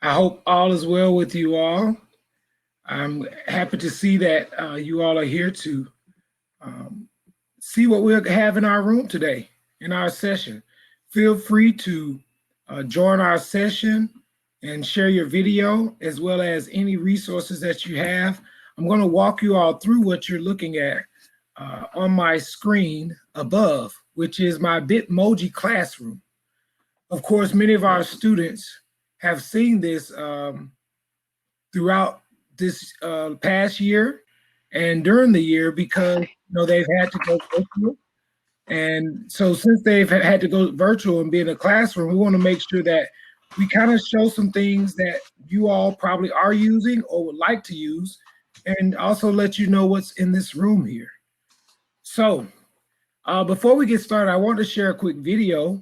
I hope all is well with you all. I'm happy to see that you all are here to see what we have in our room today, in our session. Feel free to join our session and share your video as well as any resources that you have. I'm going to walk you all through what you're looking at on my screen above, which is my Bitmoji Classroom. Of course, many of our students have seen this throughout this past year and during the year because they've had to go virtual. And so since they've had to go virtual and be in a classroom, we want to make sure that we kind of show some things that you all probably are using or would like to use, and also let you know what's in this room here. So before we get started, I want to share a quick video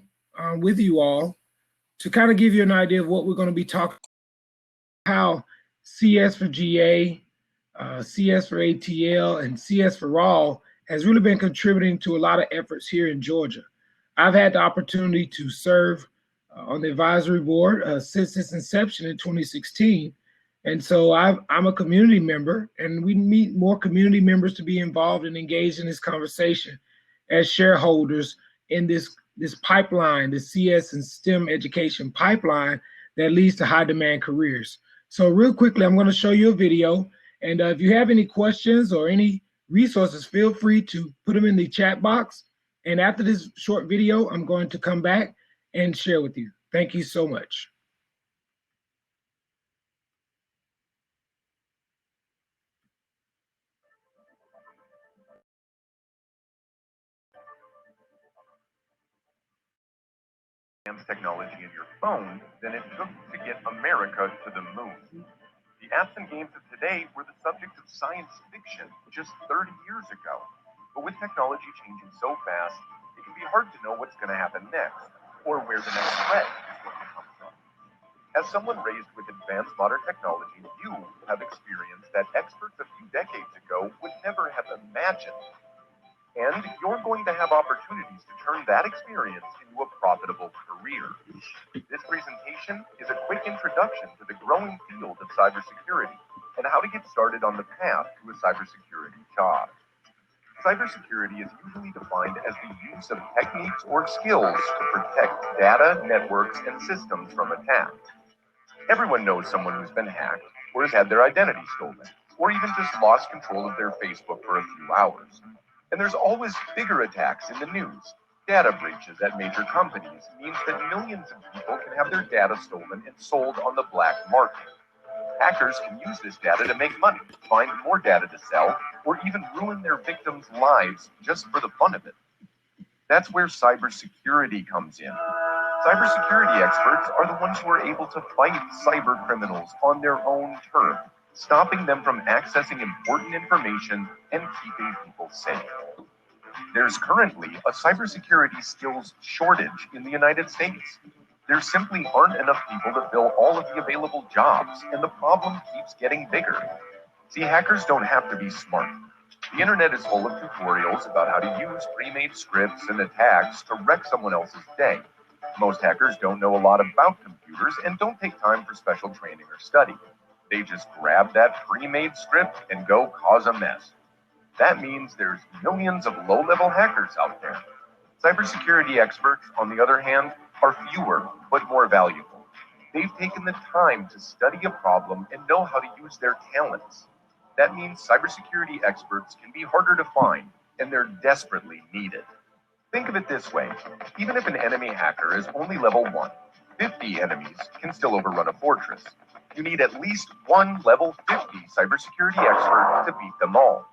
with you all to kind of give you an idea of what we're going to be talking about, how CS4GA, CS4ATL, and CS4All has really been contributing to a lot of efforts here in Georgia. I've had the opportunity to serve on the advisory board since its inception in 2016. And so I'm a community member, and we need more community members to be involved and engaged in this conversation as shareholders in this pipeline, the CS and STEM education pipeline that leads to high demand careers. So real quickly, I'm going to show you a video. And if you have any questions or any resources, feel free to put them in the chat box. And after this short video, I'm going to come back and share with you. Thank you so much. Technology in your phone than it took to get America to the moon. The apps and games of today were the subject of science fiction just 30 years ago. But with technology changing so fast, it can be hard to know what's going to happen next, or where the next threat is going to come from. As someone raised with advanced modern technology, you have experience that experts a few decades ago would never have imagined. And you're going to have opportunities to turn that experience into a profitable career. This presentation is a quick introduction to the growing field of cybersecurity and how to get started on the path to a cybersecurity job. Cybersecurity is usually defined as the use of techniques or skills to protect data, networks, and systems from attack. Everyone knows someone who's been hacked or has had their identity stolen, or even just lost control of their Facebook for a few hours. And there's always bigger attacks in the news. Data breaches at major companies means that millions of people can have their data stolen and sold on the black market. Hackers can use this data to make money, find more data to sell, or even ruin their victims' lives just for the fun of it. That's where cybersecurity comes in. Cybersecurity experts are the ones who are able to fight cyber criminals on their own turf, stopping them from accessing important information and keeping people safe. There's currently a cybersecurity skills shortage in the United States. There simply aren't enough people to fill all of the available jobs, and the problem keeps getting bigger. See, hackers don't have to be smart. The internet is full of tutorials about how to use pre-made scripts and attacks to wreck someone else's day. Most hackers don't know a lot about computers and don't take time for special training or study. They just grab that pre-made script and go cause a mess. That means there's millions of low-level hackers out there. Cybersecurity experts, on the other hand, are fewer but more valuable. They've taken the time to study a problem and know how to use their talents. That means cybersecurity experts can be harder to find, and they're desperately needed. Think of it this way. Even if an enemy hacker is only level 1, 50 enemies can still overrun a fortress. You need at least one level 50 cybersecurity expert to beat them all.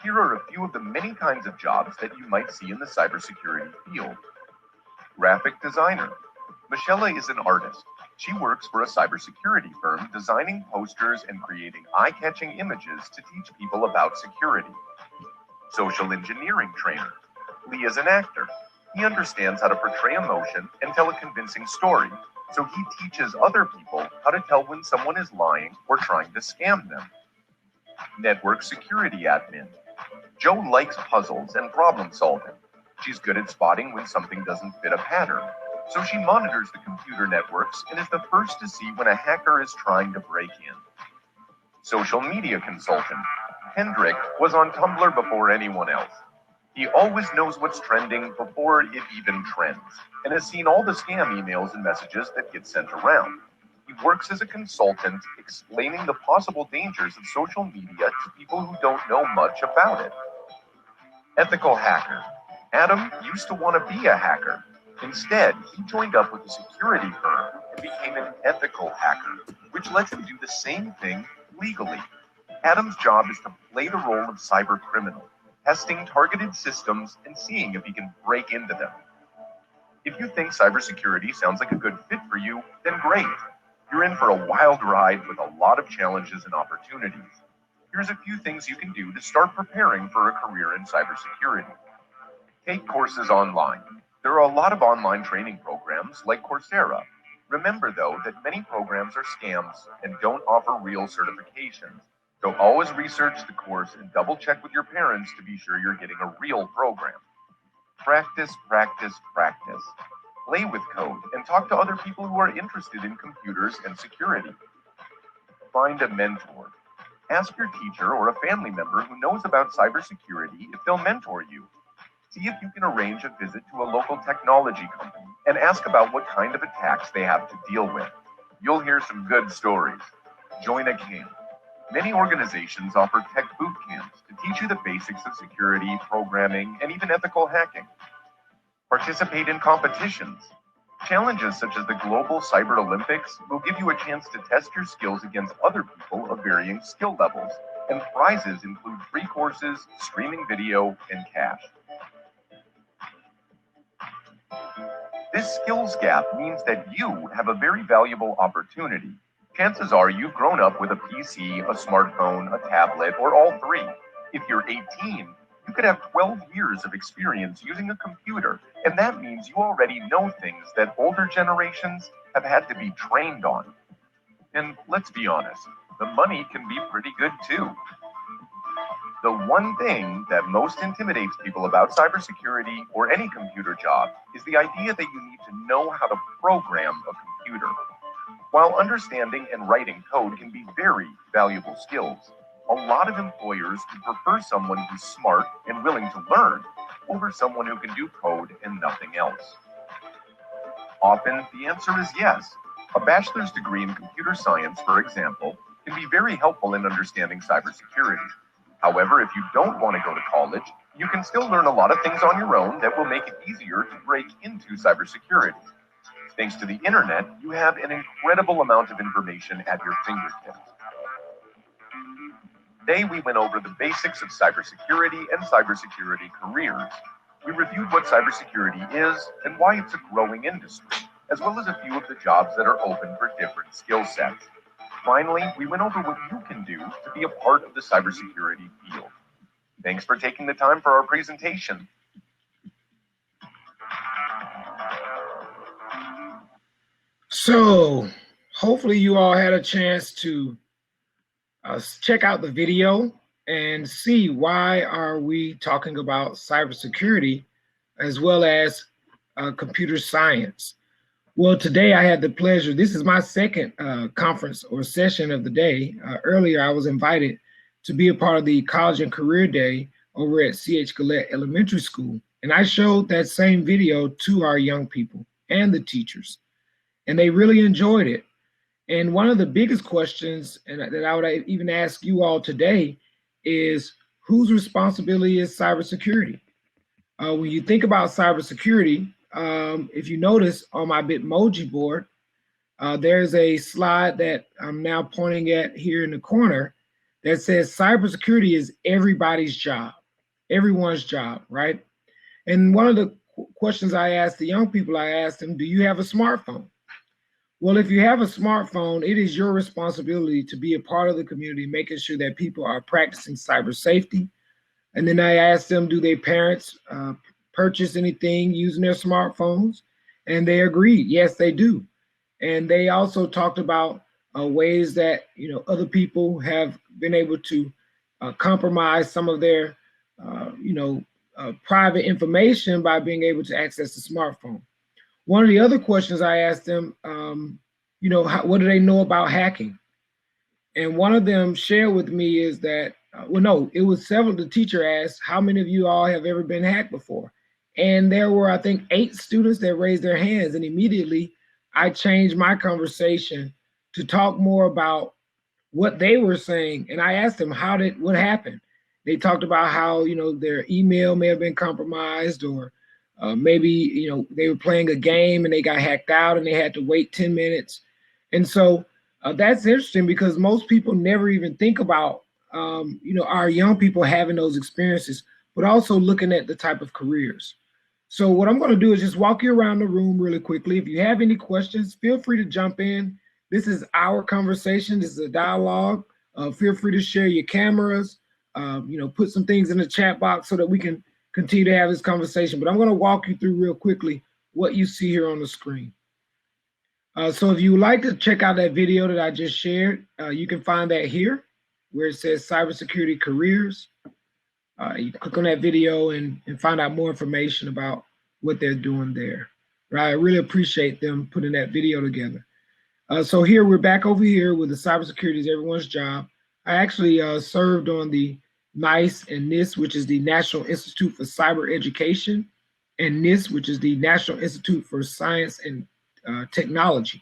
Here are a few of the many kinds of jobs that you might see in the cybersecurity field. Graphic designer. Michelle is an artist. She works for a cybersecurity firm designing posters and creating eye-catching images to teach people about security. Social engineering trainer. Lee is an actor. He understands how to portray emotion and tell a convincing story, so he teaches other people how to tell when someone is lying or trying to scam them. Network security admin. Jo likes puzzles and problem solving. She's good at spotting when something doesn't fit a pattern. So she monitors the computer networks and is the first to see when a hacker is trying to break in. Social media consultant. Hendrik was on Tumblr before anyone else. He always knows what's trending before it even trends, and has seen all the scam emails and messages that get sent around. He works as a consultant, explaining the possible dangers of social media to people who don't know much about it. Ethical hacker. Adam used to want to be a hacker. Instead, he joined up with a security firm and became an ethical hacker, which lets him do the same thing legally. Adam's job is to play the role of cyber criminal, testing targeted systems and seeing if he can break into them. If you think cybersecurity sounds like a good fit for you, then great. You're in for a wild ride with a lot of challenges and opportunities. Here's a few things you can do to start preparing for a career in cybersecurity. Take courses online. There are a lot of online training programs like Coursera. Remember, though, that many programs are scams and don't offer real certifications. So always research the course and double check with your parents to be sure you're getting a real program. Practice, practice, practice. Play with code and talk to other people who are interested in computers and security. Find a mentor. Ask your teacher or a family member who knows about cybersecurity if they'll mentor you. See if you can arrange a visit to a local technology company and ask about what kind of attacks they have to deal with. You'll hear some good stories. Join a camp. Many organizations offer tech boot camps to teach you the basics of security, programming, and even ethical hacking. Participate in competitions. Challenges such as the Global Cyber Olympics will give you a chance to test your skills against other people of varying skill levels, and prizes include free courses, streaming video, and cash. This skills gap means that you have a very valuable opportunity. Chances are you've grown up with a PC, a smartphone, a tablet, or all three. If you're 18, you could have 12 years of experience using a computer, and that means you already know things that older generations have had to be trained on. And let's be honest, the money can be pretty good too. The one thing that most intimidates people about cybersecurity or any computer job is the idea that you need to know how to program a computer. While understanding and writing code can be very valuable skills, a lot of employers would prefer someone who's smart and willing to learn over someone who can do code and nothing else. Often, the answer is yes. A bachelor's degree in computer science, for example, can be very helpful in understanding cybersecurity. However, if you don't want to go to college, you can still learn a lot of things on your own that will make it easier to break into cybersecurity. Thanks to the internet, you have an incredible amount of information at your fingertips. Today, we went over the basics of cybersecurity and cybersecurity careers. We reviewed what cybersecurity is and why it's a growing industry, as well as a few of the jobs that are open for different skill sets. Finally, we went over what you can do to be a part of the cybersecurity field. Thanks for taking the time for our presentation. So hopefully you all had a chance to check out the video and see why are we talking about cybersecurity as well as computer science. Well, today I had the pleasure, this is my second conference or session of the day. Earlier I was invited to be a part of the College and Career Day over at C.H. Gillette Elementary School. And I showed that same video to our young people and the teachers, and they really enjoyed it. And one of the biggest questions that I would even ask you all today is, whose responsibility is cybersecurity? When you think about cybersecurity, if you notice on my Bitmoji board, there's a slide that I'm now pointing at here in the corner that says cybersecurity is everybody's job, everyone's job, right? And one of the questions I asked the young people, I asked them, do you have a smartphone? Well, if you have a smartphone, it is your responsibility to be a part of the community, making sure that people are practicing cyber safety. And then I asked them, do their parents purchase anything using their smartphones? And they agreed, yes, they do. And they also talked about ways that other people have been able to compromise some of their private information by being able to access the smartphone. One of the other questions I asked them, you know, what do they know about hacking? And one of them shared with me is that, well, no, it was several. The teacher asked, how many of you all have ever been hacked before? And there were, I think, 8 students that raised their hands. And immediately I changed my conversation to talk more about what they were saying. And I asked them, what happened? They talked about how, you know, their email may have been compromised, or maybe, you know, they were playing a game and they got hacked out and they had to wait 10 minutes. And so that's interesting, because most people never even think about, you know, our young people having those experiences, but also looking at the type of careers. So what I'm going to do is just walk you around the room really quickly. If you have any questions, feel free to jump in. This is our conversation. This is a dialogue. Feel free to share your cameras, you know, put some things in the chat box so that we can continue to have this conversation. But I'm going to walk you through real quickly what you see here on the screen. So if you would like to check out that video that I just shared, you can find that here where it says cybersecurity careers. You can click on that video and find out more information about what they're doing there. Right? I really appreciate them putting that video together. So here we're back over here with the cybersecurity is everyone's job. I actually served on the NICE and NIST, which is the National Institute for Cyber Education, and NIST, which is the National Institute for Science and Technology.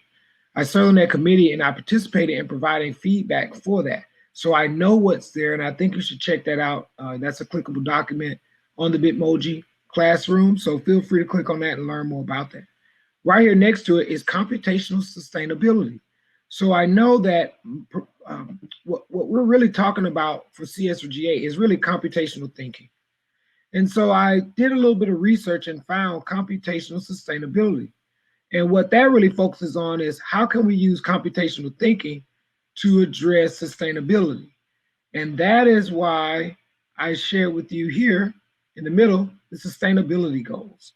I served on that committee and I participated in providing feedback for that. So I know what's there, and I think you should check that out. That's a clickable document on the Bitmoji Classroom. So feel free to click on that and learn more about that. Right here next to it is computational sustainability. So I know that what we're really talking about for CS4GA is really computational thinking. And so I did a little bit of research and found computational sustainability. And what that really focuses on is how can we use computational thinking to address sustainability? And that is why I share with you here in the middle the sustainability goals.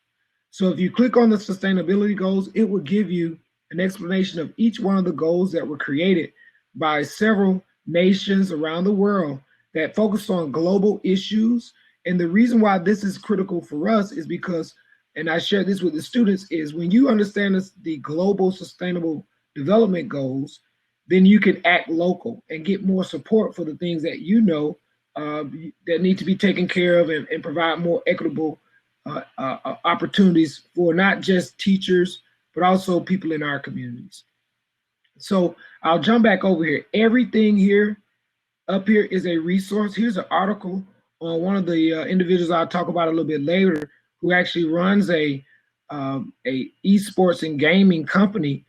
So if you click on the sustainability goals, it will give you an explanation of each one of the goals that were created by several nations around the world that focus on global issues. And the reason why this is critical for us is because, and I share this with the students, is when you understand the global sustainable development goals, then you can act local and get more support for the things that you know that need to be taken care of, and provide more equitable opportunities for not just teachers, but also people in our communities. So I'll jump back over here. Everything here up here is a resource. Here's an article on one of the individuals I'll talk about a little bit later, who actually runs a esports and gaming company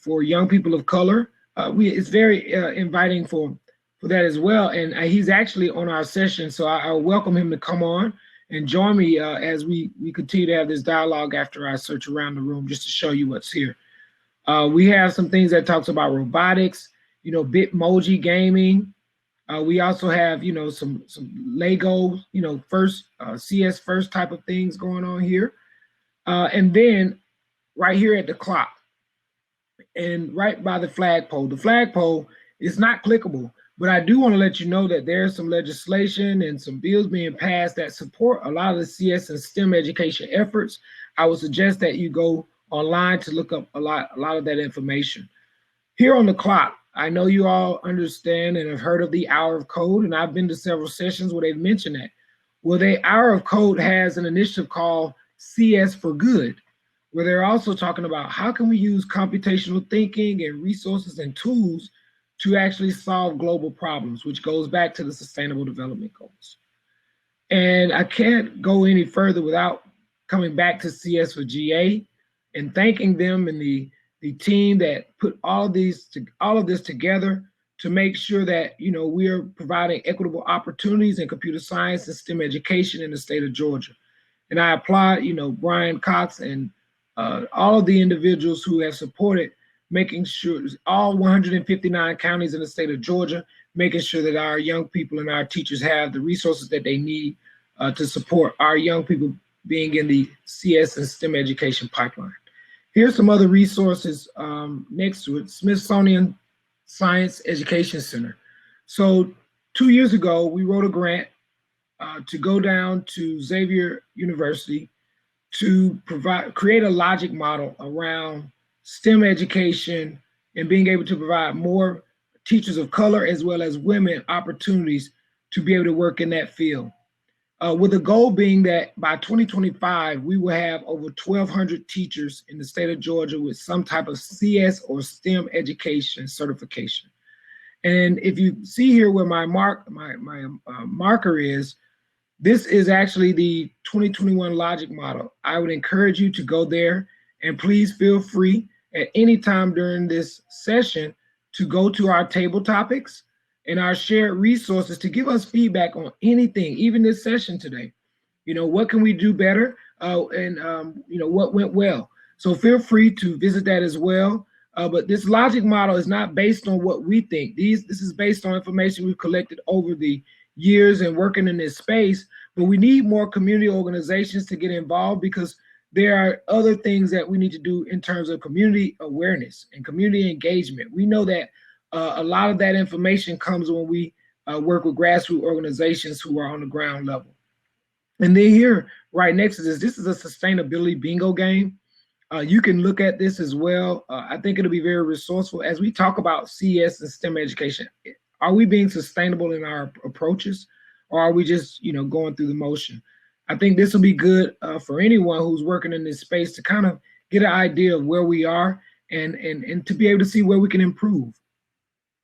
for young people of color. It's very inviting for that as well. And he's actually on our session, so I welcome him to come on and join me as we continue to have this dialogue after I search around the room just to show you what's here. We have some things that talks about robotics, you know, Bitmoji gaming. We also have, you know, some Lego, you know, CS first type of things going on here. And then right here at the clock and right by the flagpole is not clickable. But I do want to let you know that there's some legislation and some bills being passed that support a lot of the CS and STEM education efforts. I would suggest that you go online to look up a lot of that information. Here on the clock, I know you all understand and have heard of the Hour of Code, and I've been to several sessions where they've mentioned that. Well, the Hour of Code has an initiative called CS for Good, where they're also talking about how can we use computational thinking and resources and tools to actually solve global problems, which goes back to the Sustainable Development Goals. And I can't go any further without coming back to CS4GA and thanking them and the team that put all of this together to make sure that, you know, we are providing equitable opportunities in computer science and STEM education in the state of Georgia. And I applaud, you know, Brian Cox and all of the individuals who have supported making sure all 159 counties in the state of Georgia, making sure that our young people and our teachers have the resources that they need to support our young people being in the CS and STEM education pipeline. Here's some other resources next to it. Smithsonian Science Education Center. So 2 years ago, we wrote a grant to go down to Xavier University to create a logic model around STEM education and being able to provide more teachers of color as well as women opportunities to be able to work in that field. With the goal being that by 2025, we will have over 1,200 teachers in the state of Georgia with some type of CS or STEM education certification. And if you see here where my marker is, this is actually the 2021 logic model. I would encourage you to go there, and please feel free at any time during this session to go to our table topics and our shared resources to give us feedback on anything, even this session today. You know, what can we do better, and you know, what went well. So feel free to visit that as well. But this logic model is not based on what we think. This is based on information we've collected over the years and working in this space, but we need more community organizations to get involved because there are other things that we need to do in terms of community awareness and community engagement. We know that a lot of that information comes when we work with grassroots organizations who are on the ground level. And then here, right next to this is a sustainability bingo game. You can look at this as well. I think it'll be very resourceful as we talk about CS and STEM education. Are we being sustainable in our approaches, or are we just, you know, going through the motion? I think this will be good for anyone who's working in this space to kind of get an idea of where we are and to be able to see where we can improve.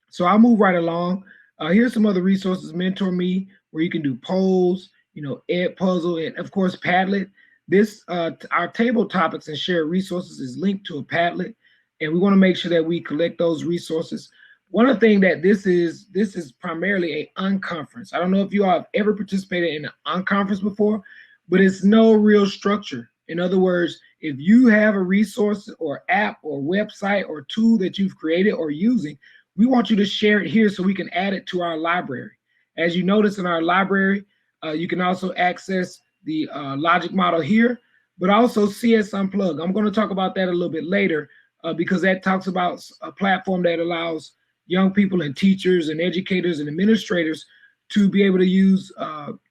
So I'll move right along. Here's some other resources: Mentor Me, where you can do polls, you know, Edpuzzle, and of course Padlet. This our table topics and shared resources is linked to a Padlet, and we want to make sure that we collect those resources. One of the things that this is primarily a unconference. I don't know if you all have ever participated in an unconference before, but it's no real structure. In other words, if you have a resource or app or website or tool that you've created or using, we want you to share it here so we can add it to our library. As you notice in our library, you can also access the logic model here, but also CS Unplugged. I'm going to talk about that a little bit later because that talks about a platform that allows young people and teachers and educators and administrators to be able to use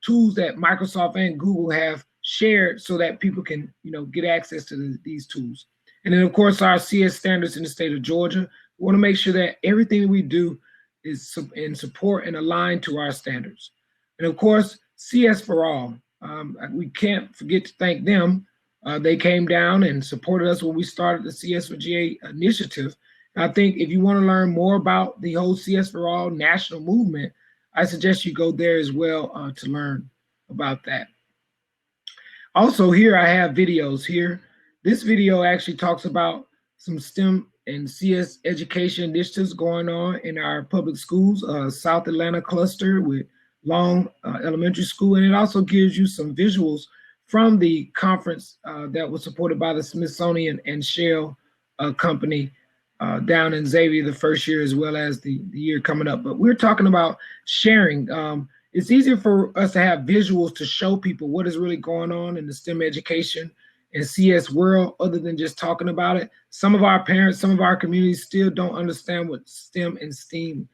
tools that Microsoft and Google have shared so that people can, you know, get access to these tools. And then of course our CS standards in the state of Georgia. We want to make sure that everything we do is in support and aligned to our standards. And of course, CS4All. We can't forget to thank them. They came down and supported us when we started the CS4GA initiative. I think if you want to learn more about the whole CS4All national movement, I suggest you go there as well to learn about that. Also here I have videos here. This video actually talks about some STEM and CS education initiatives going on in our public schools, South Atlanta cluster with Long Elementary School, and it also gives you some visuals from the conference that was supported by the Smithsonian and Shell company down in Xavier the first year as well as the year coming up. But we're talking about sharing. It's easier for us to have visuals to show people what is really going on in the STEM education and CS world other than just talking about it. Some of our parents, some of our communities still don't understand what STEM and STEAM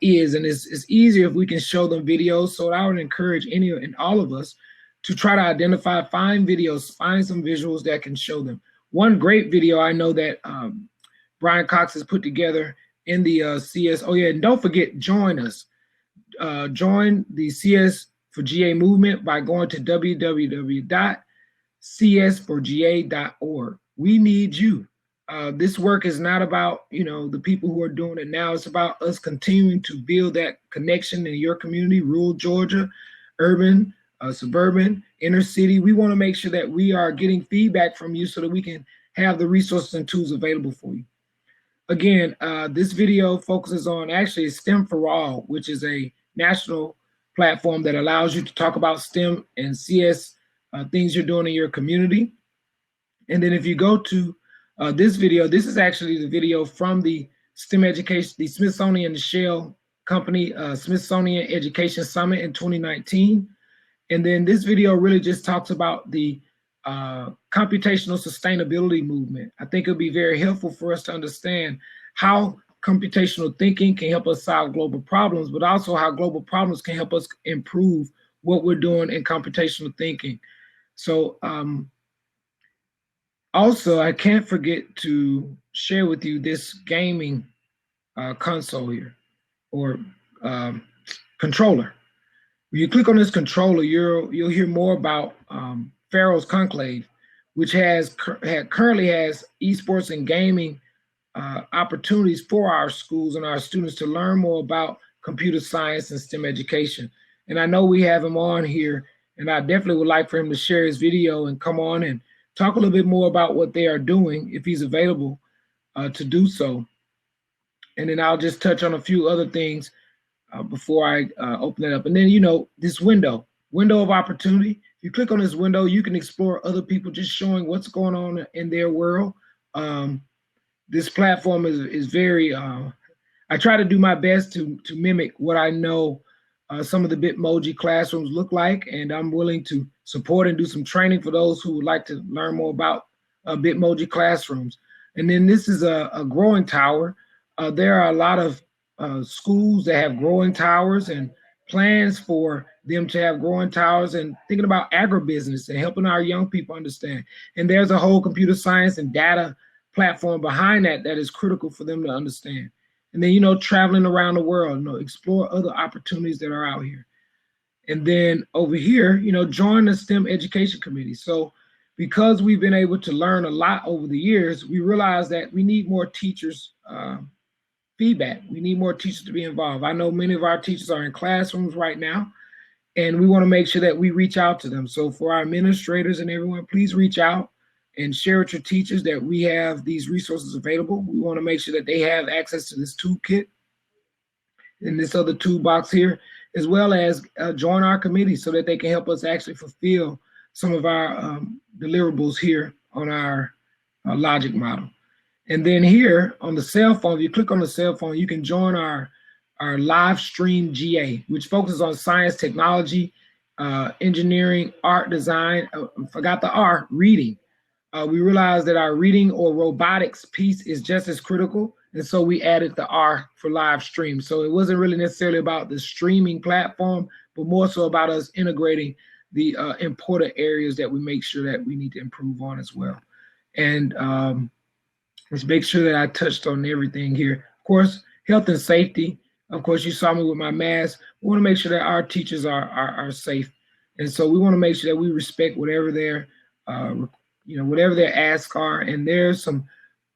is, and it's easier if we can show them videos. So I would encourage any and all of us to try to identify, find videos, find some visuals that can show them. One great video I know that Brian Cox has put together in the CS. Oh yeah, and don't forget, join us. Join the CS4GA movement by going to www.cs4ga.org. We need you. This work is not about, you know, the people who are doing it now. It's about us continuing to build that connection in your community, rural Georgia, urban, suburban, inner city. We want to make sure that we are getting feedback from you so that we can have the resources and tools available for you. Again, this video focuses on actually STEM4All, which is a national platform that allows you to talk about STEM and CS things you're doing in your community. And then if you go to this video, this is actually the video from the STEM education, the Smithsonian and Shell company, Smithsonian Education Summit in 2019. And then this video really just talks about the computational sustainability movement. I think it'll be very helpful for us to understand how computational thinking can help us solve global problems, but also how global problems can help us improve what we're doing in computational thinking. So Also, I can't forget to share with you this gaming console here, or controller. When you click on this controller, you'll hear more about Pharaoh's Conclave, which currently has esports and gaming opportunities for our schools and our students to learn more about computer science and STEM education. And I know we have him on here, and I definitely would like for him to share his video and come on and talk a little bit more about what they are doing if he's available to do so. And then I'll just touch on a few other things before I open it up. And then, this window of opportunity, if you click on this window, you can explore other people just showing what's going on in their world. This platform is very, I try to do my best to mimic what I know some of the Bitmoji classrooms look like, and I'm willing to support and do some training for those who would like to learn more about Bitmoji classrooms. And then this is a growing tower. There are a lot of schools that have growing towers and plans for them to have growing towers, and thinking about agribusiness and helping our young people understand. And there's a whole computer science and data platform behind that is critical for them to understand. And then, traveling around the world, explore other opportunities that are out here. And then over here, join the STEM education committee. So because we've been able to learn a lot over the years, we realize that we need more teachers feedback. We need more teachers to be involved. I know many of our teachers are in classrooms right now, and we want to make sure that we reach out to them. So for our administrators and everyone, please reach out and share with your teachers that we have these resources available. We want to make sure that they have access to this toolkit and this other toolbox here, as well as join our committee so that they can help us actually fulfill some of our deliverables here on our logic model. And then here on the cell phone, if you click on the cell phone, you can join our live stream GA, which focuses on science, technology, engineering, art, design. Forgot the R, reading. We realized that our reading or robotics piece is just as critical. And so we added the R for live stream. So it wasn't really necessarily about the streaming platform, but more so about us integrating the important areas that we make sure that we need to improve on as well. And let's make sure that I touched on everything here. Of course, health and safety. Of course, you saw me with my mask. We want to make sure that our teachers are safe. And so we want to make sure that we respect whatever their whatever their asks are. And there's some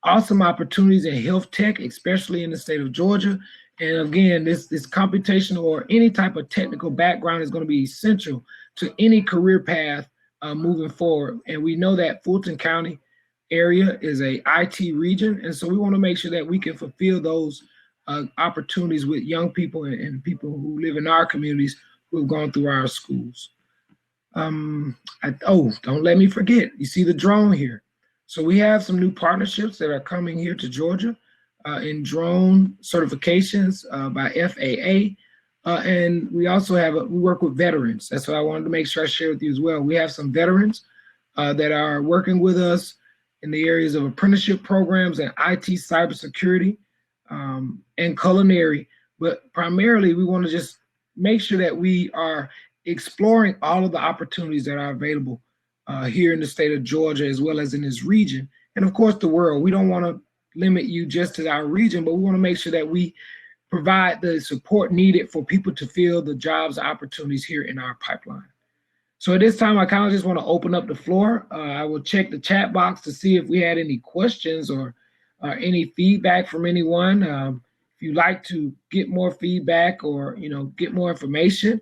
awesome opportunities in health tech, especially in the state of Georgia. And again, this computational or any type of technical background is going to be essential to any career path moving forward. And we know that Fulton County area is a IT region. And so we want to make sure that we can fulfill those opportunities with young people and people who live in our communities who have gone through our schools. Don't let me forget, you see the drone here. So we have some new partnerships that are coming here to Georgia in drone certifications by FAA. And we also we work with veterans. That's what I wanted to make sure I share with you as well. We have some veterans that are working with us in the areas of apprenticeship programs and IT cybersecurity and culinary. But primarily, we want to just make sure that we are exploring all of the opportunities that are available here in the state of Georgia, as well as in this region. And of course, the world. We don't want to limit you just to our region, but we want to make sure that we provide the support needed for people to fill the jobs and opportunities here in our pipeline. So at this time, I kind of just want to open up the floor. I will check the chat box to see if we had any questions or any feedback from anyone. If you'd like to get more feedback or get more information,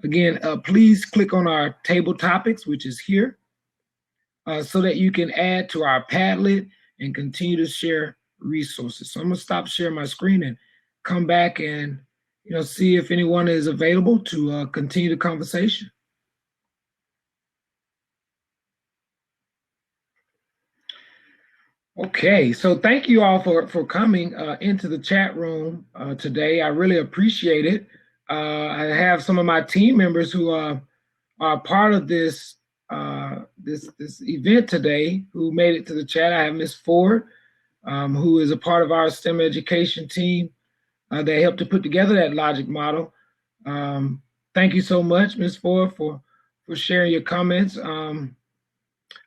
again, please click on our table topics, which is here, so that you can add to our Padlet and continue to share resources. So I'm gonna stop sharing my screen and come back and see if anyone is available to continue the conversation. Okay, so thank you all for coming into the chat room today. I really appreciate it. I have some of my team members who are part of this this event today who made it to the chat. I have Miss Ford, who is a part of our STEM education team that helped to put together that logic model. Thank you so much, Miss Ford, for sharing your comments.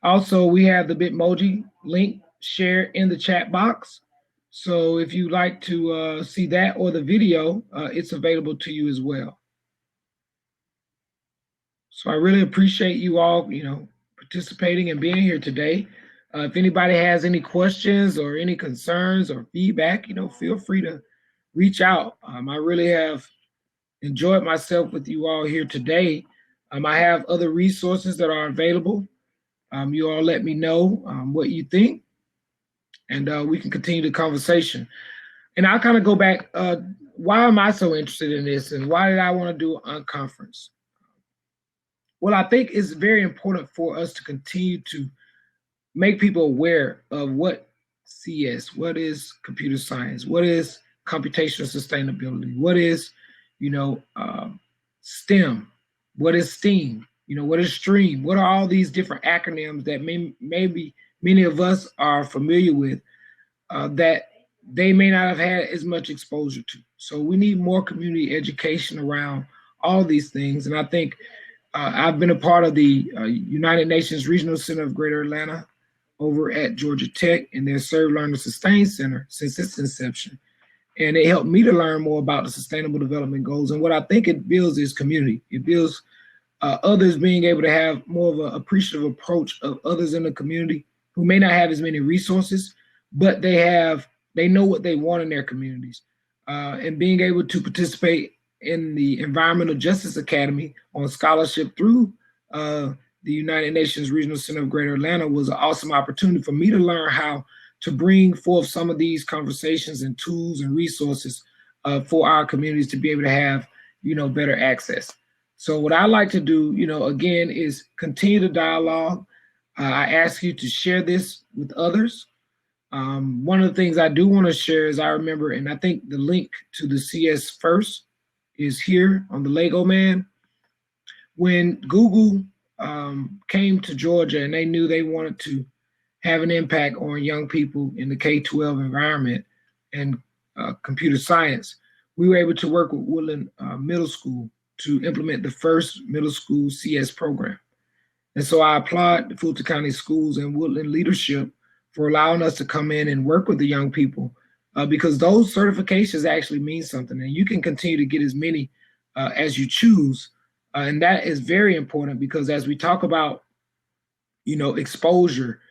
Also, we have the Bitmoji link shared in the chat box. So if you like to see that or the video, it's available to you as well. So I really appreciate you all, participating and being here today. If anybody has any questions or any concerns or feedback, feel free to reach out. I really have enjoyed myself with you all here today. I have other resources that are available. You all let me know what you think, and we can continue the conversation. And I'll kind of go back. Why am I so interested in this, and why did I want to do an Unconference? Well, I think it's very important for us to continue to make people aware of what CS, what is computer science, what is computational sustainability, what is, STEM, what is STEAM, what is STREAM, what are all these different acronyms that maybe many of us are familiar with that they may not have had as much exposure to. So we need more community education around all these things. And I think I've been a part of the United Nations Regional Center of Greater Atlanta over at Georgia Tech and their Serve, Learn, and Sustain Center since its inception. And it helped me to learn more about the Sustainable Development Goals. And what I think it builds is community. It builds others being able to have more of an appreciative approach of others in the community who may not have as many resources, but they know what they want in their communities. And being able to participate in the Environmental Justice Academy on scholarship through the United Nations Regional Center of Greater Atlanta was an awesome opportunity for me to learn how to bring forth some of these conversations and tools and resources for our communities to be able to have, better access. So what I like to do, again, is continue the dialogue. I ask you to share this with others. One of the things I do want to share is I remember, and I think the link to the CS First is here on the Lego Man. When Google came to Georgia and they knew they wanted to have an impact on young people in the K-12 environment and computer science, we were able to work with Woodland Middle School to implement the first middle school CS program. And so I applaud the Fulton County Schools and Woodland leadership for allowing us to come in and work with the young people because those certifications actually mean something. And you can continue to get as many as you choose. And that is very important because as we talk about, exposure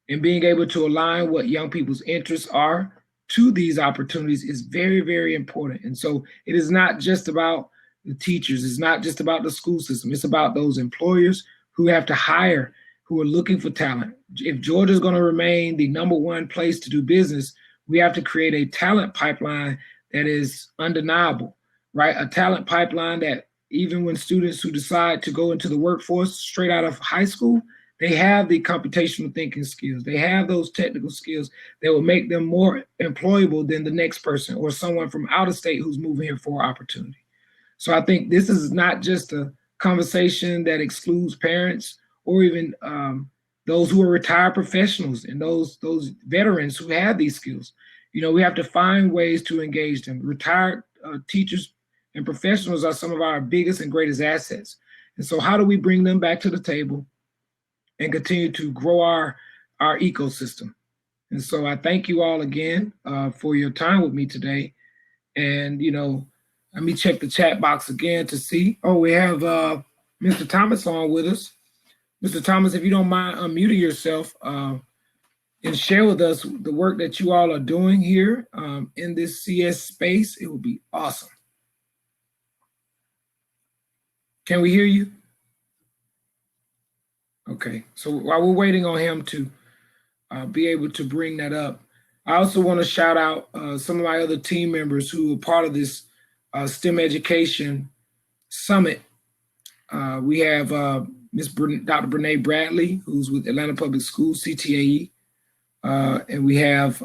and being able to align what young people's interests are to these opportunities is very, very important. And so it is not just about the teachers. It's not just about the school system. It's about those employers who have to hire, who are looking for talent. If Georgia is going to remain the #1 place to do business, we have to create a talent pipeline that is undeniable, right? A talent pipeline that even when students who decide to go into the workforce straight out of high school, they have the computational thinking skills. They have those technical skills that will make them more employable than the next person or someone from out of state who's moving here for opportunity. So I think this is not just a conversation that excludes parents or even those who are retired professionals and those veterans who have these skills. We have to find ways to engage them. Retired teachers and professionals are some of our biggest and greatest assets. And so how do we bring them back to the table and continue to grow our ecosystem? And so I thank you all again for your time with me today. And, let me check the chat box again to see. Oh, we have Mr. Thomas on with us. Mr. Thomas, if you don't mind unmuting yourself and share with us the work that you all are doing here in this CS space, it would be awesome. Can we hear you? Okay, so while we're waiting on him to be able to bring that up, I also want to shout out some of my other team members who are part of this STEM Education Summit. We have Dr. Brene Bradley, who's with Atlanta Public Schools, CTAE. And we have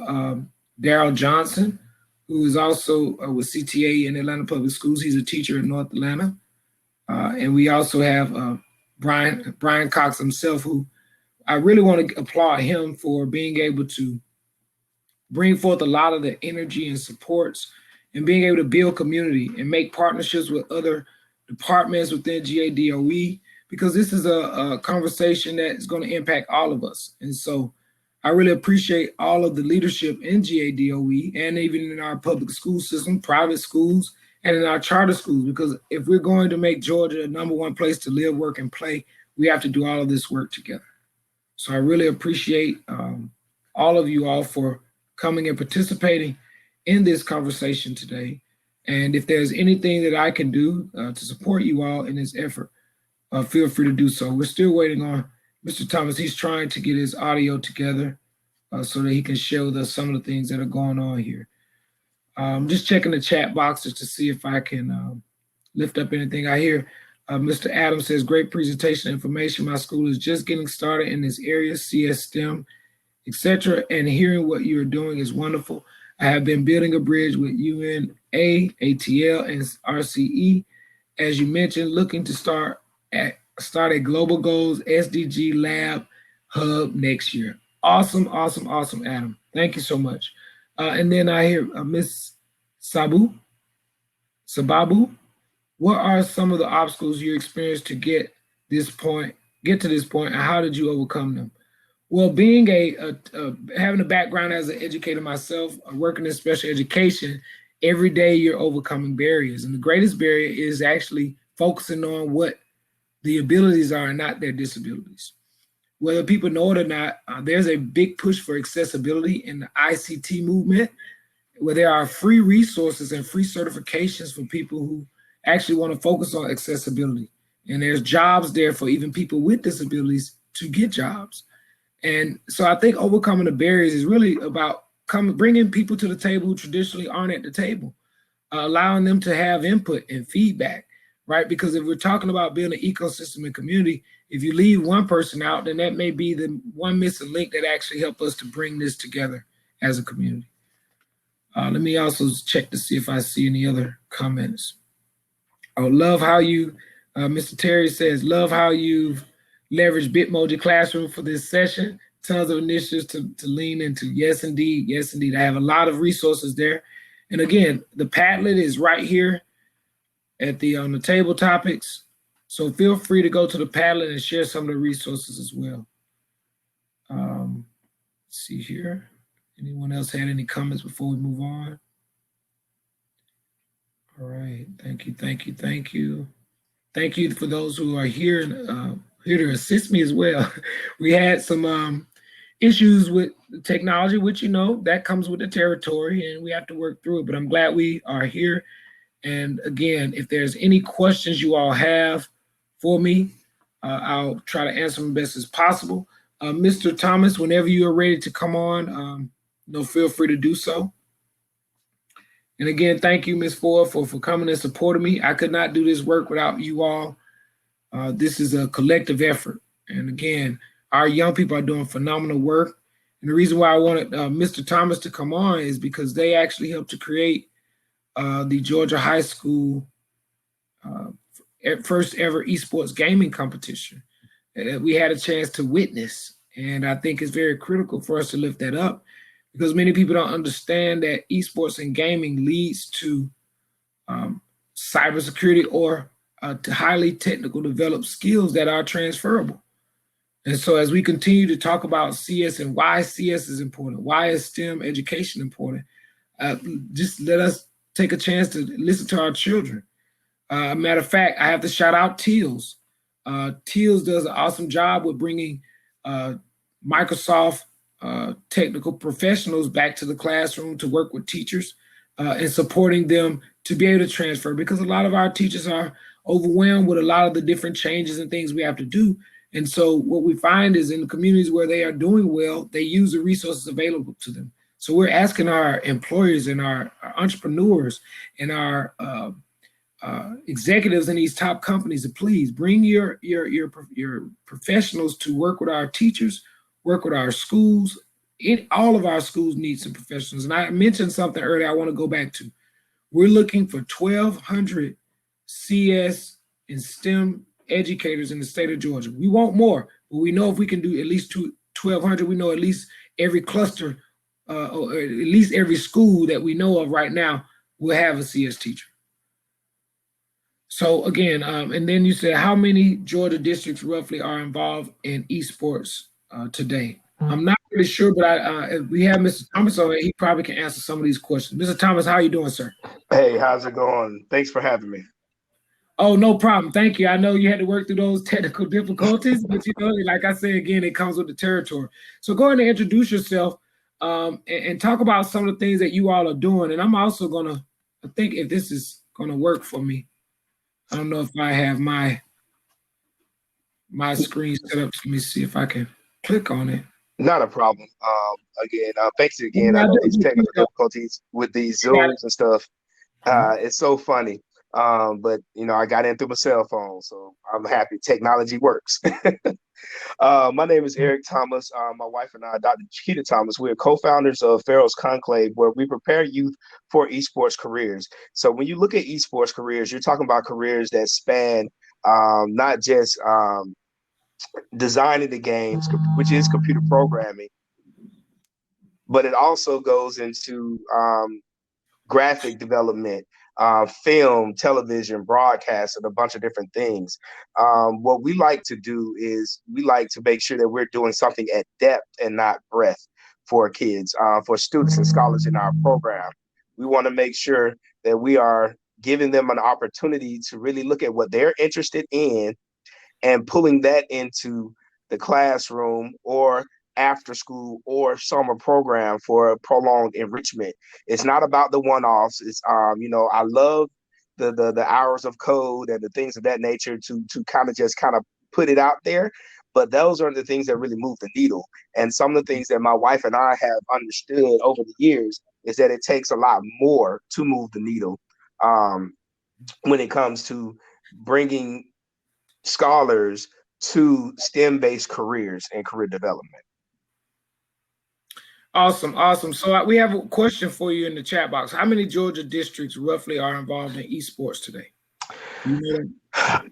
Daryl Johnson, who is also with CTAE in Atlanta Public Schools. He's a teacher in North Atlanta. And we also have Brian Cox himself, who I really want to applaud him for being able to bring forth a lot of the energy and supports and being able to build community and make partnerships with other departments within GADOE, because this is a conversation that is going to impact all of us. And so I really appreciate all of the leadership in GADOE and even in our public school system, private schools, and in our charter schools, because if we're going to make Georgia a #1 place to live, work, and play, we have to do all of this work together. So I really appreciate all of you all for coming and participating in this conversation today. And if there's anything that I can do to support you all in this effort, feel free to do so. We're still waiting on Mr. Thomas. He's trying to get his audio together so that he can share with us some of the things that are going on here. Just checking the chat boxes to see if I can lift up anything. I hear Mr. Adams says, great presentation information. My school is just getting started in this area, CS, STEM, etc. And hearing what you're doing is wonderful. I have been building a bridge with UNA, ATL, and RCE. As you mentioned, looking to start a Global Goals SDG Lab Hub next year. Awesome, awesome, awesome, Adam. Thank you so much. And then I hear Miss Sababu. What are some of the obstacles you experienced to get to this point, and how did you overcome them? Well, being having a background as an educator myself, working in special education, every day you're overcoming barriers. And the greatest barrier is actually focusing on what the abilities are and not their disabilities. Whether people know it or not, there's a big push for accessibility in the ICT movement, where there are free resources and free certifications for people who actually want to focus on accessibility. And there's jobs there for even people with disabilities to get jobs. And so I think overcoming the barriers is really about bringing people to the table who traditionally aren't at the table, allowing them to have input and feedback, right? Because if we're talking about building an ecosystem and community, if you leave one person out, then that may be the one missing link that actually help us to bring this together as a community. Let me also check to see if I see any other comments. I love how you, Mr. Terry says, love how you've leveraged Bitmoji Classroom for this session. Tons of initiatives to lean into. Yes, indeed. Yes, indeed. I have a lot of resources there. And again, the Padlet is right here at on the table topics. So feel free to go to the Padlet and share some of the resources as well. Let's see here. Anyone else had any comments before we move on? All right. Thank you. Thank you. Thank you. Thank you for those who are here and here to assist me as well. We had some issues with technology, which, you know, that comes with the territory and we have to work through it. But I'm glad we are here. And again, if there's any questions you all have for me, I'll try to answer them best as possible. Mr. Thomas, whenever you are ready to come on, feel free to do so. And again, thank you, Ms. Ford, for coming and supporting me. I could not do this work without you all. This is a collective effort. And again, our young people are doing phenomenal work. And the reason why I wanted Mr. Thomas to come on is because they actually helped to create the Georgia High School first ever esports gaming competition that we had a chance to witness. And I think it's very critical for us to lift that up, because many people don't understand that esports and gaming leads to cybersecurity or to highly technical developed skills that are transferable. And so as we continue to talk about CS and why CS is important, why is STEM education important, just let us take a chance to listen to our children. Matter of fact, I have to shout out Teals. Teals does an awesome job with bringing Microsoft technical professionals back to the classroom to work with teachers and supporting them to be able to transfer, because a lot of our teachers are overwhelmed with a lot of the different changes and things we have to do. And so what we find is in the communities where they are doing well, they use the resources available to them. So we're asking our employers and our entrepreneurs and our executives in these top companies to please bring your professionals to work with our teachers, work with our schools. All of our schools need some professionals. And I mentioned something earlier I want to go back to. We're looking for 1,200 CS and STEM educators in the state of Georgia. We want more, but we know if we can do at least 1,200, we know at least every cluster or at least every school that we know of right now will have a CS teacher. So again, and then you said how many Georgia districts roughly are involved in esports today? I'm not really sure, but if we have Mr. Thomas on it, he probably can answer some of these questions. Mr. Thomas, how are you doing, sir? Hey, how's it going? Thanks for having me. Oh, no problem. Thank you. I know you had to work through those technical difficulties, but like I said again, it comes with the territory. So go ahead and introduce yourself and talk about some of the things that you all are doing. And I'm also gonna think if this is gonna work for me. I don't know if I have my screen set up. Let me see if I can click on it. Not a problem. Again, thanks again. I know these technical difficulties with these Zooms and stuff. It's so funny. But I got in through my cell phone, so I'm happy technology works. My name is Eric Thomas. My wife and I, Dr. Chiquita Thomas, we're co-founders of Pharaoh's Conclave, where we prepare youth for esports careers. So when you look at esports careers, you're talking about careers that span not just designing the games, which is computer programming, but it also goes into graphic development, film, television, broadcast, and a bunch of different things. What we like to do is we like to make sure that we're doing something at depth and not breadth for kids, for students and scholars in our program. We want to make sure that we are giving them an opportunity to really look at what they're interested in and pulling that into the classroom or after school or summer program for prolonged enrichment. It's not about the one-offs. It's I love the hours of code and the things of that nature to kind of put it out there. But those are the things that really move the needle. And some of the things that my wife and I have understood over the years is that it takes a lot more to move the needle when it comes to bringing scholars to STEM-based careers and career development. Awesome. So we have a question for you in the chat box. How many Georgia districts roughly are involved in esports today?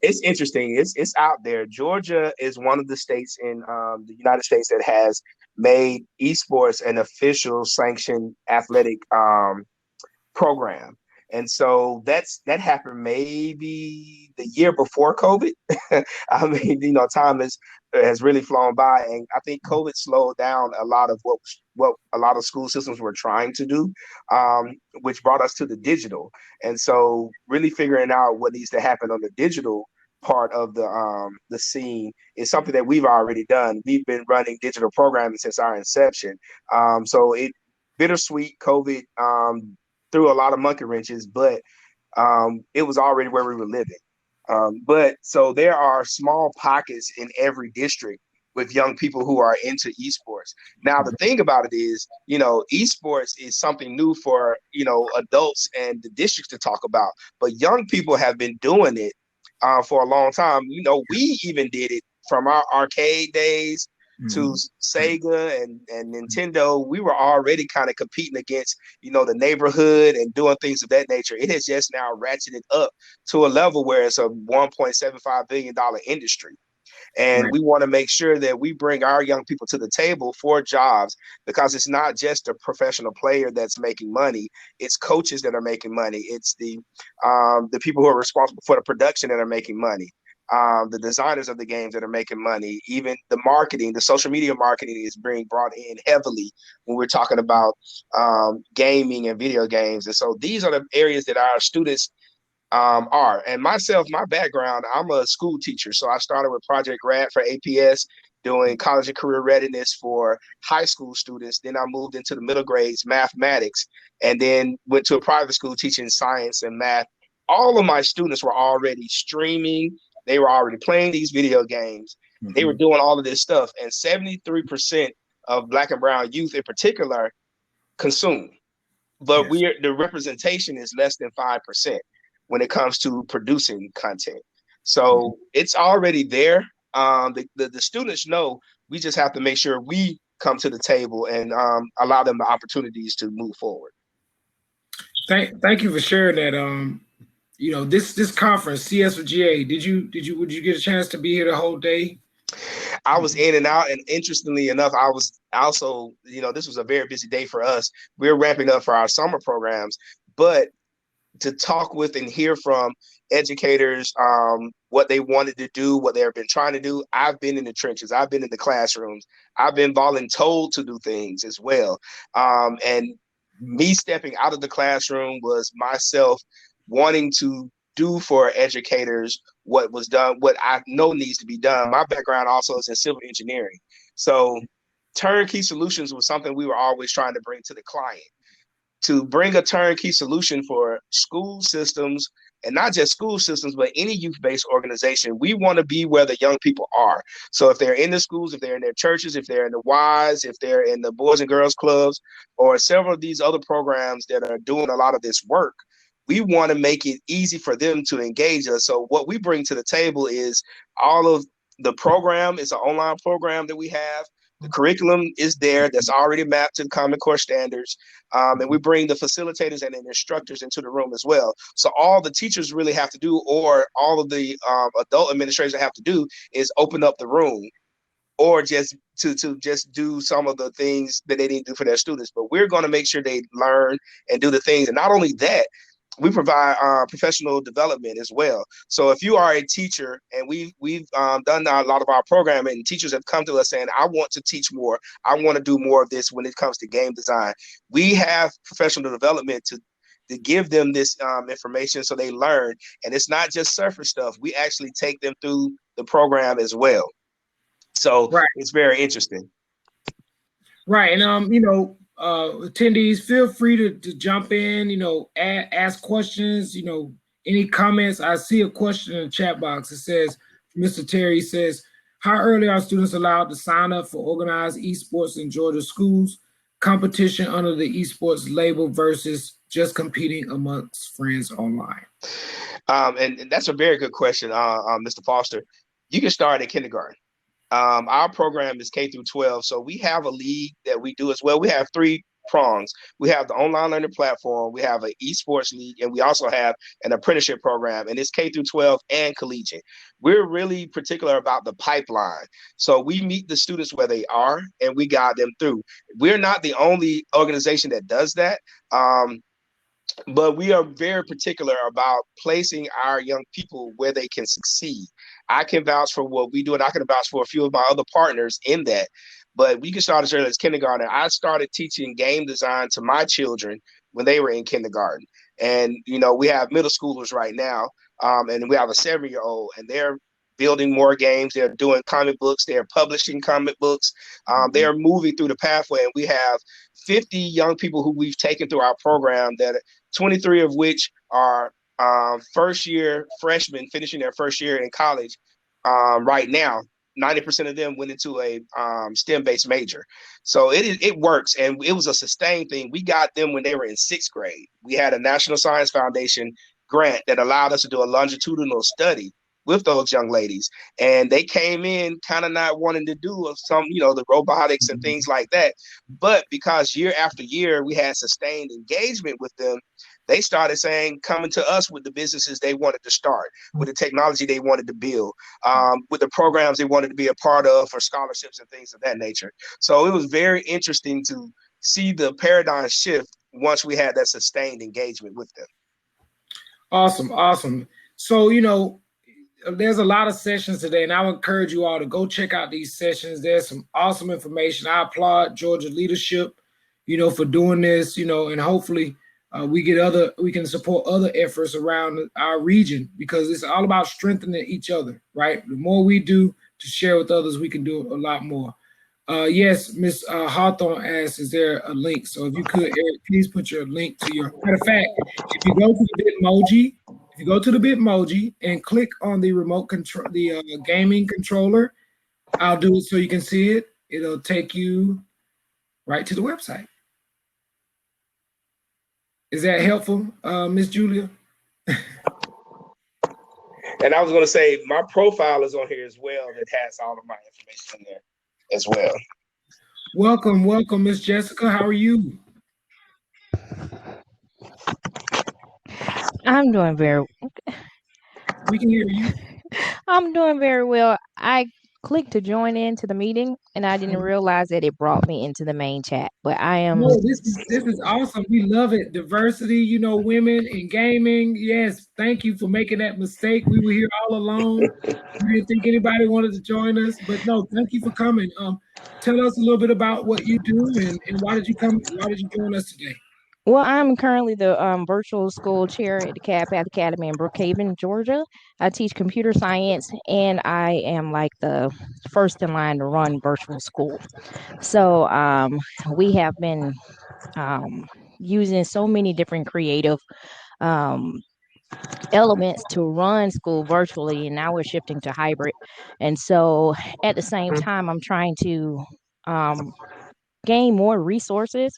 It's interesting. It's out there. Georgia is one of the states in the United States that has made esports an official sanctioned athletic program. And so that happened maybe the year before COVID. I mean, time has really flown by, and I think COVID slowed down a lot of what a lot of school systems were trying to do, which brought us to the digital. And so really figuring out what needs to happen on the digital part of the scene is something that we've already done. We've been running digital programming since our inception. So it bittersweet COVID threw a lot of monkey wrenches, but it was already where we were living. But so there are small pockets in every district with young people who are into esports. Now, the thing about it is, esports is something new for, adults and the districts to talk about, but young people have been doing it for a long time. We even did it from our arcade days to Sega and Nintendo. We were already kind of competing against, the neighborhood and doing things of that nature. It has just now ratcheted up to a level where it's a $1.75 billion industry. And we want to make sure that we bring our young people to the table for jobs, because it's not just a professional player that's making money. It's coaches that are making money. It's the people who are responsible for the production that are making money. The designers of the games that are making money, even the marketing, the social media marketing is being brought in heavily when we're talking about gaming and video games. And so these are the areas that our students are. And myself, my background, I'm a school teacher. So I started with Project Grad for APS, doing college and career readiness for high school students. Then I moved into the middle grades, mathematics, and then went to a private school teaching science and math. All of my students were already streaming. They were already playing these video games. They were doing all of this stuff. And 73% of Black and brown youth in particular consume. But the representation is less than 5% when it comes to producing content. So it's already there. The students know. We just have to make sure we come to the table and allow them the opportunities to move forward. Thank you for sharing that. This conference, CS4GA, would you get a chance to be here the whole day? I was in and out, and interestingly enough, I was also, this was a very busy day for us. We're ramping up for our summer programs, but to talk with and hear from educators, what they wanted to do, what they've been trying to do. I've been in the trenches. I've been in the classrooms. I've been voluntold to do things as well. And me stepping out of the classroom was myself wanting to do for educators what was done, what I know needs to be done. My background also is in civil engineering. So turnkey solutions was something we were always trying to bring to the client, to bring a turnkey solution for school systems, and not just school systems, but any youth-based organization. We want to be where the young people are. So if they're in the schools, if they're in their churches, if they're in the Ys, if they're in the Boys and Girls Clubs, or several of these other programs that are doing a lot of this work, we want to make it easy for them to engage us. So what we bring to the table is all of the program. It's an online program that we have. The curriculum is there that's already mapped to the Common Core standards. And we bring the facilitators and the instructors into the room as well. So all the teachers really have to do, or all of the adult administrators have to do, is open up the room, or just to just do some of the things that they need to do for their students. But we're going to make sure they learn and do the things. And not only that, we provide professional development as well. So if you are a teacher, and we've done a lot of our programming, and teachers have come to us saying, I want to teach more. I want to do more of this when it comes to game design. We have professional development to give them this information so they learn. And it's not just surface stuff. We actually take them through the program as well. So It's very interesting. Right. And, attendees, feel free to jump in, ask questions, any comments. I see a question in the chat box. It says, Mr. Terry says, how early are students allowed to sign up for organized esports in Georgia schools, competition under the esports label versus just competing amongst friends online? And that's a very good question, Mr. Foster. You can start at kindergarten. Our program is K through 12, so we have a league that we do as well. We have 3 prongs. We have the online learning platform, we have an esports league, and we also have an apprenticeship program, and it's K through 12 and collegiate. We're really particular about the pipeline. So we meet the students where they are, and we guide them through. We're not the only organization that does that. But we are very particular about placing our young people where they can succeed. I can vouch for what we do, and I can vouch for a few of my other partners in that. But we can start as early as kindergarten. I started teaching game design to my children when they were in kindergarten. And, we have middle schoolers right now, and we have a 7-year-old, and they're building more games. They're doing comic books. They're publishing comic books. They're moving through the pathway. And we have 50 young people who we've taken through our program, that 23 of which are first-year freshmen finishing their first year in college right now. 90% of them went into a STEM-based major. So it works, and it was a sustained thing. We got them when they were in 6th grade. We had a National Science Foundation grant that allowed us to do a longitudinal study with those young ladies, and they came in kind of not wanting to do some, the robotics and things like that. But because year after year we had sustained engagement with them, they started coming to us with the businesses they wanted to start, with the technology they wanted to build, with the programs they wanted to be a part of for scholarships and things of that nature. So it was very interesting to see the paradigm shift once we had that sustained engagement with them. Awesome. So, there's a lot of sessions today, and I would encourage you all to go check out these sessions. There's some awesome information. I applaud Georgia leadership, for doing this, and hopefully we can support other efforts around our region, because it's all about strengthening each other, right? The more we do to share with others, we can do a lot more. Yes, Ms. Hawthorne asks, is there a link? So if you could, Eric, please put your link to your, matter of fact, if you go to the Bitmoji and click on the remote control, the gaming controller, I'll do it so you can see it. It'll take you right to the website. Is that helpful, Miss Julia? And I was going to say, my profile is on here as well. That has all of my information in there as well. Welcome, Miss Jessica. How are you? I'm doing very. We can hear you. I'm doing very well. I clicked to join into the meeting, and I didn't realize that it brought me into the main chat. But I am. No, this is awesome. We love it. Diversity, women in gaming. Yes, thank you for making that mistake. We were here all alone. We didn't think anybody wanted to join us, but no, thank you for coming. Tell us a little bit about what you do and why did you come? Why did you join us today? Well, I'm currently the virtual school chair at the Cab Path Academy in Brookhaven, Georgia. I teach computer science, and I am like the first in line to run virtual school. So we have been um, using so many different creative um, elements to run school virtually, and now we're shifting to hybrid. And so at the same time, I'm trying to um, gain more resources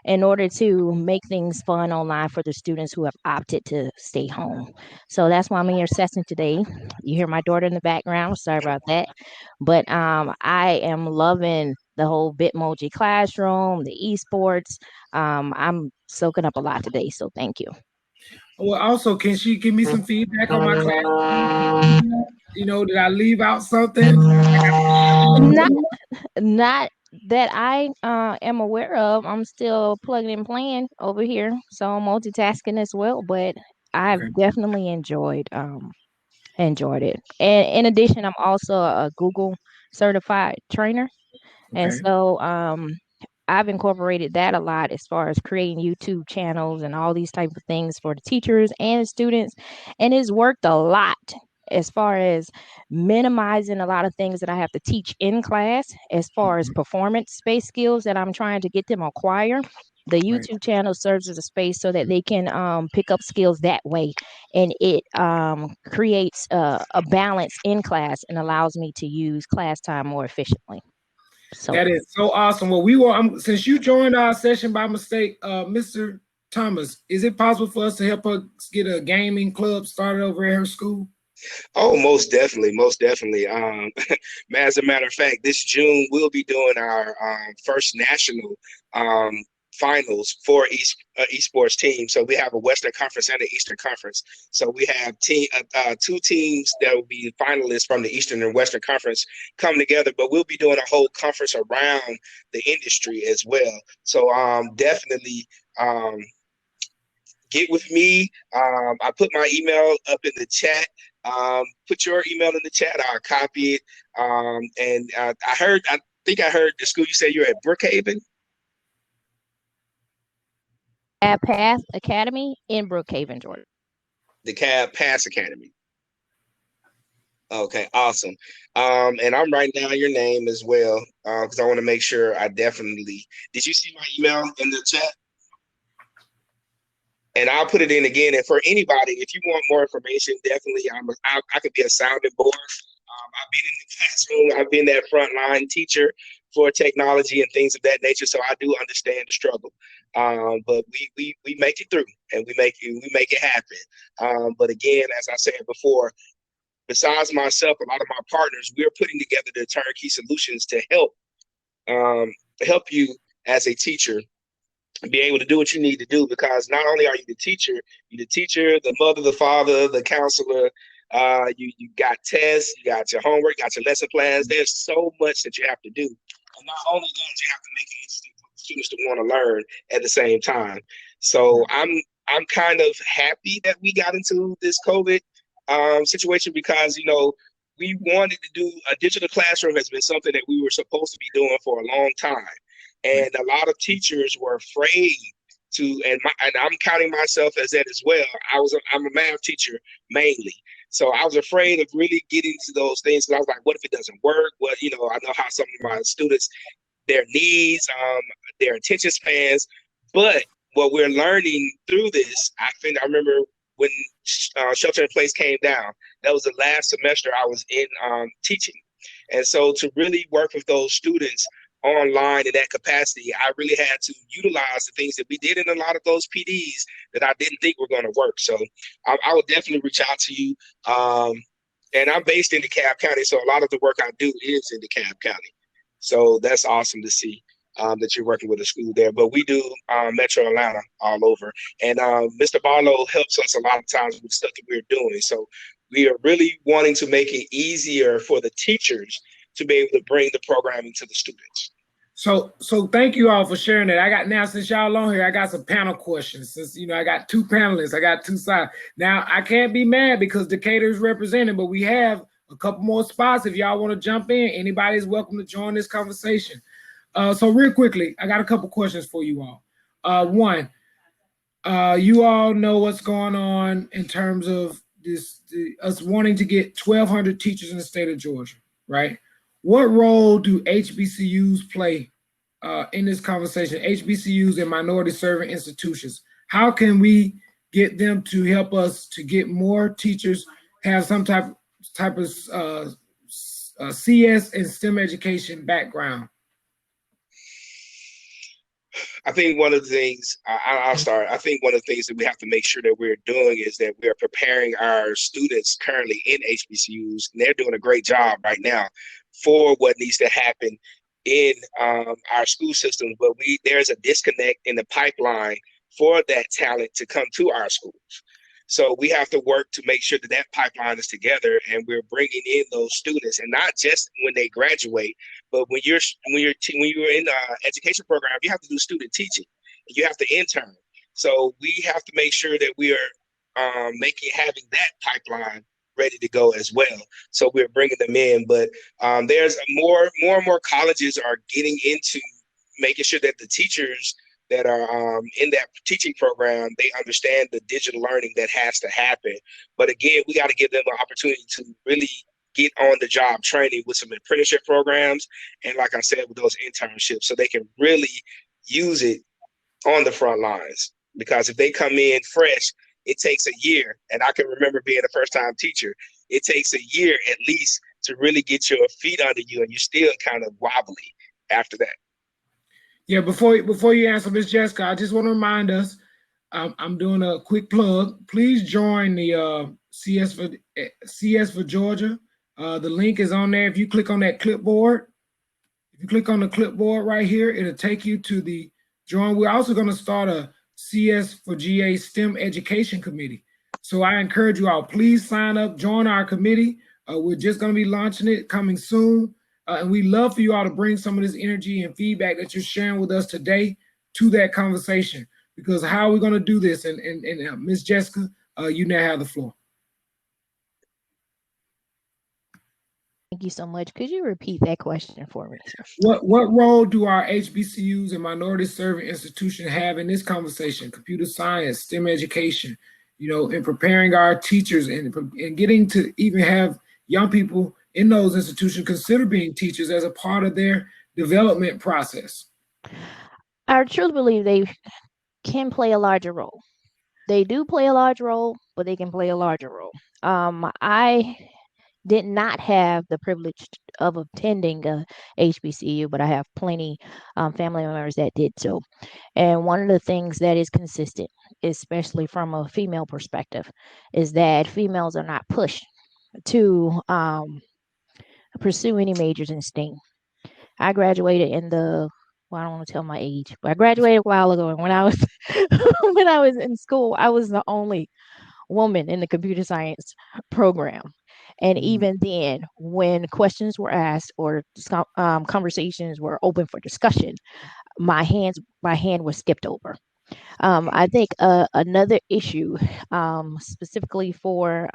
in order to make things fun online for the students who have opted to stay home. So that's why I'm in your session today. You hear my daughter in the background. Sorry about that. But I am loving the whole Bitmoji Classroom, the esports. I'm soaking up a lot today. So thank you. Well, also, can she give me some feedback on my class? Did I leave out something? Not not that I am aware of. I'm still plugging and playing over here, so I'm multitasking as well. But I've Okay. definitely enjoyed it. And in addition, I'm also a Google certified trainer, and Okay. so I've incorporated that a lot as far as creating YouTube channels and all these type of things for the teachers and the students. And it's worked a lot as far as minimizing a lot of things that I have to teach in class as far as Mhm. performance-based skills that I'm trying to get them acquire. The Right. YouTube channel serves as a space so that they can pick up skills that way, and it creates a balance in class and allows me to use class time more efficiently. So That is so awesome. Well, since you joined our session by mistake, Mr. Thomas, is it possible for us to help us get a gaming club started over at her school? Oh, most definitely, most definitely. As a matter of fact, this June we'll be doing our first national um, finals for esports team. So we have a Western Conference and an Eastern Conference. So we have two teams that will be finalists from the Eastern and Western Conference come together. But we'll be doing a whole conference around the industry as well. So definitely. Get with me. I put my email up in the chat. Put your email in the chat. I'll copy it. I think I heard the school you said you're at Brookhaven. at Path Academy in Brookhaven, Georgia. The Cab Pass Academy. Okay, awesome. And I'm writing down your name as well because I want to make sure I definitely. Did you see my email in the chat? And I'll put it in again. And for anybody, if you want more information, definitely I could be a sounding board. I've been in the classroom. I've been that frontline teacher for technology and things of that nature. So I do understand the struggle. But we make it through and we make it happen. But again, as I said before, besides myself, a lot of my partners, we're putting together the turnkey solutions to help you as a teacher be able to do what you need to do, because not only are you the teacher, the mother, the father, the counselor, you got tests, you got your homework, you got your lesson plans. There's so much that you have to do. And not only that, you have to make it interesting for the students to want to learn at the same time. So I'm kind of happy that we got into this COVID situation because, we wanted to do a digital classroom has been something that we were supposed to be doing for a long time. And a lot of teachers were afraid to, and I'm counting myself as that as well. I'm a math teacher mainly. So I was afraid of really getting to those things. Because I was like, what if it doesn't work? What, I know how some of my students, their needs, their attention spans. But what we're learning through this, I remember when shelter in place came down, that was the last semester I was in teaching. And so to really work with those students online in that capacity, I really had to utilize the things that we did in a lot of those PDs that I didn't think were going to work. So I would definitely reach out to you. And I'm based in DeKalb County, so a lot of the work I do is in DeKalb County. So that's awesome to see that you're working with a school there. But we do Metro Atlanta all over. And Mr. Barlow helps us a lot of times with stuff that we're doing. So we are really wanting to make it easier for the teachers to be able to bring the programming to the students. So thank you all for sharing that. I got now, since y'all on here, I got some panel questions. Since I got two panelists, I got two sides. Now I can't be mad because Decatur is represented, but we have a couple more spots. If y'all want to jump in, anybody is welcome to join this conversation. So real quickly, I got a couple questions for you all. One, you all know what's going on in terms of us wanting to get 1,200 teachers in the state of Georgia, right? What role do HBCUs play in this conversation? HBCUs and minority serving institutions. How can we get them to help us to get more teachers have some type of CS and STEM education background? I think one of the things, I'll start. I think one of the things that we have to make sure that we're doing is that we are preparing our students currently in HBCUs, and they're doing a great job right now for what needs to happen in our school systems. But there's a disconnect in the pipeline for that talent to come to our schools. So we have to work to make sure that that pipeline is together, and we're bringing in those students, and not just when they graduate, but when you're in the education program, you have to do student teaching, and you have to intern. So we have to make sure that we are having that pipeline ready to go as well. So we're bringing them in, but there's more and more colleges are getting into making sure that the teachers that are in that teaching program, they understand the digital learning that has to happen. But again, we got to give them an opportunity to really get on the job training with some apprenticeship programs. And like I said, with those internships, so they can really use it on the front lines. Because if they come in fresh, it takes a year. And I can remember being a first-time teacher. It takes a year at least to really get your feet under you, and you're still kind of wobbly after that. Yeah, before you answer, Ms. Jessica, I just want to remind us, I'm doing a quick plug. Please join the CS for Georgia. The link is on there. If you click on that clipboard, if you click on the clipboard right here, it'll take you to the join. We're also going to start a CS4GA STEM Education Committee. So I encourage you all, please sign up, join our committee. We're just going to be launching it coming soon. And we'd love for you all to bring some of this energy and feedback that you're sharing with us today to that conversation. Because how are we going to do this? And Ms. Jessica, you now have the floor. Thank you so much. Could you repeat that question for me, sir? What role do our HBCUs and minority serving institutions have in this conversation? Computer science, STEM education, in preparing our teachers and getting to even have young people in those institutions consider being teachers as a part of their development process? I truly believe they can play a larger role. They do play a large role, but they can play a larger role. I did not have the privilege of attending a HBCU, but I have plenty family members that did so. And one of the things that is consistent, especially from a female perspective, is that females are not pushed to pursue any majors in STEAM. I graduated I don't want to tell my age, but I graduated a while ago. And when I was when I was in school, I was the only woman in the computer science program. And even then, when questions were asked or conversations were open for discussion, my hand was skipped over. I think another issue, specifically for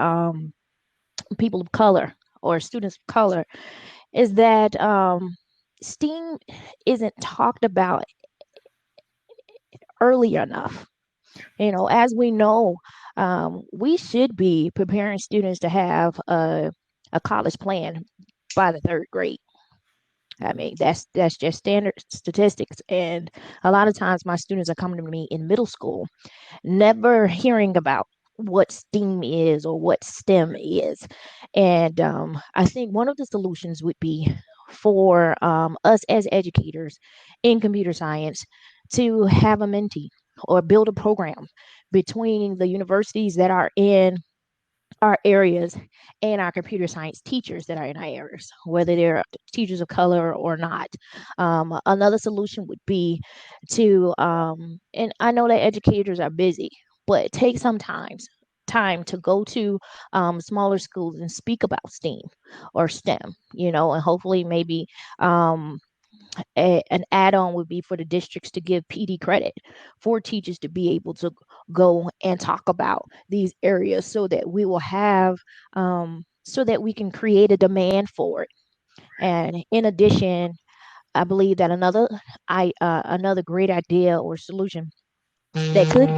people of color or students of color, is that STEAM isn't talked about early enough. As we know, we should be preparing students to have a college plan by the third grade. I mean, that's just standard statistics. And a lot of times my students are coming to me in middle school, never hearing about what STEAM is or what STEM is. And I think one of the solutions would be for us as educators in computer science to have a mentee or build a program between the universities that are in our areas and our computer science teachers that are in our areas, whether they're teachers of color or not. Another solution would be to, and I know that educators are busy, but take some time time to go to smaller schools and speak about STEAM or STEM, and hopefully maybe an add-on would be for the districts to give PD credit for teachers to be able to go and talk about these areas so that we will have so that we can create a demand for it. And in addition, I believe that another great idea or solution that could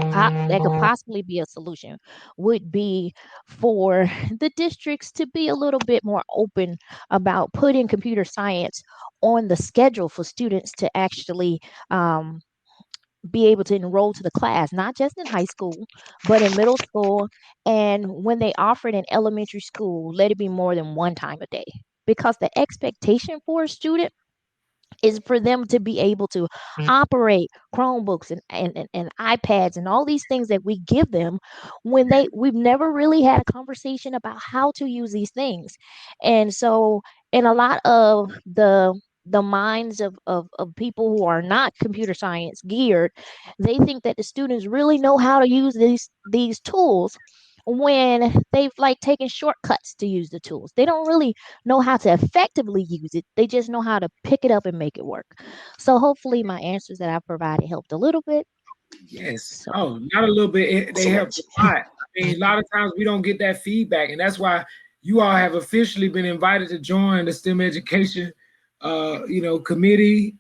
possibly be a solution would be for the districts to be a little bit more open about putting computer science on the schedule for students to actually be able to enroll to the class, not just in high school, but in middle school. And when they offer it in elementary school, let it be more than one time a day. Because the expectation for a student is for them to be able to operate Chromebooks and iPads and all these things that we give them when we've never really had a conversation about how to use these things. And so in a lot of the minds of people who are not computer science geared, they think that the students really know how to use these tools when they've like taken shortcuts to use the tools. They don't really know how to effectively use it. They just know how to pick it up and make it work. So hopefully my answers that I provided helped a little bit. Yes. So Oh, not a little bit. They help a lot. I mean, a lot of times we don't get that feedback, and that's why you all have officially been invited to join the STEM education, committee.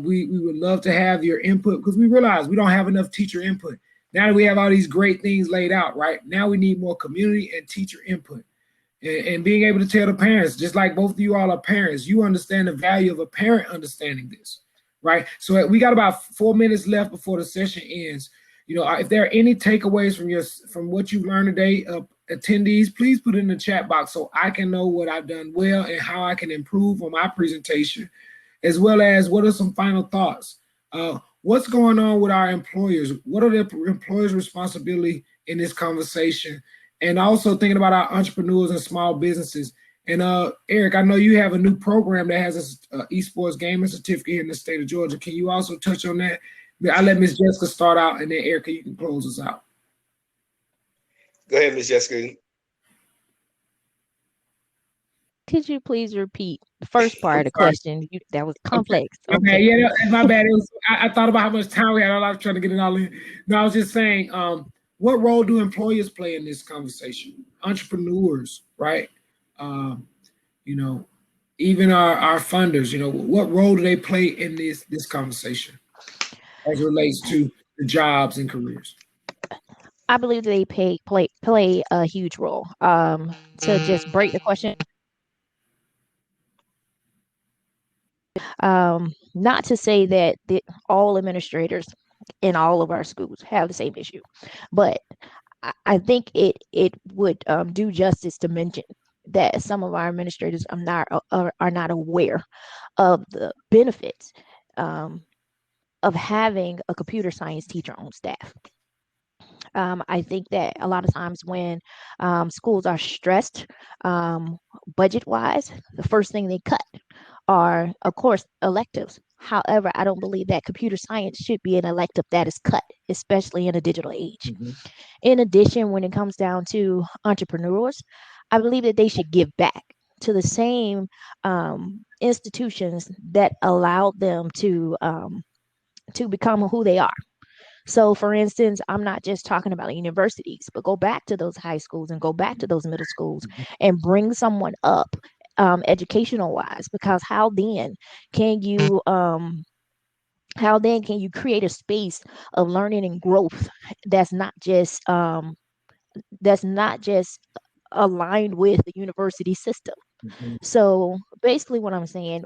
We would love to have your input because we realize we don't have enough teacher input. Now that we have all these great things laid out, right? Now we need more community and teacher input. And being able to tell the parents, just like both of you all are parents, you understand the value of a parent understanding this, right? So we got about 4 minutes left before the session ends. If there are any takeaways from what you've learned today, attendees, please put it in the chat box so I can know what I've done well and how I can improve on my presentation, as well as what are some final thoughts. What's going on with our employers? What are the employers' responsibility in this conversation? And also thinking about our entrepreneurs and small businesses. And Eric, I know you have a new program that has an esports gaming certificate here in the state of Georgia. Can you also touch on that? I'll let Ms. Jessica start out, and then Erica, you can close us out. Go ahead, Ms. Jessica. could you please repeat the first part of the question? That was complex. Okay. Yeah, my bad. I thought about how much time we had. I was trying to get it all in. No, I was just saying, what role do employers play in this conversation? Entrepreneurs, right? Even our funders, what role do they play in this conversation as it relates to the jobs and careers? I believe they play a huge role. To just break the question, not to say that all administrators in all of our schools have the same issue, but I think it would do justice to mention that some of our administrators are not aware of the benefits of having a computer science teacher on staff. I think that a lot of times when schools are stressed budget wise, the first thing they cut are, of course, electives. However, I don't believe that computer science should be an elective that is cut, especially in a digital age. Mm-hmm. In addition, when it comes down to entrepreneurs, I believe that they should give back to the same institutions that allowed them to become who they are. So, for instance, I'm not just talking about universities, but go back to those high schools and go back to those middle schools and bring someone up educational wise, because how then can you create a space of learning and growth that's not just aligned with the university system. Mm-hmm. So basically what I'm saying,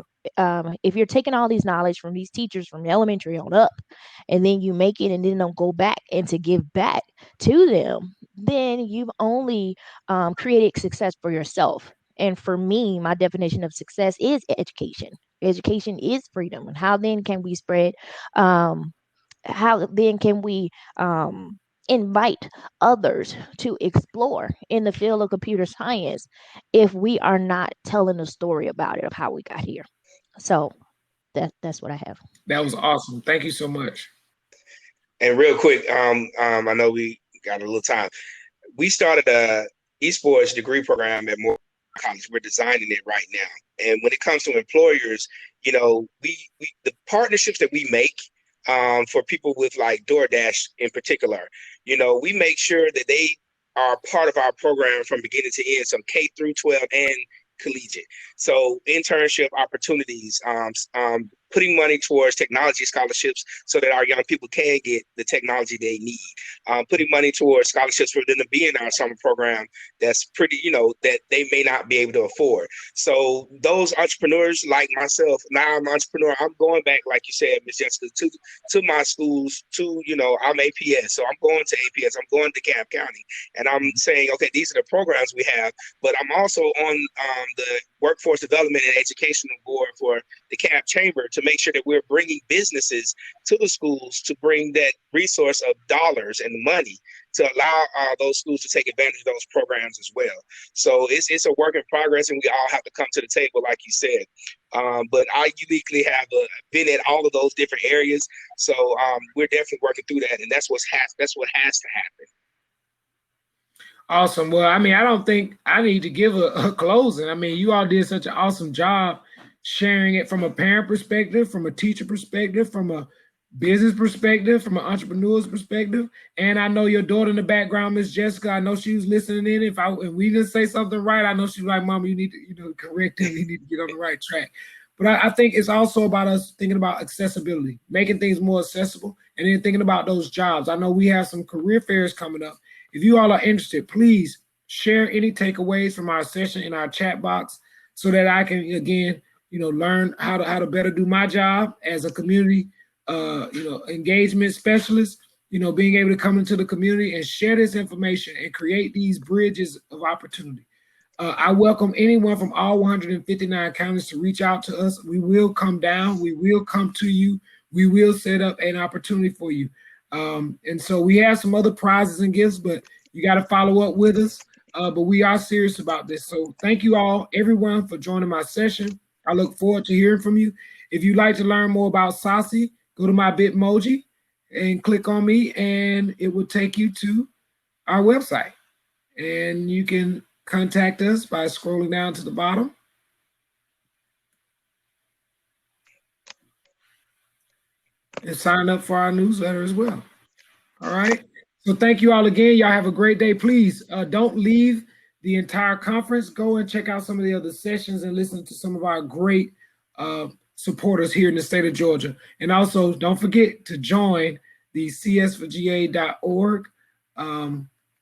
if you're taking all these knowledge from these teachers from elementary on up, and then you make it and then don't go back and to give back to them, then you've only created success for yourself. And for me, my definition of success is education. Education is freedom. And how then can we spread, how then can we invite others to explore in the field of computer science if we are not telling a story about it, of how we got here? So that's what I have. That was awesome. Thank you so much. And real quick, I know we got a little time. we started a esports degree program at Moore College. We're designing it right now. And when it comes to employers, you know, we the partnerships that we make for people with like DoorDash in particular, you know, we make sure that they are part of our program from beginning to end, so K through 12 and collegiate. So internship opportunities, putting money towards technology scholarships so that our young people can get the technology they need, putting money towards scholarships for them to be in our summer program that's pretty, you know, that they may not be able to afford. So those entrepreneurs like myself, now I'm an entrepreneur, I'm going back, like you said, Ms. Jessica, to my schools, to, you know, I'm APS, so I'm going to APS, I'm going to DeKalb County, and I'm saying, okay, these are the programs we have, but I'm also on the Workforce Development and Educational Board for the DeKalb Chamber to make sure that we're bringing businesses to the schools to bring that resource of dollars and money to allow those schools to take advantage of those programs as well. So it's a work in progress, and we all have to come to the table, like you said. But I uniquely have been at all of those different areas, so we're definitely working through that, and that's what has to happen. Awesome. Well, I mean, I don't think I need to give a closing. I mean, you all did such an awesome job sharing it from a parent perspective, from a teacher perspective, from a business perspective, from an entrepreneur's perspective. And I know your daughter in the background, Miss Jessica, I know she was listening in. If we didn't say something right, I know she's like, Mama, you need to, you know, correct him. You need to get on the right track. But I think it's also about us thinking about accessibility, making things more accessible, and then thinking about those jobs. I know we have some career fairs coming up. If you all are interested, please share any takeaways from our session in our chat box so that I can, again, you know, learn how to better do my job as a community, you know, engagement specialist, you know, being able to come into the community and share this information and create these bridges of opportunity. I welcome anyone from all 159 counties to reach out to us. We will come down. We will come to you. We will set up an opportunity for you. And so we have some other prizes and gifts, but you got to follow up with us. But we are serious about this. So thank you all, everyone, for joining my session. I look forward to hearing from you. If you'd like to learn more about SOSSI, go to my Bitmoji and click on me, and it will take you to our website. And you can contact us by scrolling down to the bottom. And sign up for our newsletter as well. All right. So thank you all again. Y'all have a great day. Please don't leave the entire conference. Go and check out some of the other sessions and listen to some of our great supporters here in the state of Georgia. And also don't forget to join the CS4GA.org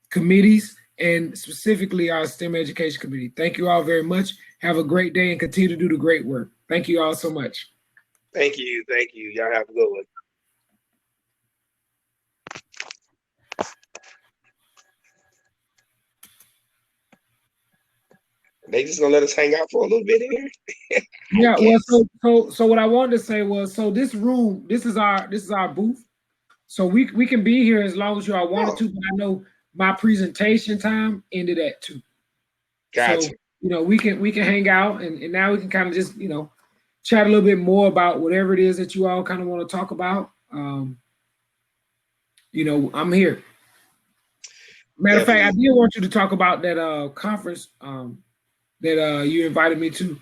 committees, and specifically our STEM Education Committee. Thank you all very much. Have a great day and continue to do the great work. Thank you all so much. Thank you. Thank you. Y'all have a good one. They just gonna let us hang out for a little bit in here? Yeah, well, so what I wanted to say was, so this room, this is our booth. So we can be here as long as you all wanted to, but I know my presentation time ended at 2. Gotcha. So, you know, we can hang out, and now we can kind of just, you know, chat a little bit more about whatever it is that you all kind of want to talk about. You know, I'm here. Matter of fact, I did want you to talk about that conference that you invited me to,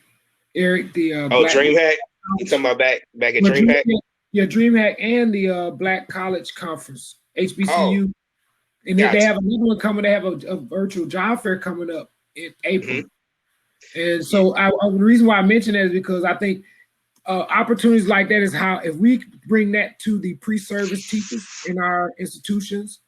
Eric. The DreamHack. You talking about back at DreamHack? Yeah, DreamHack and the Black College Conference, HBCU. And then they have another one coming. They have a virtual job fair coming up in April. And so the reason why I mention that is because I think opportunities like that is how, if we bring that to the pre-service teachers in our institutions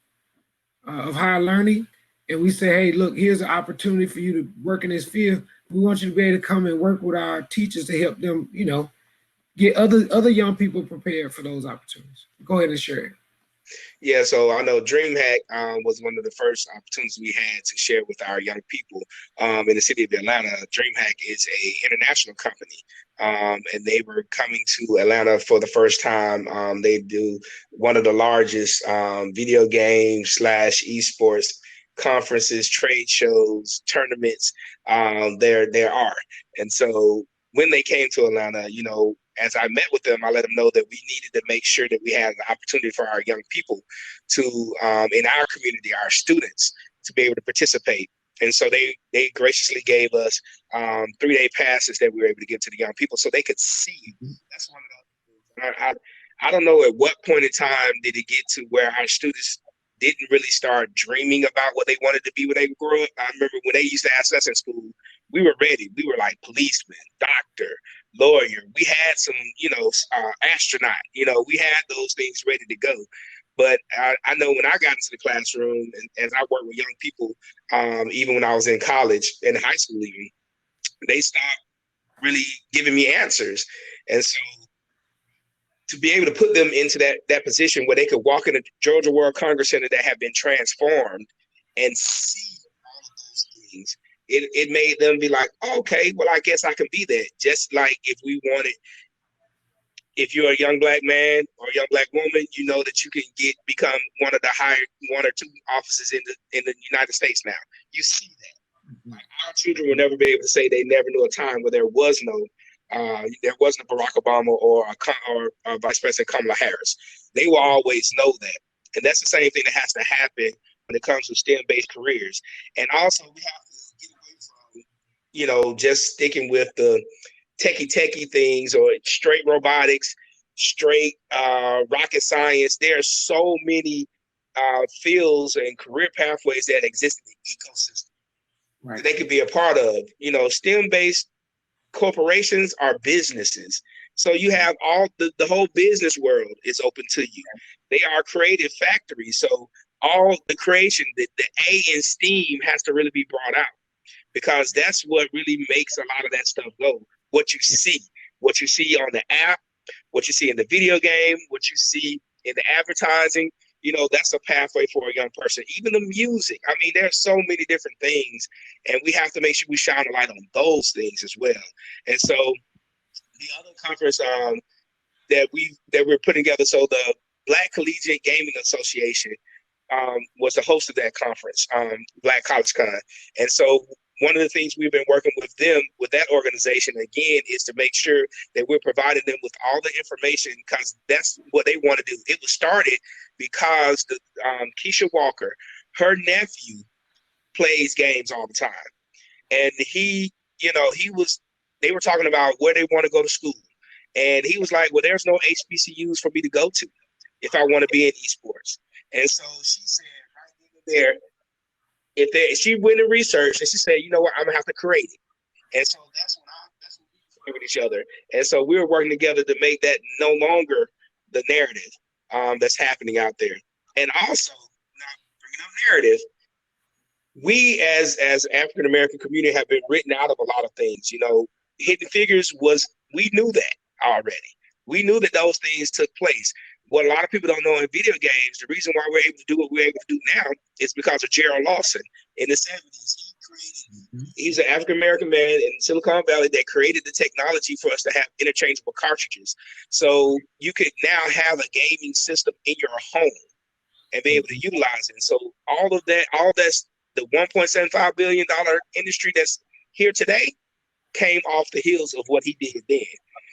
of higher learning, and we say, hey, look, here's an opportunity for you to work in this field. We want you to be able to come and work with our teachers to help them, you know, get other young people prepared for those opportunities. Go ahead and share it. Yeah, so I know DreamHack was one of the first opportunities we had to share with our young people in the city of Atlanta. DreamHack is an international company, and they were coming to Atlanta for the first time. They do one of the largest video games / esports conferences, trade shows, tournaments there are. And so when they came to Atlanta, you know, as I met with them, I let them know that we needed to make sure that we had the opportunity for our young people to, in our community, our students, to be able to participate. And so they graciously gave us 3-day passes that we were able to give to the young people so they could see. That's one of the I don't know at what point in time did it get to where our students didn't really start dreaming about what they wanted to be when they grew up. I remember when they used to ask us in school, we were ready. We were like policeman, doctor, lawyer. We had some, astronaut. We had those things ready to go. But I know when I got into the classroom and as I worked with young people, even when I was in college and high school even, they stopped really giving me answers. And so to be able to put them into that position where they could walk in the Georgia World Congress Center that have been transformed and see all of those things, it made them be like, oh, okay, well, I guess I can be that. Just like if you're a young black man or a young black woman, you know that you can become one of the one or two offices in the United States now. You see that. Mm-hmm. Like our children will never be able to say they never knew a time where there was no Barack Obama or Vice President Kamala Harris. They will always know that. And that's the same thing that has to happen when it comes to STEM-based careers. And also we have to get away from, just sticking with the techie things or straight robotics, straight rocket science. There are so many fields and career pathways that exist in the ecosystem that they could be a part of. STEM-based corporations are businesses. So you have all the whole business world is open to you. They are creative factories. So all the creation, the A in STEAM has to really be brought out, because that's what really makes a lot of that stuff go. What you see on the app, what you see in the video game, what you see in the advertising, that's a pathway for a young person. Even the music. I mean, there's so many different things, and we have to make sure we shine a light on those things as well. And so the other conference that we're putting together, so the Black Collegiate Gaming Association was the host of that conference, Black College Con. And so one of the things we've been working with that organization, again, is to make sure that we're providing them with all the information, because that's what they want to do. It was started because Keisha Walker, her nephew, plays games all the time. And they were talking about where they want to go to school. And he was like, well, there's no HBCUs for me to go to if I want to be in esports. And so she said right there, she went and researched, and she said, you know what, I'm gonna have to create it. And so that's what we with each other. And so we were working together to make that no longer the narrative that's happening out there. And also, now bringing up narrative, we as African American community have been written out of a lot of things. Hidden Figures we knew that already. We knew that those things took place. What a lot of people don't know in video games, the reason why we're able to do what we're able to do now is because of Gerald Lawson in the 70s. He's an African-American man in Silicon Valley that created the technology for us to have interchangeable cartridges. So you could now have a gaming system in your home and be able to utilize it. So all that's the $1.75 billion industry that's here today came off the heels of what he did then.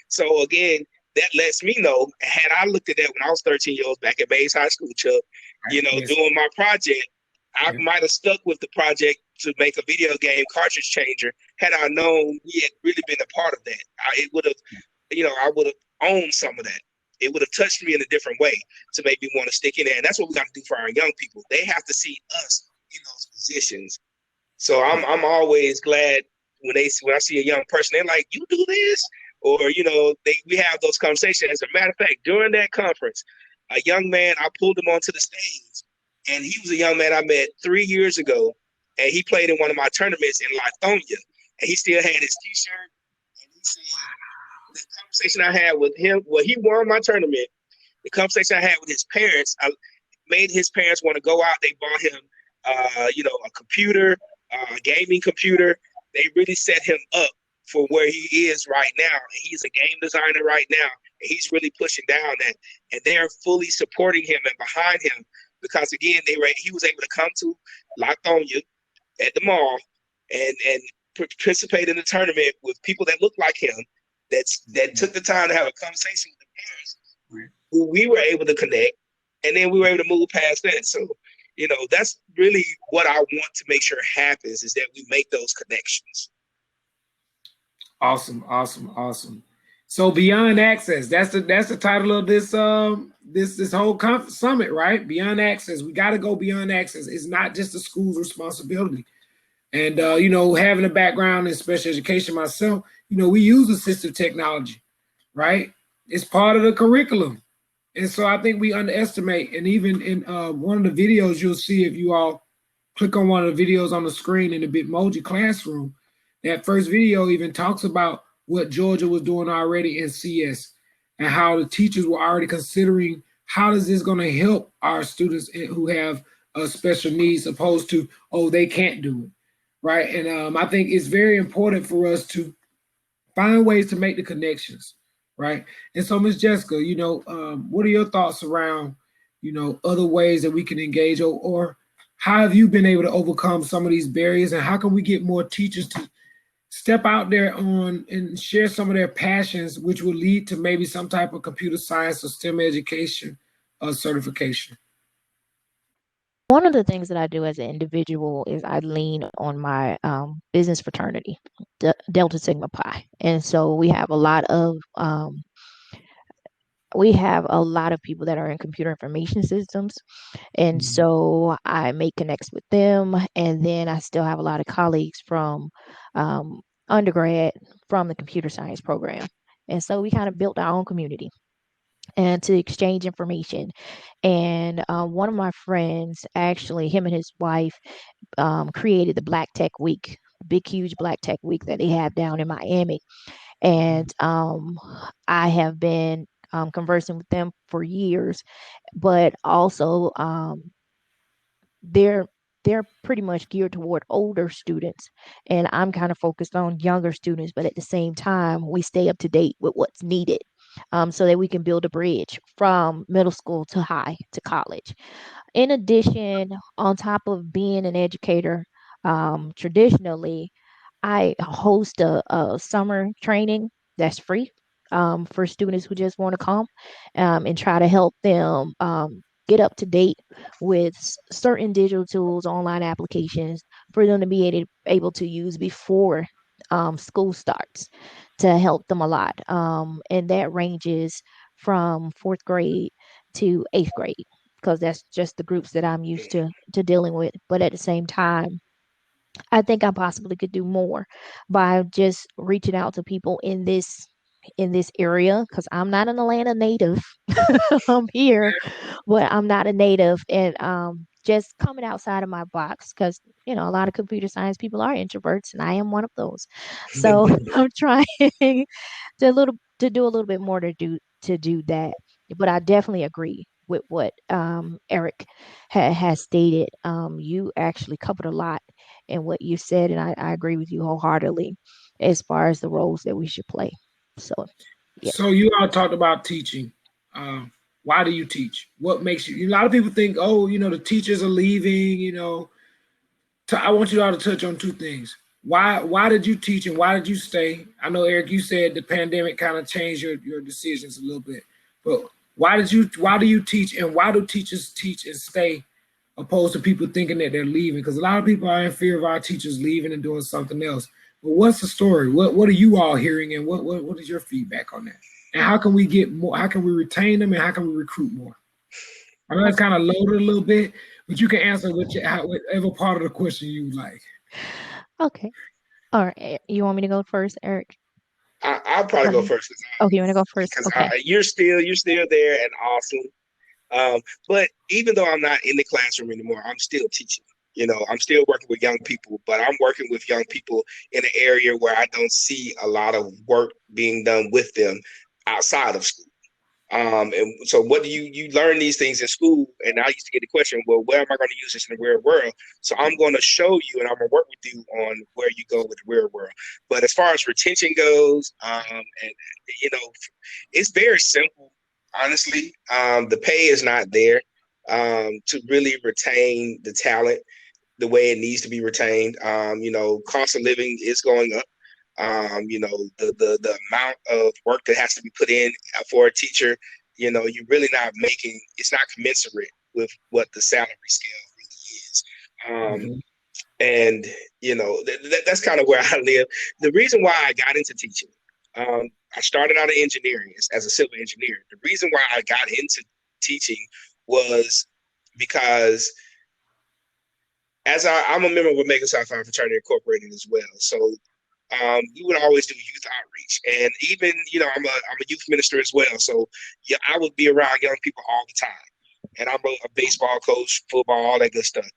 So again, that lets me know, had I looked at that when I was 13 years old back at Mays High School, Chuck, doing my project, I might have stuck with the project to make a video game cartridge changer. Had I known we had really been a part of that, I would have owned some of that. It would have touched me in a different way to make me want to stick in there. And that's what we got to do for our young people. They have to see us in those positions. So I'm always glad when I see a young person, they're like, you do this? Or, we have those conversations. As a matter of fact, during that conference, a young man, I pulled him onto the stage, and he was a young man I met 3 years ago, and he played in one of my tournaments in Lithonia, and he still had his T-shirt. And he said, the conversation I had with him, he won my tournament. The conversation I had with his parents, I made his parents want to go out. They bought him, a computer, a gaming computer. They really set him up for where he is right now. He's a game designer right now, and he's really pushing down that. And they're fully supporting him and behind him because, again, he was able to come to Lithonia at the mall and participate in the tournament with people that look like him, that took the time to have a conversation with the parents who we were able to connect, and then we were able to move past that. So, That's really what I want to make sure happens, is that we make those connections. Awesome. So Beyond Access, that's the title of this this whole summit, right? Beyond Access. We got to go beyond access. It's not just the school's responsibility. And having a background in special education myself, we use assistive technology, right? It's part of the curriculum. And so I think we underestimate, and even in one of the videos you'll see, if you all click on one of the videos on the screen in the Bitmoji Classroom, that first video even talks about what Georgia was doing already in CS and how the teachers were already considering how is this going to help our students who have special needs, opposed to, oh, they can't do it, right? And I think it's very important for us to find ways to make the connections, right? And so, Ms. Jessica, what are your thoughts around, other ways that we can engage, or how have you been able to overcome some of these barriers, and how can we get more teachers to step out there and share some of their passions, which will lead to maybe some type of computer science or STEM education certification? One of the things that I do as an individual is I lean on my business fraternity, Delta Sigma Pi, and so we have a lot of people that are in computer information systems, and so I make connects with them, and then I still have a lot of colleagues from undergrad from the computer science program, and so we kind of built our own community and to exchange information. And one of my friends, actually, him and his wife, created the Black Tech Week, big, huge Black Tech Week that they have down in Miami. And I have been conversing with them for years, but also they're pretty much geared toward older students, and I'm kind of focused on younger students, but at the same time we stay up to date with what's needed, so that we can build a bridge from middle school to high to college. In addition, on top of being an educator, traditionally I host a summer training that's free, for students who just want to come, and try to help them get up to date with certain digital tools, online applications for them to be able to use before school starts, to help them a lot. And that ranges from fourth grade to eighth grade, because that's just the groups that I'm used to dealing with. But at the same time, I think I possibly could do more by just reaching out to people in this area, because I'm not an Atlanta native. I'm here, but I'm not a native, and just coming outside of my box, because a lot of computer science people are introverts, and I am one of those. So I'm trying to do a little bit more to do that. But I definitely agree with what Eric has stated. You actually covered a lot in what you said, and I agree with you wholeheartedly as far as the roles that we should play. So, yeah. So you all talked about teaching. Why do you teach? What makes you? A lot of people think, oh, the teachers are leaving. I want you all to touch on two things. Why did you teach, and why did you stay? I know, Eric, you said the pandemic kind of changed your decisions a little bit, but why do you teach, and why do teachers teach and stay, opposed to people thinking that they're leaving? Because a lot of people are in fear of our teachers leaving and doing something else. But what's the story? What are you all hearing, and what is your feedback on that? And how can we get more? How can we retain them, and how can we recruit more? I know it's kind of loaded a little bit, but you can answer whatever part of the question you would like. Okay. All right. You want me to go first, Eric? I'll probably go first. Okay, you want to go first? Because okay. You're still there and awesome. But even though I'm not in the classroom anymore, I'm still teaching. I'm still working with young people, but I'm working with young people in an area where I don't see a lot of work being done with them outside of school. And so what do you learn these things in school? And I used to get the question, well, where am I going to use this in the real world? So I'm going to show you, and I'm going to work with you on where you go with the real world. But as far as retention goes, and it's very simple, honestly. The pay is not there to really retain the talent the way it needs to be retained. Cost of living is going up. The amount of work that has to be put in for a teacher, you're really not making, it's not commensurate with what the salary scale really Um, and that's kind of where I live. The reason why I got into teaching, I started out in engineering as a civil engineer. The reason why I got into teaching was because I'm a member of Omega Psi Phi Fraternity Incorporated as well. So we would always do youth outreach, and even I'm a youth minister as well. So yeah, I would be around young people all the time, and I'm a baseball coach, football, all that good stuff.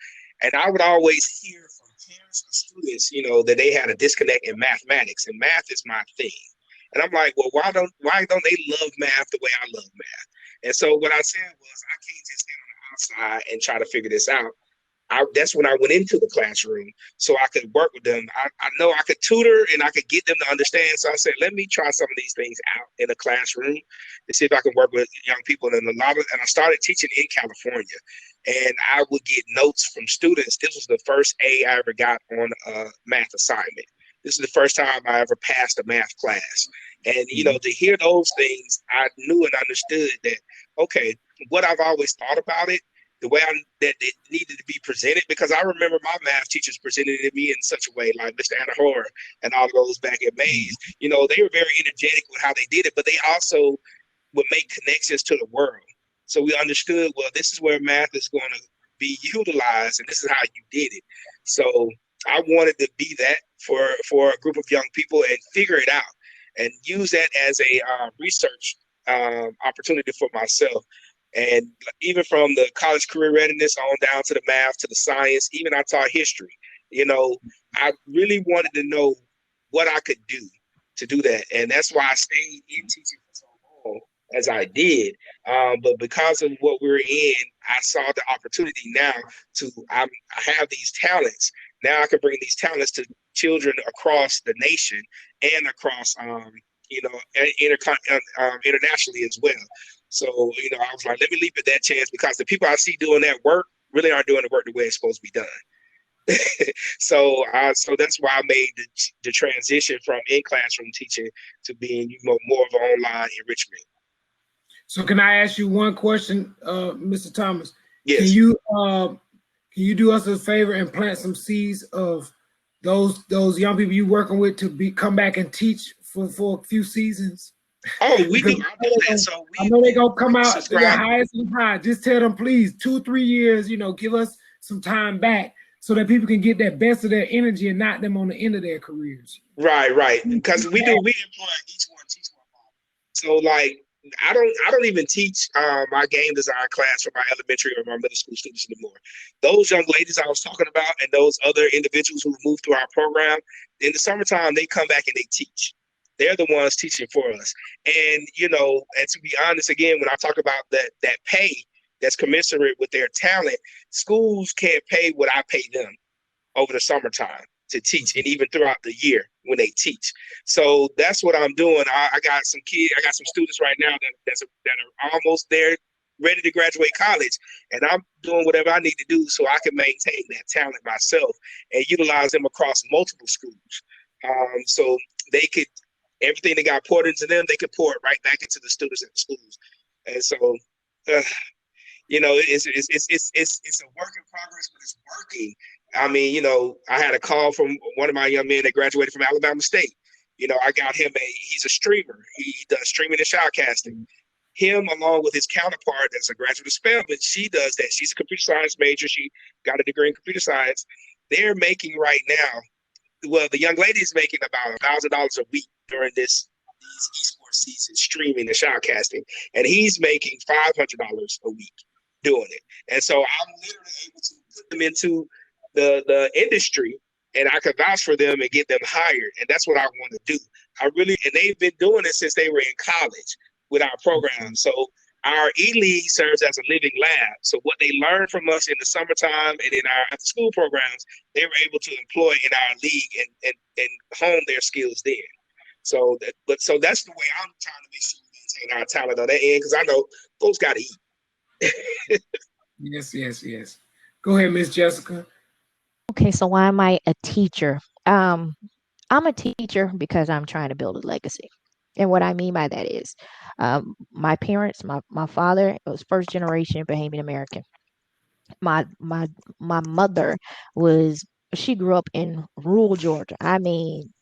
And I would always hear from parents and students, that they had a disconnect in mathematics, and math is my thing. And I'm like, well, why don't they love math the way I love math? And so what I said was, I can't just stand on the outside and try to figure this out. That's when I went into the classroom so I could work with them. I know I could tutor and I could get them to understand. So I said, let me try some of these things out in a classroom to see if I can work with young people. And I started teaching in California, and I would get notes from students. This was the first A I ever got on a math assignment. This is the first time I ever passed a math class. And, to hear those things, I knew and understood that, okay, what I've always thought about it, the way that it needed to be presented, because I remember my math teachers presented it to me in such a way, like Mr. Anahora and all of those back at Mays. They were very energetic with how they did it, but they also would make connections to the world. So we understood, well, this is where math is going to be utilized, and this is how you did it. So I wanted to be that for a group of young people and figure it out and use that as a research opportunity for myself. And even from the college career readiness on down to the math, to the science, even I taught history. I really wanted to know what I could do to do that. And that's why I stayed in teaching for so long as I did. But because of what we're in, I saw the opportunity now I have these talents. Now I can bring these talents to children across the nation and across, internationally as well. So, I was like, let me leap at that chance, because the people I see doing that work really aren't doing the work the way it's supposed to be done. So that's why I made the transition from in-classroom teaching to being more of an online enrichment. So can I ask you one question, Mr. Thomas? Yes. Can you do us a favor and plant some seeds of those young people you working with to come back and teach for a few seasons? Oh, we do. I know that. So I know they're gonna come out to the highest and high. Just tell them, please, 2-3 years, give us some time back so that people can get that best of their energy and not them on the end of their careers. Right. Because we employ each one, teach one. So like, I don't even teach my game design class for my elementary or my middle school students anymore. Those young ladies I was talking about and those other individuals who moved through our program, in the summertime, they come back and they teach. They're the ones teaching for us. And, and to be honest, again, when I talk about that pay that's commensurate with their talent, schools can't pay what I pay them over the summertime to teach, and even throughout the year when they teach. So that's what I'm doing. I got some students right now that are almost there, ready to graduate college, and I'm doing whatever I need to do so I can maintain that talent myself and utilize them across multiple schools. So they could, everything that got poured into them, they could pour it right back into the students at the schools. And so, it's a work in progress, but it's working. I mean, I had a call from one of my young men that graduated from Alabama State. I got him he's a streamer. He does streaming and shoutcasting. Him, along with his counterpart that's a graduate of Spelman, she does that. She's a computer science major. She got a degree in computer science. They're making right now, well, the young lady is making about $1,000 a week during these esports seasons, streaming and shoutcasting, and he's making $500 a week doing it. And so I'm literally able to put them into the industry, and I can vouch for them and get them hired. And that's what I want to do. And they've been doing it since they were in college with our program. So our e-league serves as a living lab. So what they learn from us in the summertime and in our after school programs, they were able to employ in our league and hone their skills there. So that's the way I'm trying to make sure we maintain our talent on that end, because I know folks got to eat. Yes. Go ahead, Miss Jessica. Okay, so why am I a teacher? I'm a teacher because I'm trying to build a legacy. And what I mean by that is my parents, my father was first generation Bahamian American. My mother she grew up in rural Georgia. I mean,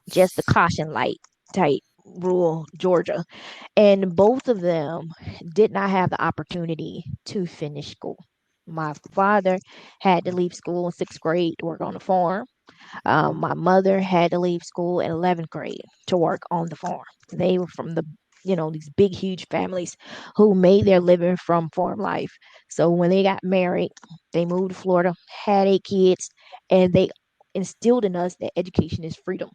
just the caution light type rural Georgia. And both of them did not have the opportunity to finish school. My father had to leave school in 6th grade to work on the farm. My mother had to leave school in 11th grade to work on the farm. They were from these big, huge families who made their living from farm life. So when they got married, they moved to Florida, had 8 kids, and they instilled in us that education is freedom.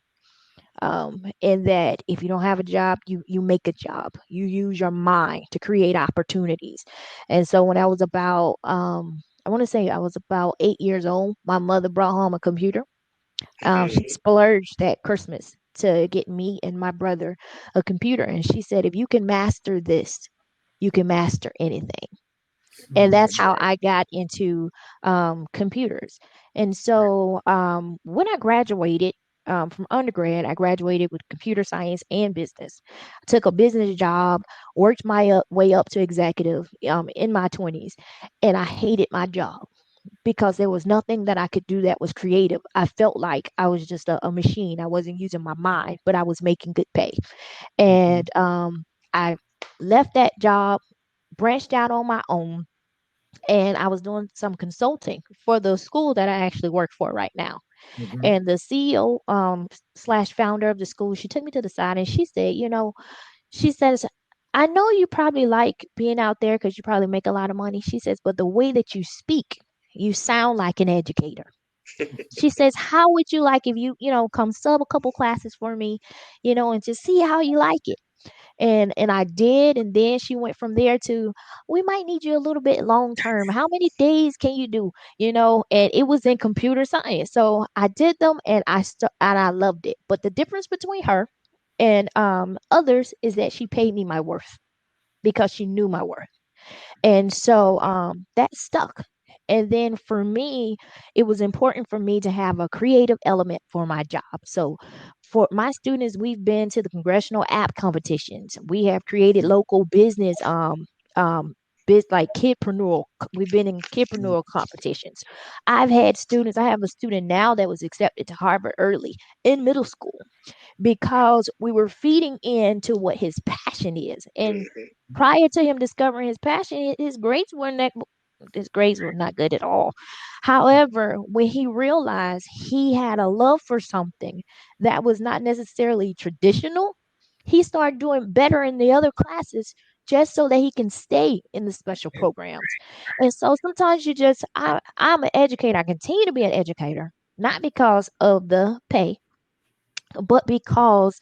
And that if you don't have a job, you make a job. You use your mind to create opportunities. And so when I was about, I want to say I was about 8 years old, my mother brought home a computer. She splurged that Christmas to get me and my brother a computer. And she said, if you can master this, you can master anything. And that's how I got into computers. And so when I graduated from undergrad, I graduated with computer science and business. I took a business job, worked my way up to executive in my 20s, and I hated my job because there was nothing that I could do that was creative. I felt like I was just a machine. I wasn't using my mind, but I was making good pay. And I left that job, branched out on my own, and I was doing some consulting for the school that I actually work for right now. And the CEO slash founder of the school, she took me to the side and she said, she says, I know you probably like being out there because you probably make a lot of money. She says, but the way that you speak, you sound like an educator. She says, how would you like if come sub a couple classes for me, and just see how you like it. And I did, and then she went from there to, we might need you a little bit long term. How many days can you do? And it was in computer science. So I did them, and I loved it. But the difference between her and others is that she paid me my worth because she knew my worth. And so that stuck. And then for me, it was important for me to have a creative element for my job. So for my students, we've been to the congressional app competitions. We have created local business like kidpreneur. We've been in kidpreneur competitions. I have a student now that was accepted to Harvard early in middle school because we were feeding into what his passion is. And prior to him discovering his passion, his grades were not good at all. However, when he realized he had a love for something that was not necessarily traditional, he started doing better in the other classes just so that he can stay in the special programs. And so sometimes I'm an educator. I continue to be an educator, not because of the pay, but because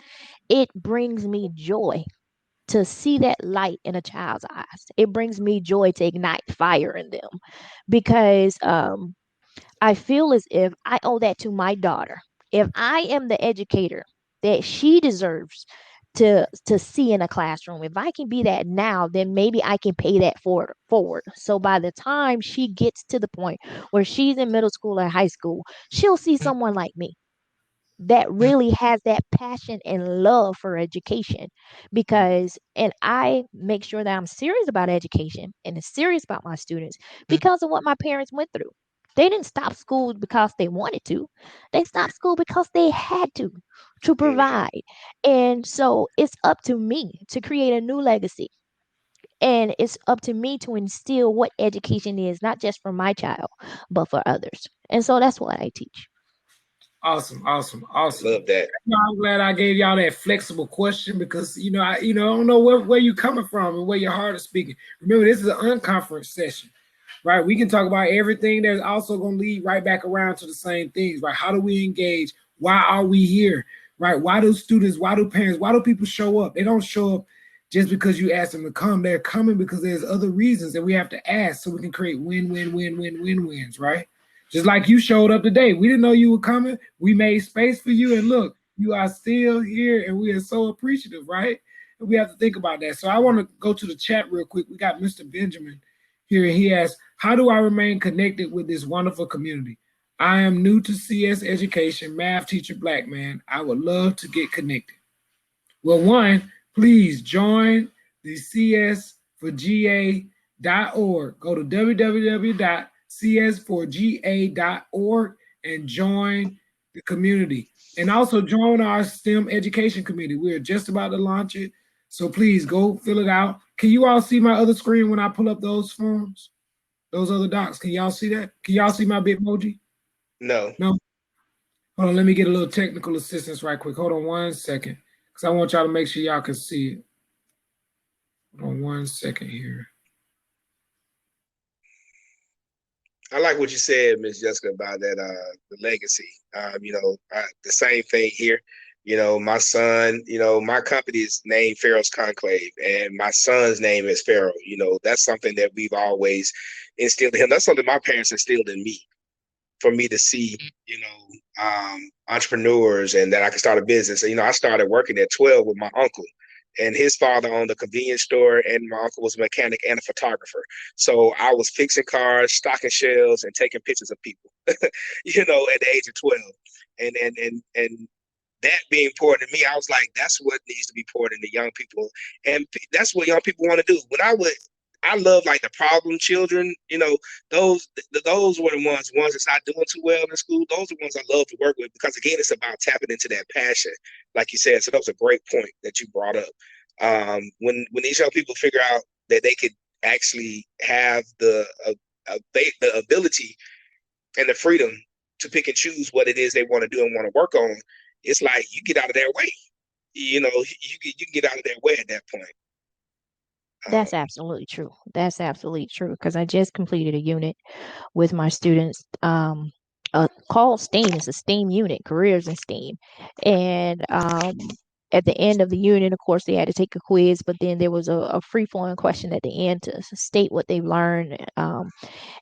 it brings me joy to see that light in a child's eyes. It brings me joy to ignite fire in them because I feel as if I owe that to my daughter. If I am the educator that she deserves to see in a classroom, if I can be that now, then maybe I can pay that forward. So by the time she gets to the point where she's in middle school or high school, she'll see someone like me that really has that passion and love for education. And I make sure that I'm serious about education and serious about my students because of what my parents went through. They didn't stop school because they wanted to. They stopped school because they had to provide. And so it's up to me to create a new legacy. And it's up to me to instill what education is, not just for my child, but for others. And so that's what I teach. Awesome. Love that. I'm glad I gave y'all that flexible question because I don't know where you're coming from and where your heart is speaking. Remember, this is an unconference session, right? We can talk about everything that's also going to lead right back around to the same things, right? How do we engage? Why are we here, right? Why do students? Why do parents? Why do people show up? They don't show up just because you ask them to come. They're coming because there's other reasons that we have to ask so we can create wins, right? Just like you showed up today. We didn't know you were coming. We made space for you. And look, you are still here and we are so appreciative, right? And we have to think about that. So I want to go to the chat real quick. We got Mr. Benjamin here. He asks, how do I remain connected with this wonderful community? I am new to CS education, math teacher, black man. I would love to get connected. Well, one, please join the CS4GA Go to www.cs4ga.org and join the community. And also join our STEM education committee. We're just about to launch it. So please go fill it out. Can you all see my other screen when I pull up those forms? Those other docs. Can y'all see that? Can y'all see my Bitmoji? No. No? Hold on, let me get a little technical assistance right quick. Hold on 1 second. Because I want y'all to make sure y'all can see it. Hold on 1 second here. I like what you said, Miss Jessica, about that the legacy. The same thing here. My son, my company's named Pharaoh's Conclave, and my son's name is Pharaoh. That's something that we've always instilled in him. That's something my parents instilled in me, for me to see, entrepreneurs and that I could start a business. I started working at 12 with my uncle. And his father owned a convenience store, and my uncle was a mechanic and a photographer. So I was fixing cars, stocking shelves, and taking pictures of people, at the age of 12. And that being important to me, I was like, that's what needs to be poured into young people. And that's what young people want to do. I love like the problem children, those were the ones that's not doing too well in school. Those are the ones I love to work with, because again, it's about tapping into that passion, like you said. So that was a great point that you brought up. When these young people figure out that they could actually have the ability and the freedom to pick and choose what it is they want to do and want to work on, it's like you get out of their way. You can get out of their way at that point. That's absolutely true. That's absolutely true. Because I just completed a unit with my students called STEAM. It's a STEAM unit, careers in STEAM. And at the end of the unit, of course, they had to take a quiz, but then there was a free-flowing question at the end to state what they've learned.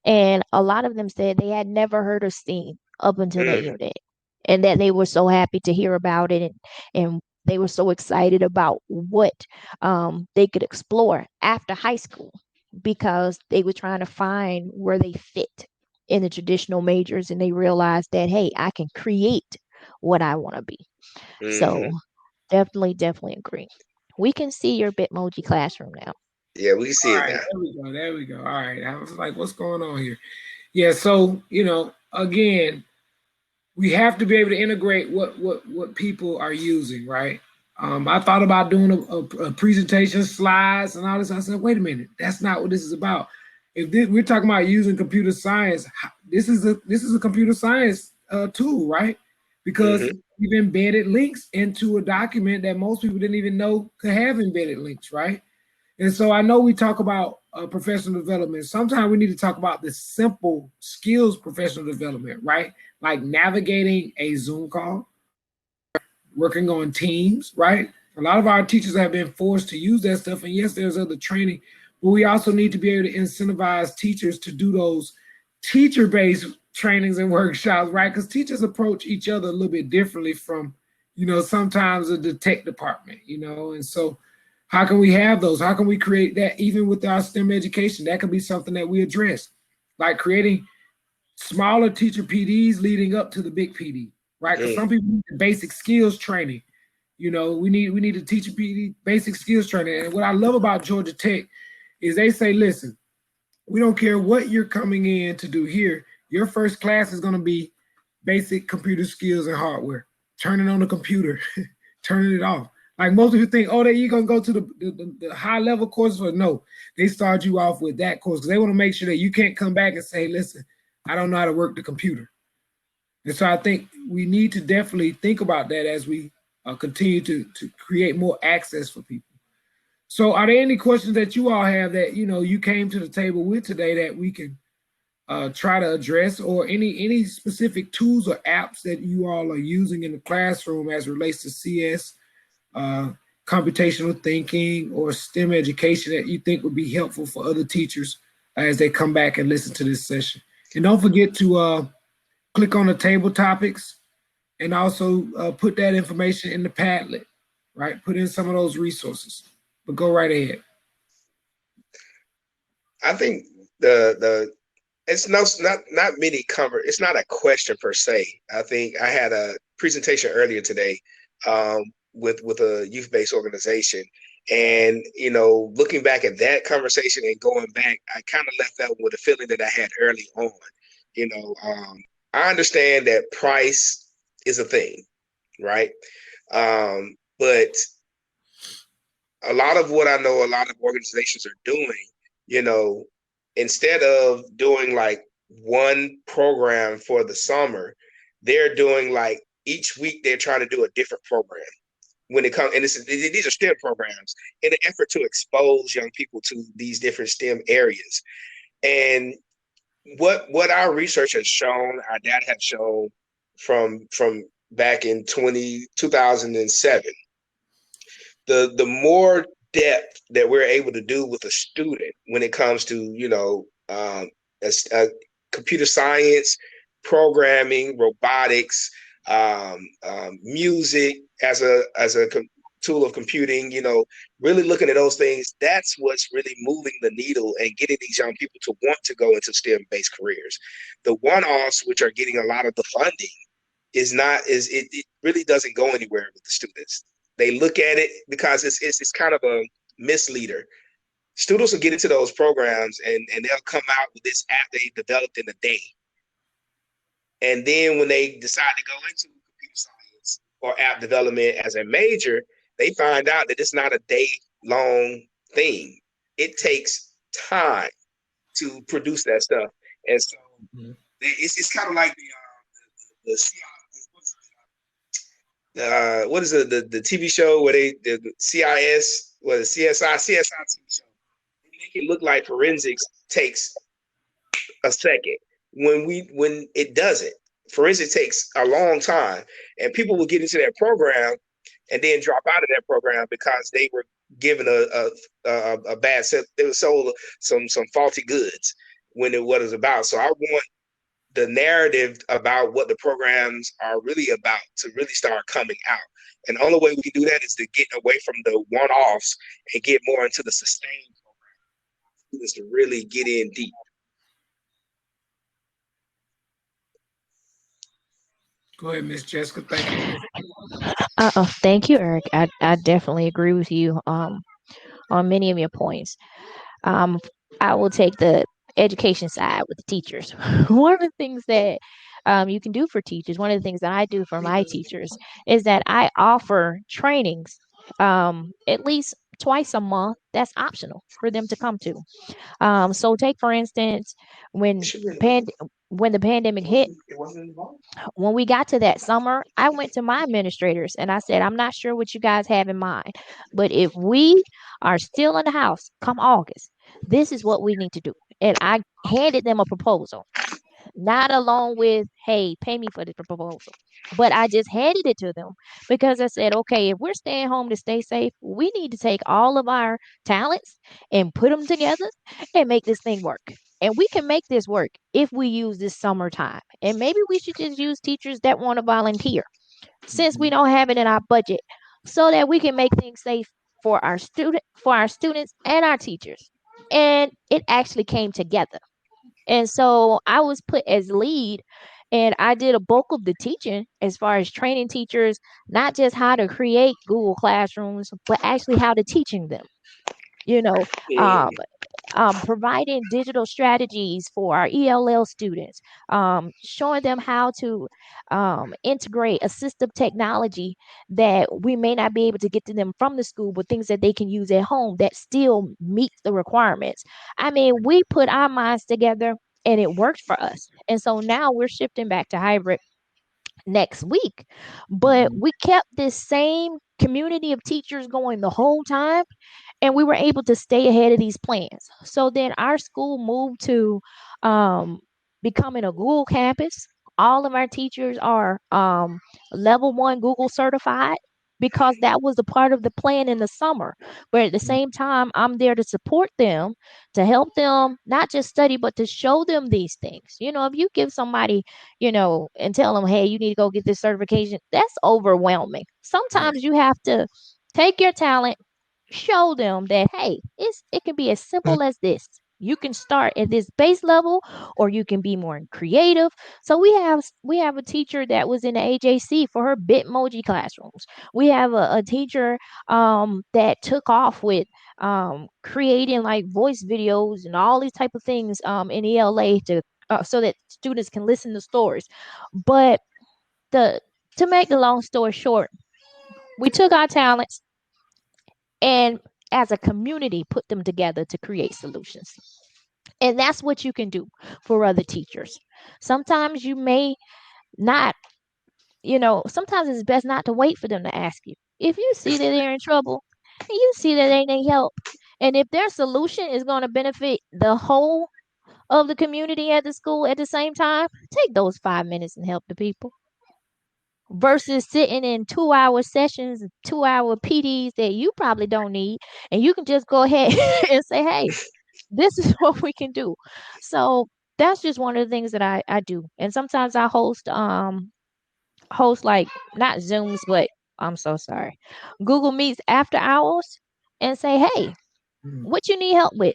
And a lot of them said they had never heard of STEAM up until that unit, and that they were so happy to hear about it, and they were so excited about what they could explore after high school, because they were trying to find where they fit in the traditional majors, and they realized that, hey, I can create what I want to be. So definitely agree. We can see your Bitmoji Classroom now. Yeah, we see All it right, now. there we go. All right. I was like, what's going on here? Yeah, so again, we have to be able to integrate what people are using, right? I thought about doing a presentation, slides, and all this. I said, wait a minute, that's not what this is about. We're talking about using computer science, this is a computer science tool, right? Because we've embedded links into a document that most people didn't even know could have embedded links, right? And so I know we talk about professional development. Sometimes we need to talk about the simple skills professional development, right? Like navigating a Zoom call, working on Teams, right? A lot of our teachers have been forced to use that stuff. And yes, there's other training, but we also need to be able to incentivize teachers to do those teacher-based trainings and workshops, right? Because teachers approach each other a little bit differently from, sometimes the tech department, and so how can we have those? How can we create that even with our STEM education? That could be something that we address, like creating smaller teacher PDs leading up to the big PD, right? Because some people need the basic skills training. We need a teacher PD basic skills training. And what I love about Georgia Tech is they say, listen, we don't care what you're coming in to do here. Your first class is going to be basic computer skills and hardware, turning on the computer, turning it off. Like most people think, oh, you're going to go to the high level courses, or no, they start you off with that course because they want to make sure that you can't come back and say, listen, I don't know how to work the computer. And so I think we need to definitely think about that as we continue to create more access for people. So are there any questions that you all have that, you came to the table with today that we can try to address, or any specific tools or apps that you all are using in the classroom as it relates to CS, computational thinking, or STEM education that you think would be helpful for other teachers as they come back and listen to this session? And don't forget to click on the table topics and also put that information in the Padlet, right? Put in some of those resources, but go right ahead. I think it's not many cover. It's not a question per se. I think I had a presentation earlier today with a youth-based organization, And, looking back at that conversation and going back, I kind of left out with a feeling that I had early on. I understand that price is a thing, right? But a lot of what I know a lot of organizations are doing, instead of doing like one program for the summer, they're doing like each week they're trying to do a different program when it comes, and these are STEM programs in an effort to expose young people to these different STEM areas. And what our research has shown, our data has shown from back in 2007, the more depth that we're able to do with a student when it comes to computer science, programming, robotics, music as a tool of computing, really looking at those things, that's what's really moving the needle and getting these young people to want to go into STEM-based careers. The one-offs, which are getting a lot of the funding, it really doesn't go anywhere with the students. They look at it because it's kind of a misleader. Students will get into those programs and they'll come out with this app they developed in a day. And then when they decide to go into computer science or app development as a major, they find out that it's not a day-long thing. It takes time to produce that stuff. And so it's kind of like the what is it, the TV show where the CIS, what is CSI TV show. They make it look like forensics takes a second when it doesn't. Forensics takes a long time, and people will get into that program and then drop out of that program because they were given a bad set. They were sold some faulty goods when it was about. So I want the narrative about what the programs are really about to really start coming out. And the only way we can do that is to get away from the one-offs and get more into the sustained program, is to really get in deep. Go ahead, Miss Jessica. Thank you. Thank you, Eric. I definitely agree with you on many of your points. Um, I will take the education side with the teachers. One of the things that you can do for teachers, one of the things that I do for my teachers is that I offer trainings at least twice a month that's optional for them to come to. So take for instance when when the pandemic hit, when we got to that summer, I went to my administrators and I said, I'm not sure what you guys have in mind, but if we are still in the house come August, this is what we need to do. And I handed them a proposal, not along with, hey, pay me for the proposal. But I just handed it to them because I said, okay, if we're staying home to stay safe, we need to take all of our talents and put them together and make this thing work. And we can make this work if we use this summertime. And maybe we should just use teachers that want to volunteer since we don't have it in our budget so that we can make things safe for our students and our teachers. And it actually came together. And so I was put as lead and I did a bulk of the teaching as far as training teachers, not just how to create Google Classrooms, but actually how to teaching them, you know, Mm. um, providing digital strategies for our ELL students, showing them how to integrate assistive technology that we may not be able to get to them from the school, but things that they can use at home that still meets the requirements. I mean, we put our minds together and it worked for us. And so now we're shifting back to hybrid next week. But we kept this same community of teachers going the whole time and we were able to stay ahead of these plans. So then our school moved to um, becoming a Google campus. All of our teachers are level one Google certified because that was a part of the plan in the summer. But at the same time, I'm there to support them, to help them not just study, but to show them these things. You know, if you give somebody, and tell them, hey, you need to go get this certification, that's overwhelming. Sometimes you have to take your talent, show them that hey, it can be as simple as this. You can start at this base level, or you can be more creative. So we have a teacher that was in the AJC for her Bitmoji classrooms. We have a teacher that took off with creating like voice videos and all these type of things in ELA to so that students can listen to stories. But the to make the long story short, we took our talents and as a community put them together to create solutions. And that's what you can do for other teachers. Sometimes you may not, sometimes it's best not to wait for them to ask you. If you see that they're in trouble and you see that they need help, and if their solution is going to benefit the whole of the community at the school at the same time, take those 5 minutes and help the people versus sitting in 2 hour sessions, 2 hour PDs that you probably don't need. And you can just go ahead and say, hey, this is what we can do. So that's just one of the things that I do. And sometimes I host like not Zooms, but I'm so sorry, Google Meets after hours and say, hey, what you need help with?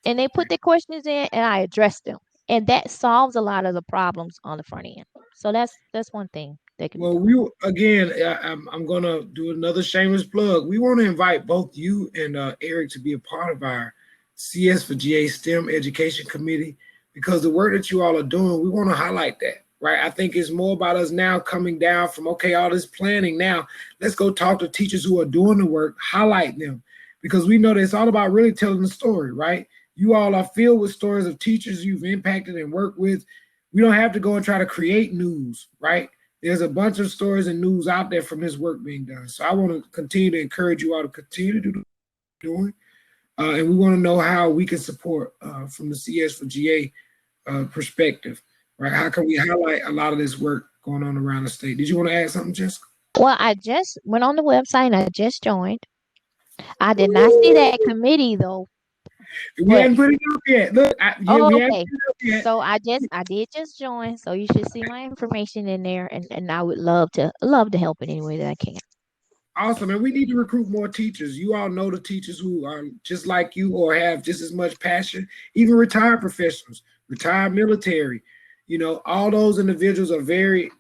And they put their questions in and I address them. And that solves a lot of the problems on the front end. So that's one thing they can Well, do. I'm gonna do another shameless plug. We want to invite both you and Eric to be a part of our CS4GA STEM Education Committee, because the work that you all are doing, we want to highlight that, right? I think it's more about us now coming down from, okay, all this planning now, let's go talk to teachers who are doing the work, highlight them, because we know that it's all about really telling the story, right? You all are filled with stories of teachers you've impacted and worked with. We don't have to go and try to create news, right? There's a bunch of stories and news out there from this work being done. So I want to continue to encourage you all to continue to do what you're doing. And we want to know how we can support from the CS4GA perspective, right? How can we highlight a lot of this work going on around the state? Did you want to add something, Jessica? Well, I just went on the website and I just joined. I did not see that committee though. We But hadn't put it up yet. Look, we haven't okay. put it up yet. So I did just join. So you should see my information in there, and I would love to help in any way that I can. Awesome. And we need to recruit more teachers. You all know the teachers who are just like you or have just as much passion, even retired professionals, retired military. All those individuals are very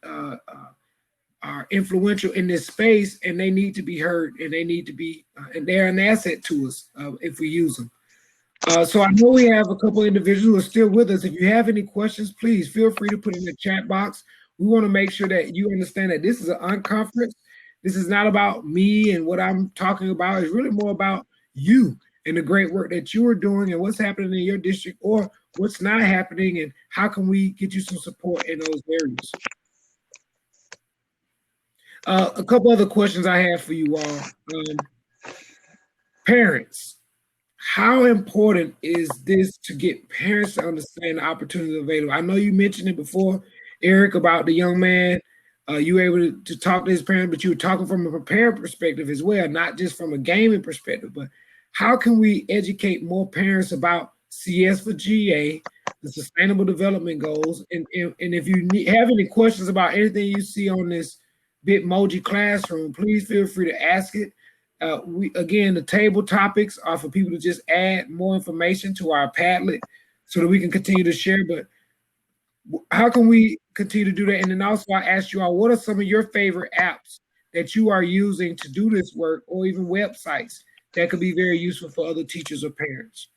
are influential in this space, and they need to be heard, and they need to be, and they're an asset to us if we use them. So I know we have a couple of individuals who are still with us. If you have any questions, please feel free to put in the chat box. We want to make sure that you understand that this is an unconference. This is not about me and what I'm talking about. It's really more about you and the great work that you are doing and what's happening in your district or what's not happening, and how can we get you some support in those areas. A couple other questions I have for you all. Parents, how important is this to get parents to understand the opportunities available? I know you mentioned it before, Eric, about the young man. You were able to talk to his parents, but you were talking from a parent perspective as well, not just from a gaming perspective. But how can we educate more parents about CS4GA, the Sustainable Development Goals? And if you have any questions about anything you see on this Bitmoji Classroom, please feel free to ask it. Again, the table topics are for people to just add more information to our Padlet so that we can continue to share. But how can we continue to do that? And then also I asked you all, what are some of your favorite apps that you are using to do this work, or even websites that could be very useful for other teachers or parents?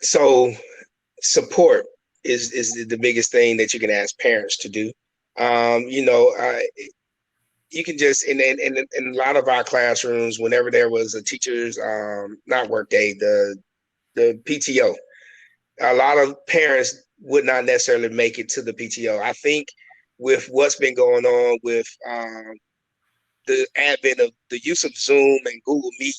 So support is the biggest thing that you can ask parents to do. You can just in a lot of our classrooms, whenever there was a teacher's not work day, the PTO, a lot of parents would not necessarily make it to the PTO. I think with what's been going on with the advent of the use of Zoom and Google Meet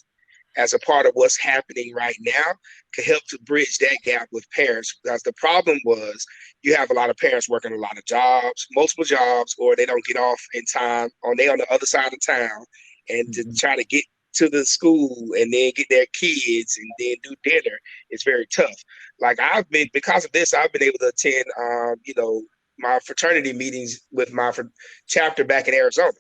as a part of what's happening right now could help to bridge that gap with parents. Because the problem was you have a lot of parents working a lot of jobs, multiple jobs, or they don't get off in time, or they on the other side of town, and to try to get to the school and then get their kids and then do dinner is very tough. Like because of this, I've been able to attend, my fraternity meetings with my chapter back in Arizona.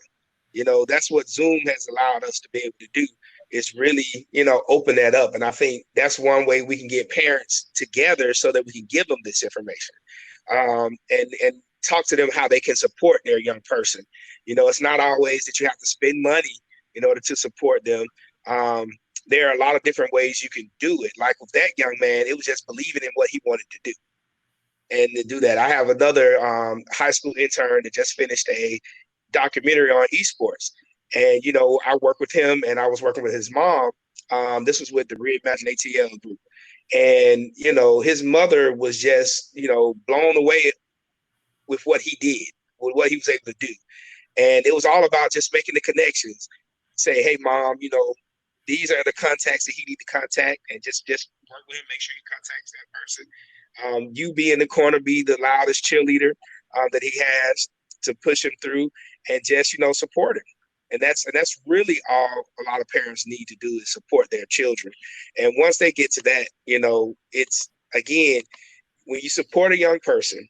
That's what Zoom has allowed us to be able to do. is really, open that up. And I think that's one way we can get parents together so that we can give them this information, and talk to them how they can support their young person. It's not always that you have to spend money in order to support them. There are a lot of different ways you can do it. Like with that young man, it was just believing in what he wanted to do. And to do that, I have another high school intern that just finished a documentary on esports. And, I worked with him, and I was working with his mom. This was with the Reimagine ATL group. And, his mother was just, blown away with what he did, with what he was able to do. And it was all about just making the connections. Say, hey, mom, these are the contacts that he need to contact, and just work with him, make sure he contacts that person. You be in the corner, be the loudest cheerleader that he has to push him through, and just, support him. And that's really all a lot of parents need to do, is support their children. And once they get to that, it's, again, when you support a young person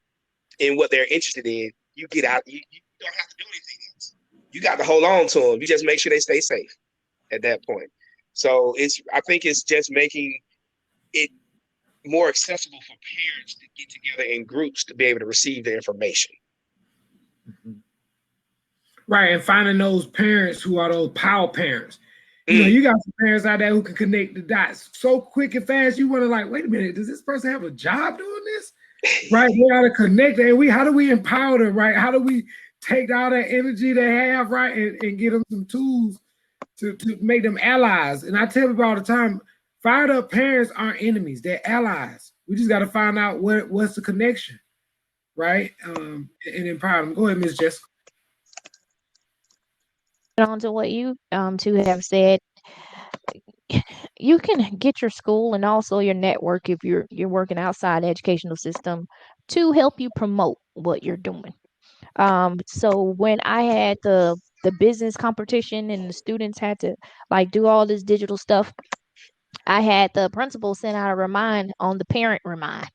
in what they're interested in, you get out, you don't have to do anything else. You got to hold on to them. You just make sure they stay safe at that point. So I think it's just making it more accessible for parents to get together in groups to be able to receive the information. Mm-hmm. Right, and finding those parents who are those power parents. You got some parents out there who can connect the dots so quick and fast. You want to wait a minute, does this person have a job doing this? Right, we got to connect, and how do we empower them? Right, how do we take all that energy they have, right, and get them some tools to make them allies? And I tell people all the time, fired up parents aren't enemies; they're allies. We just got to find out what's the connection, right, and empower them. Go ahead, Ms. Jessica. On to what you two have said, you can get your school and also your network, if you're working outside the educational system, to help you promote what you're doing. So when I had the business competition and the students had to do all this digital stuff, I had the principal send out a remind on the parent remind.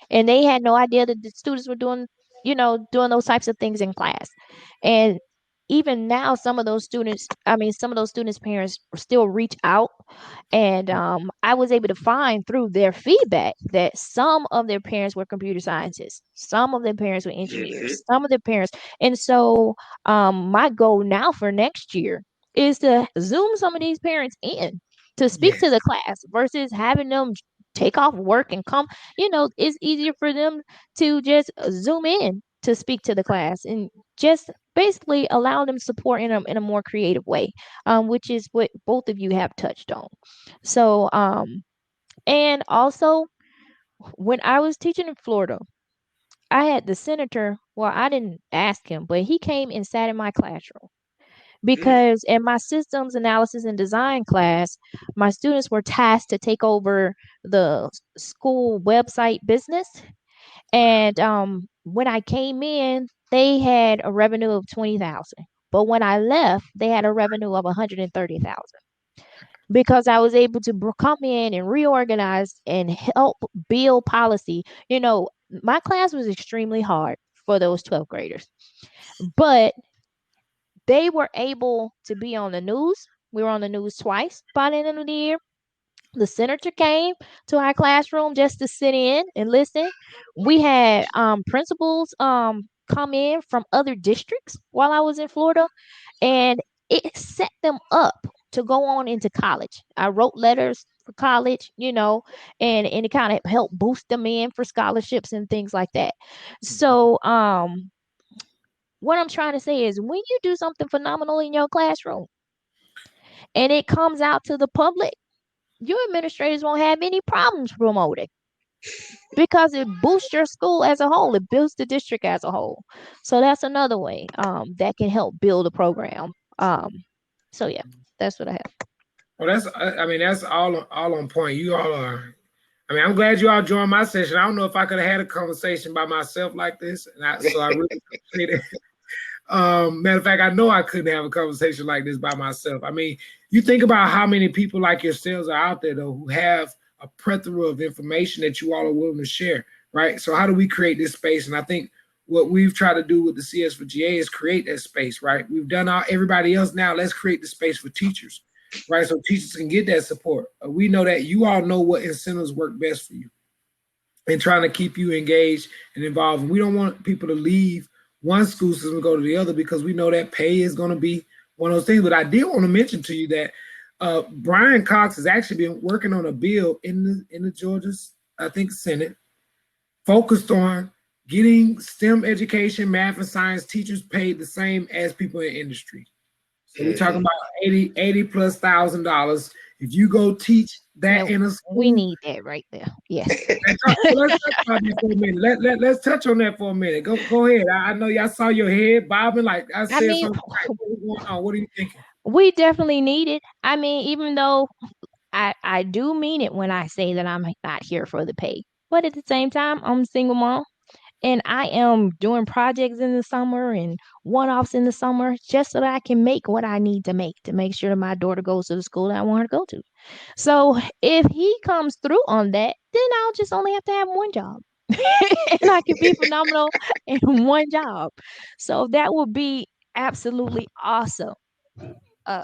And they had no idea that the students were doing those types of things in class. And even now, some of those students' parents still reach out. And I was able to find through their feedback that some of their parents were computer scientists, some of their parents were engineers, some of their parents. And so my goal now for next year is to Zoom some of these parents in to speak to the class versus having them take off work and come. It's easier for them to just Zoom in to speak to the class and just basically allow them support in a more creative way, which is what both of you have touched on. So, and also when I was teaching in Florida, I had the senator. Well, I didn't ask him, but he came and sat in my classroom. Because in my systems analysis and design class, my students were tasked to take over the school website business. And when I came in, they had a revenue of 20,000. But when I left, they had a revenue of 130,000. Because I was able to come in and reorganize and help build policy. My class was extremely hard for those 12th graders. But they were able to be on the news. We were on the news twice by the end of the year. The senator came to our classroom just to sit in and listen. We had principals come in from other districts while I was in Florida, and it set them up to go on into college. I wrote letters for college, and it kind of helped boost them in for scholarships and things like that. So what I'm trying to say is, when you do something phenomenal in your classroom and it comes out to the public, your administrators won't have any problems promoting, because it boosts your school as a whole. It builds the district as a whole. So that's another way that can help build a program. So yeah, that's what I have. Well, that's all on point. You all are. I'm glad you all joined my session. I don't know if I could have had a conversation by myself like this, so I really appreciate it. Matter of fact, I know I couldn't have a conversation like this by myself. You think about how many people like yourselves are out there, though, who have a plethora of information that you all are willing to share, right? So how do we create this space? And I think what we've tried to do with the CS4GA is create that space, right? We've done everybody else. Now let's create the space for teachers, right? So teachers can get that support. We know that you all know what incentives work best for you and trying to keep you engaged and involved. We don't want people to leave one school system and go to the other because we know that pay is going to be one of those things. But I did want to mention to you that Brian Cox has actually been working on a bill in the Georgia, I think, Senate, focused on getting STEM education, math and science teachers paid the same as people in industry. So we're talking about $80,000+ if you go teach that in a school. We need that right there. Yes. Let's talk about that for a minute. Let's touch on that for a minute. Go ahead. I know y'all saw your head bobbing like I said something right. What's going on? What are you thinking? We definitely need it. I mean, even though I do mean it when I say that I'm not here for the pay, but at the same time, I'm a single mom. And I am doing projects in the summer and one-offs in the summer just so that I can make what I need to make sure that my daughter goes to the school that I want her to go to. So if he comes through on that, then I'll just only have to have one job. And I can be phenomenal in one job. So that would be absolutely awesome. I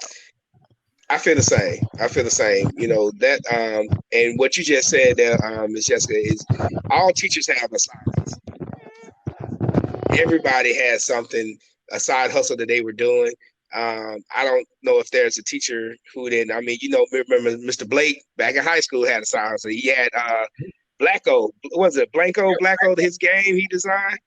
feel the same. You know, that and what you just said there, Ms. Jessica, is all teachers have a side hustle. Everybody has something, a side hustle that they were doing. I don't know if there's a teacher who didn't. I mean, you know, remember Mr. Blake back in high school had a side hustle. He had Blacko, was it Blanco, his game he designed?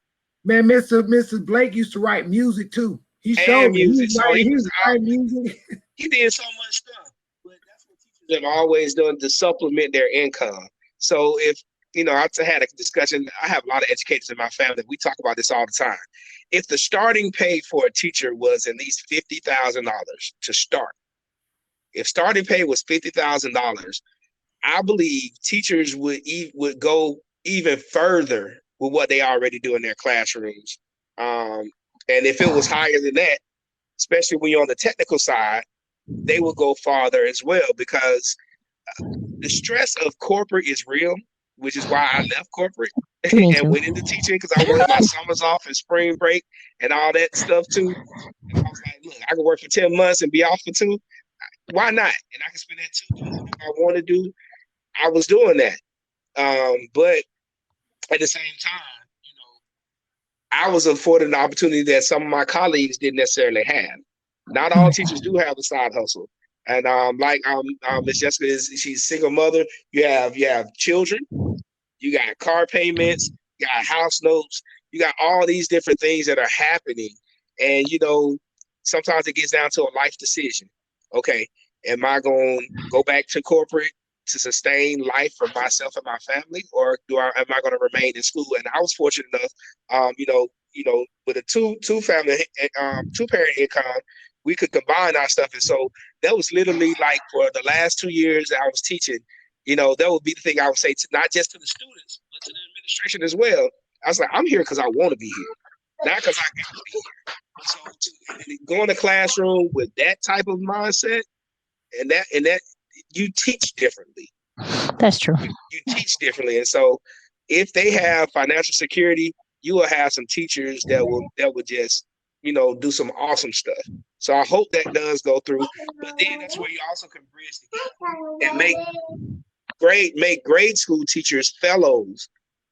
Man, Mr. Blake used to write music too. He showed me. Music. He was writing music. He did so much stuff, but that's what teachers have always done to supplement their income. So if, you know, I had a discussion, I have a lot of educators in my family. We talk about this all the time. If the starting pay for a teacher was at least $50,000 to start, if starting pay was $50,000, I believe teachers would go even further with what they already do in their classrooms. And if it was higher than that, especially when you're on the technical side, they will go farther as well, because the stress of corporate is real, which is why I left corporate and went into teaching, because I wanted my summers off and spring break and all that stuff too. And I was like, look, I can work for 10 months and be off for 2. Why not? And I can spend that 2 doing what I want to do. I was doing that. But at the same time, you know, I was afforded an opportunity that some of my colleagues didn't necessarily have. Not all teachers do have a side hustle. And Miss Jessica she's a single mother. You have children, you got car payments, you got house notes, you got all these different things that are happening. And you know, sometimes it gets down to a life decision. Okay, am I going to go back to corporate to sustain life for myself and my family, or am I going to remain in school? And I was fortunate enough, you know, with a two parent income, we could combine our stuff. And so that was literally like for the last 2 years that I was teaching, you know, that would be the thing I would say to not just to the students, but to the administration as well. I was like, I'm here because I want to be here, not because I got to be here. So to go in the classroom with that type of mindset and that you teach differently. That's true. You teach differently. And so if they have financial security, you will have some teachers that will just, you know, do some awesome stuff. So I hope that does go through. But then that's where you also can bridge the gap and make grade school teachers fellows.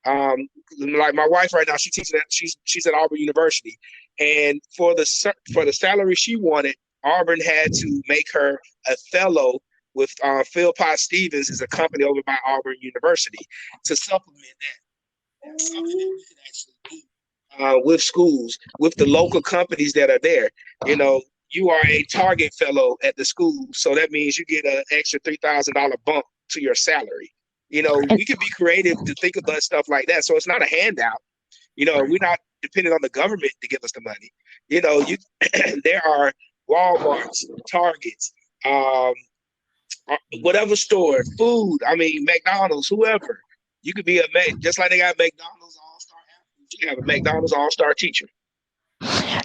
Like my wife right now, she's at Auburn University, and for the salary she wanted, Auburn had to make her a fellow with Philpott Stevens, is a company over by Auburn University, to supplement that. That's something that we could actually do with schools, with the local companies that are there. You know, you are a Target fellow at the school, so that means you get an extra $3,000 bump to your salary. You know, we can be creative to think about stuff like that. So it's not a handout. You know, we're not dependent on the government to give us the money. You know, there are Walmarts, Targets, whatever store, food. I mean, McDonald's, whoever. You could be just like they got McDonald's All-Star athlete. You have a McDonald's All-Star teacher.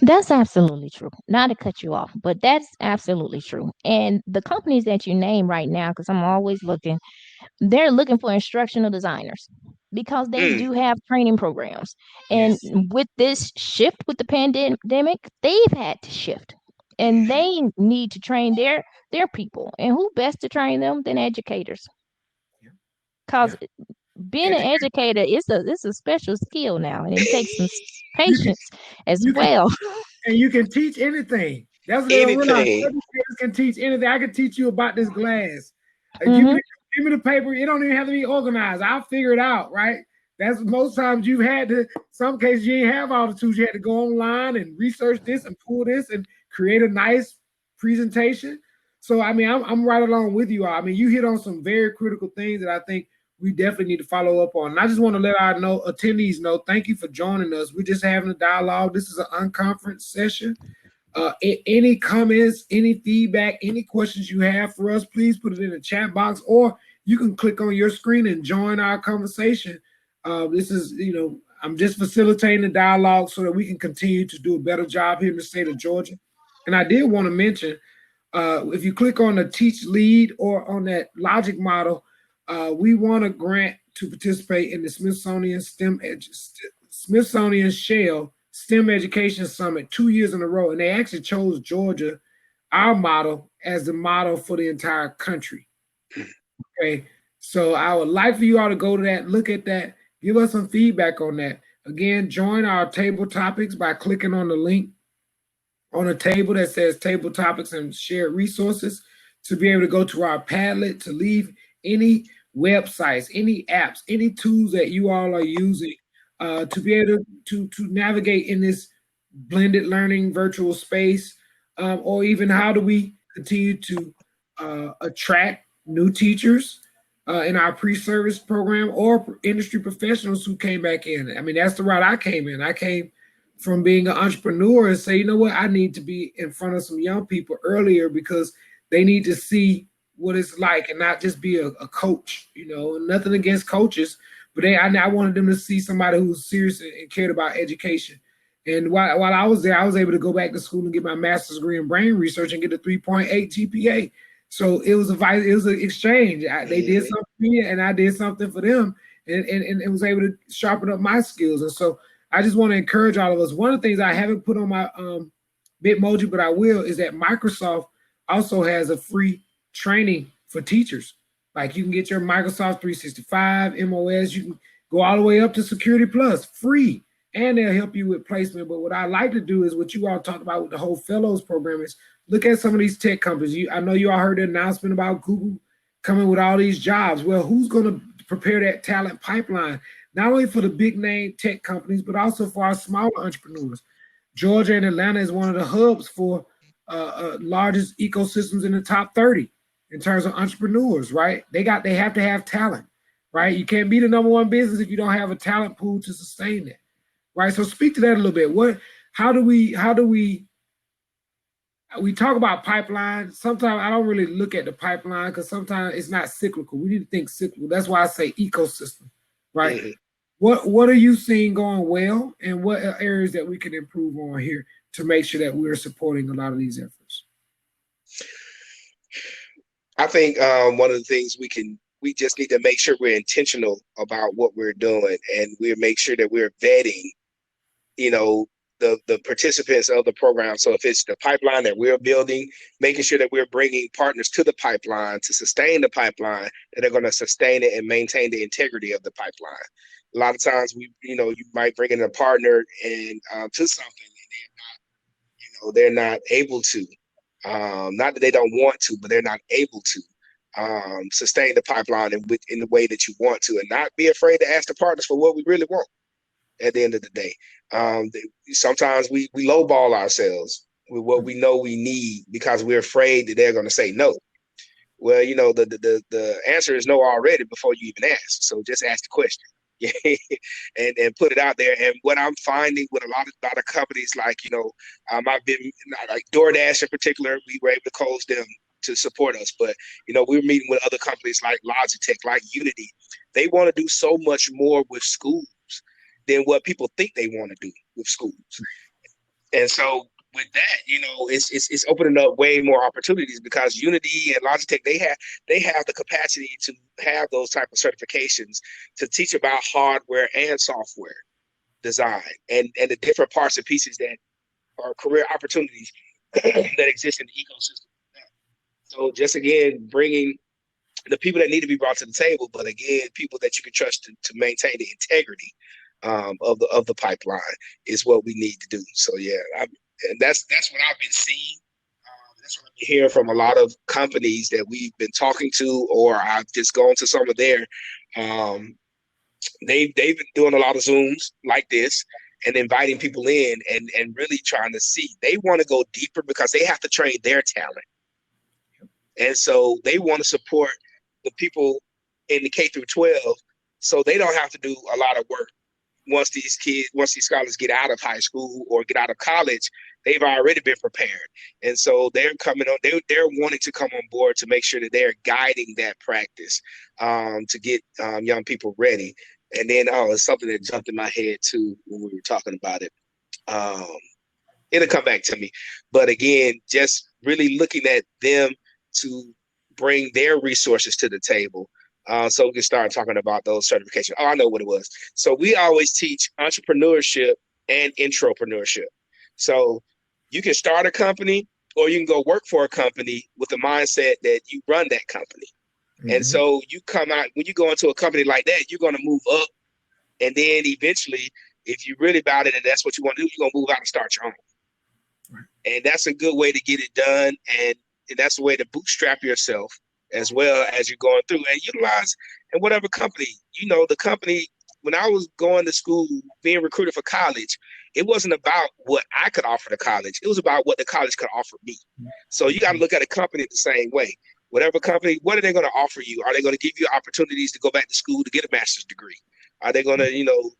That's absolutely true. Not to cut you off, but that's absolutely true. And the companies that you name right now, because I'm always looking, they're looking for instructional designers because they do have training programs. And with this shift with the pandemic, they've had to shift. and they need to train their people. And who best to train them than educators? Because being an educator is a special skill now, and it takes some You can, patience as you can, well. and you can teach anything. That's what they don't realize. Anything. Educators can teach anything. I can teach you about this glass. Mm-hmm. Give me the paper. It don't even have to be organized. I'll figure it out, right? That's most times you've had to, some cases you ain't have all the tools. You had to go online and research this and pull this and create a nice presentation. So, I mean, I'm right along with you all. I mean, you hit on some very critical things that I think we definitely need to follow up on. And I just want to let our attendees know, thank you for joining us. We're just having a dialogue. This is an unconference session. Any comments, any feedback, any questions you have for us, please put it in the chat box, or you can click on your screen and join our conversation. This is, I'm just facilitating the dialogue so that we can continue to do a better job here in the state of Georgia. And I did want to mention, if you click on the Teach Lead or on that logic model, we won a grant to participate in the Smithsonian Shell STEM Education Summit 2 years in a row, and they actually chose Georgia, our model, as the model for the entire country. Okay, so I would like for you all to go to that, look at that, give us some feedback on that. Again, join our table topics by clicking on the link on a table that says table topics and shared resources to be able to go to our Padlet to leave any websites, any apps, any tools that you all are using to be able to navigate in this blended learning virtual space, or even how do we continue to attract new teachers in our pre-service program or industry professionals who came back in. I mean, that's the route I came in. I came from being an entrepreneur and say, you know what, I need to be in front of some young people earlier because they need to see what it's like and not just be a coach, nothing against coaches, but I wanted them to see somebody who was serious and cared about education. And while I was there, I was able to go back to school and get my master's degree in brain research and get a 3.8 GPA. So it was an exchange. They did something for me and I did something for them, and it was able to sharpen up my skills. And so I just want to encourage all of us. One of the things I haven't put on my Bitmoji, but I will, is that Microsoft also has a free training for teachers. Like you can get your Microsoft 365, MOS, you can go all the way up to Security Plus, free, and they'll help you with placement. But what I like to do is what you all talked about with the whole fellows program is look at some of these tech companies. I know you all heard the announcement about Google coming with all these jobs. Well, who's going to prepare that talent pipeline, not only for the big name tech companies, but also for our smaller entrepreneurs? Georgia and Atlanta is one of the hubs for largest ecosystems in the top 30 in terms of entrepreneurs, right? They have to have talent, right? You can't be the number one business if you don't have a talent pool to sustain it, right? So speak to that a little bit. How do we talk about pipeline? Sometimes I don't really look at the pipeline because sometimes it's not cyclical. We need to think cyclical. That's why I say ecosystem, right? Mm-hmm. What are you seeing going well, and what are areas that we can improve on here to make sure that we're supporting a lot of these efforts? I think one of the things we just need to make sure we're intentional about what we're doing, and we make sure that we're vetting, the participants of the program. So if it's the pipeline that we're building, making sure that we're bringing partners to the pipeline to sustain the pipeline, that are going to sustain it and maintain the integrity of the pipeline. A lot of times you might bring in a partner and to something, and they're not able to. Not that they don't want to, but they're not able to sustain the pipeline in the way that you want to, and not be afraid to ask the partners for what we really want at the end of the day. Sometimes we lowball ourselves with what we know we need because we're afraid that they're going to say no. Well, the answer is no already before you even ask. So just ask the question. and put it out there. And what I'm finding with a lot of companies, like I've been like DoorDash in particular, we were able to coach them to support us, but we were meeting with other companies like Logitech, like Unity. They want to do so much more with schools than what people think they want to do with schools. And so with that, it's opening up way more opportunities because Unity and Logitech, they have the capacity to have those type of certifications to teach about hardware and software design and the different parts and pieces that are career opportunities that exist in the ecosystem. So just again, bringing the people that need to be brought to the table, but again, people that you can trust to maintain the integrity of the pipeline is what we need to do. So yeah, and that's what I've been seeing. That's what I've been hearing from a lot of companies that we've been talking to, or I've just gone to some of their. They've been doing a lot of Zooms like this and inviting people in and really trying to see. They want to go deeper because they have to train their talent. And so they want to support the people in the K through 12 so they don't have to do a lot of work. Once these scholars get out of high school or get out of college, they've already been prepared. And so they're coming on, they're wanting to come on board to make sure that they're guiding that practice to get young people ready. And then, it's something that jumped in my head too when we were talking about it. It'll come back to me. But again, just really looking at them to bring their resources to the table. So we can start talking about those certifications. Oh, I know what it was. So we always teach entrepreneurship and intrapreneurship. So you can start a company or you can go work for a company with the mindset that you run that company. Mm-hmm. And so you come out, when you go into a company like that, you're going to move up. And then eventually, if you really about it and that's what you want to do, you're going to move out and start your own. Right. And that's a good way to get it done. And that's a way to bootstrap yourself as well as you're going through and utilize in whatever company, the company, when I was going to school, being recruited for college, it wasn't about what I could offer the college. It was about what the college could offer me. So you got to look at a company the same way. Whatever company, what are they going to offer you? Are they going to give you opportunities to go back to school to get a master's degree? Are they going to,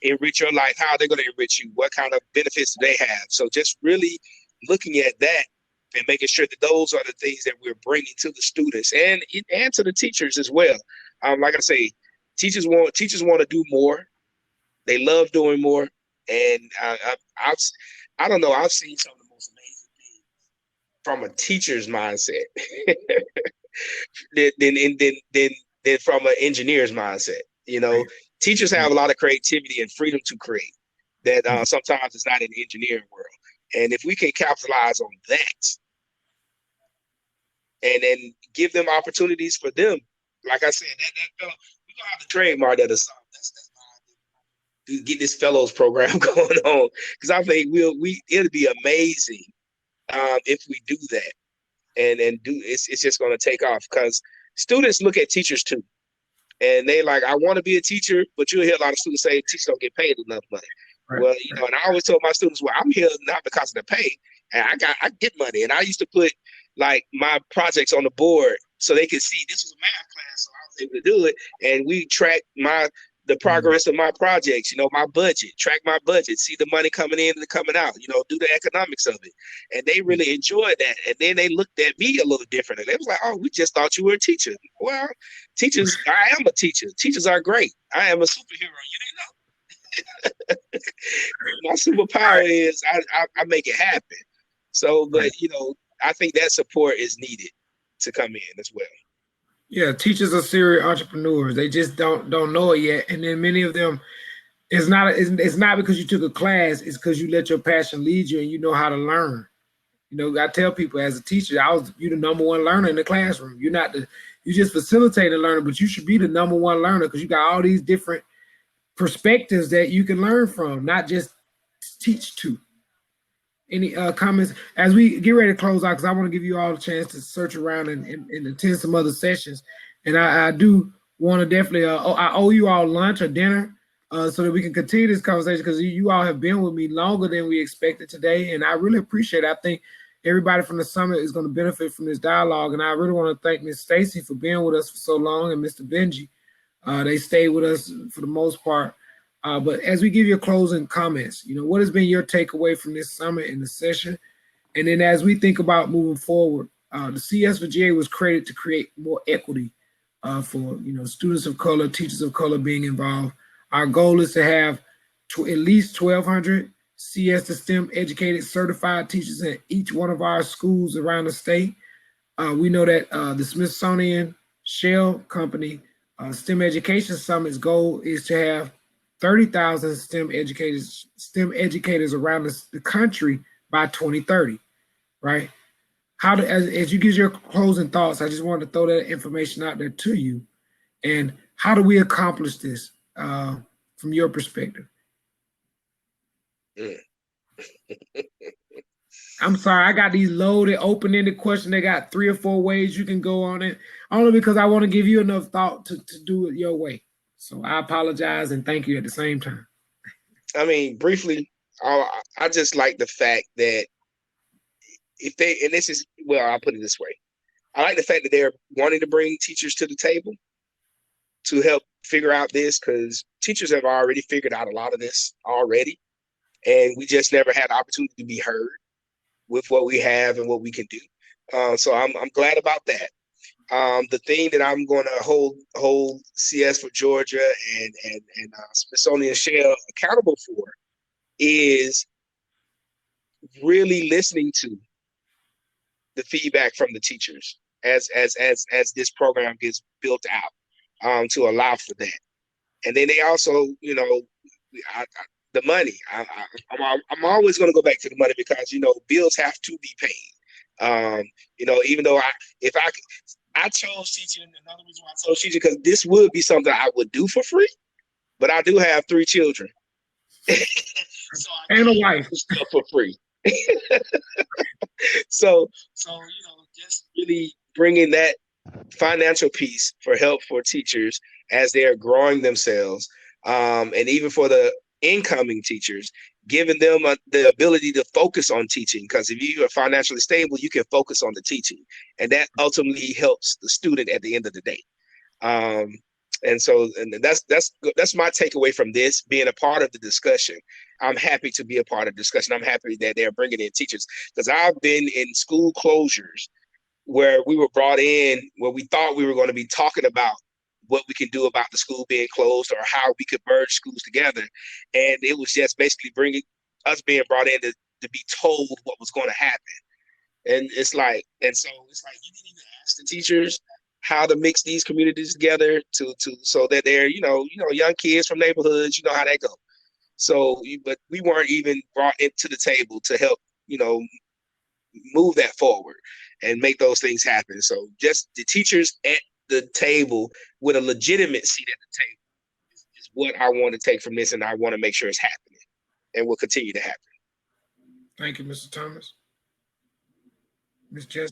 enrich your life? How are they going to enrich you? What kind of benefits do they have? So just really looking at that and making sure that those are the things that we're bringing to the students and to the teachers as well. Like I say, teachers want to do more. They love doing more. And I don't know, I've seen some of the most amazing things from a teacher's mindset than from an engineer's mindset. Right. Teachers have a lot of creativity and freedom to create that sometimes it's not in the engineering world. And if we can capitalize on that and then give them opportunities for them, like I said, that fellow, we're gonna have to trademark that or something. That's to get this fellows program going on, because I think it'll be amazing if we do that and do it's just gonna take off because students look at teachers too. And they like, I want to be a teacher, but you'll hear a lot of students say teachers don't get paid enough money. Right. Well, and I always told my students, well, I'm here not because of the pay, and I get money. And I used to put like my projects on the board so they could see this was a math class, so I was able to do it. And we track the progress of my projects, my budget, track my budget, see the money coming in and coming out, do the economics of it. And they really enjoyed that. And then they looked at me a little differently. They was like, oh, we just thought you were a teacher. Well, teachers, I am a teacher. Teachers are great. I am a superhero. You didn't know. My superpower is I make it happen. So, but, I think that support is needed to come in as well. Yeah, teachers are serial entrepreneurs. They just don't know it yet. And then many of them, it's not because you took a class, it's because you let your passion lead you and you know how to learn. I tell people as a teacher, you're the number one learner in the classroom. You just facilitate the learner, but you should be the number one learner because you got all these different perspectives that you can learn from, not just teach to. Any comments as we get ready to close out, because I want to give you all a chance to search around and attend some other sessions. And I do want to definitely, I owe you all lunch or dinner so that we can continue this conversation, because you all have been with me longer than we expected today. And I really appreciate it. I think everybody from the summit is going to benefit from this dialogue. And I really want to thank Ms. Stacy for being with us for so long, and Mr. Benji. They stayed with us for the most part. But as we give you closing comments, what has been your takeaway from this summit and the session? And then as we think about moving forward, the CS4GA was created to create more equity for students of color, teachers of color being involved. Our goal is to have at least 1,200 CS to STEM educated certified teachers in each one of our schools around the state. We know that the Smithsonian Shell Company STEM Education Summit's goal is to have 30,000 STEM educators around the country by 2030, right? As you give your closing thoughts, I just wanted to throw that information out there to you. And how do we accomplish this from your perspective? I'm sorry, I got these loaded, open-ended questions. They got 3 or 4 ways you can go on it, only because I want to give you enough thought to do it your way. So I apologize and thank you at the same time. I mean, briefly, I just like the fact that if they, and this is, well, I'll put it this way. I like the fact that they're wanting to bring teachers to the table to help figure out this, because teachers have already figured out a lot of this already. And we just never had the opportunity to be heard with what we have and what we can do. So I'm glad about that. The thing that I'm going to hold CS for Georgia and Smithsonian Shell accountable for is really listening to the feedback from the teachers as this program gets built out, to allow for that. And then they also, the money. I'm always going to go back to the money because bills have to be paid. Even though I chose teaching, another reason why I chose teaching, because this would be something I would do for free, but I do have 3 children. So and a wife stuff for free. so just really bringing that financial piece for help for teachers as they are growing themselves, and even for the incoming teachers, giving them the ability to focus on teaching, because if you are financially stable, you can focus on the teaching, and that ultimately helps the student at the end of the day. And that's my takeaway from this, being a part of the discussion. I'm happy to be a part of the discussion. I'm happy that they're bringing in teachers, because I've been in school closures where we were brought in where we thought we were going to be talking about what we can do about the school being closed or how we could merge schools together. And it was just basically being brought in to be told what was going to happen. And so it's like, you didn't even ask the teachers how to mix these communities together so that they're, young kids from neighborhoods, how that go. So, but we weren't even brought into the table to help, move that forward and make those things happen. So just the teachers at the table with a legitimate seat at the table is what I want to take from this, and I want to make sure it's happening and will continue to happen. Thank you, Mr. Thomas. Ms. Jess.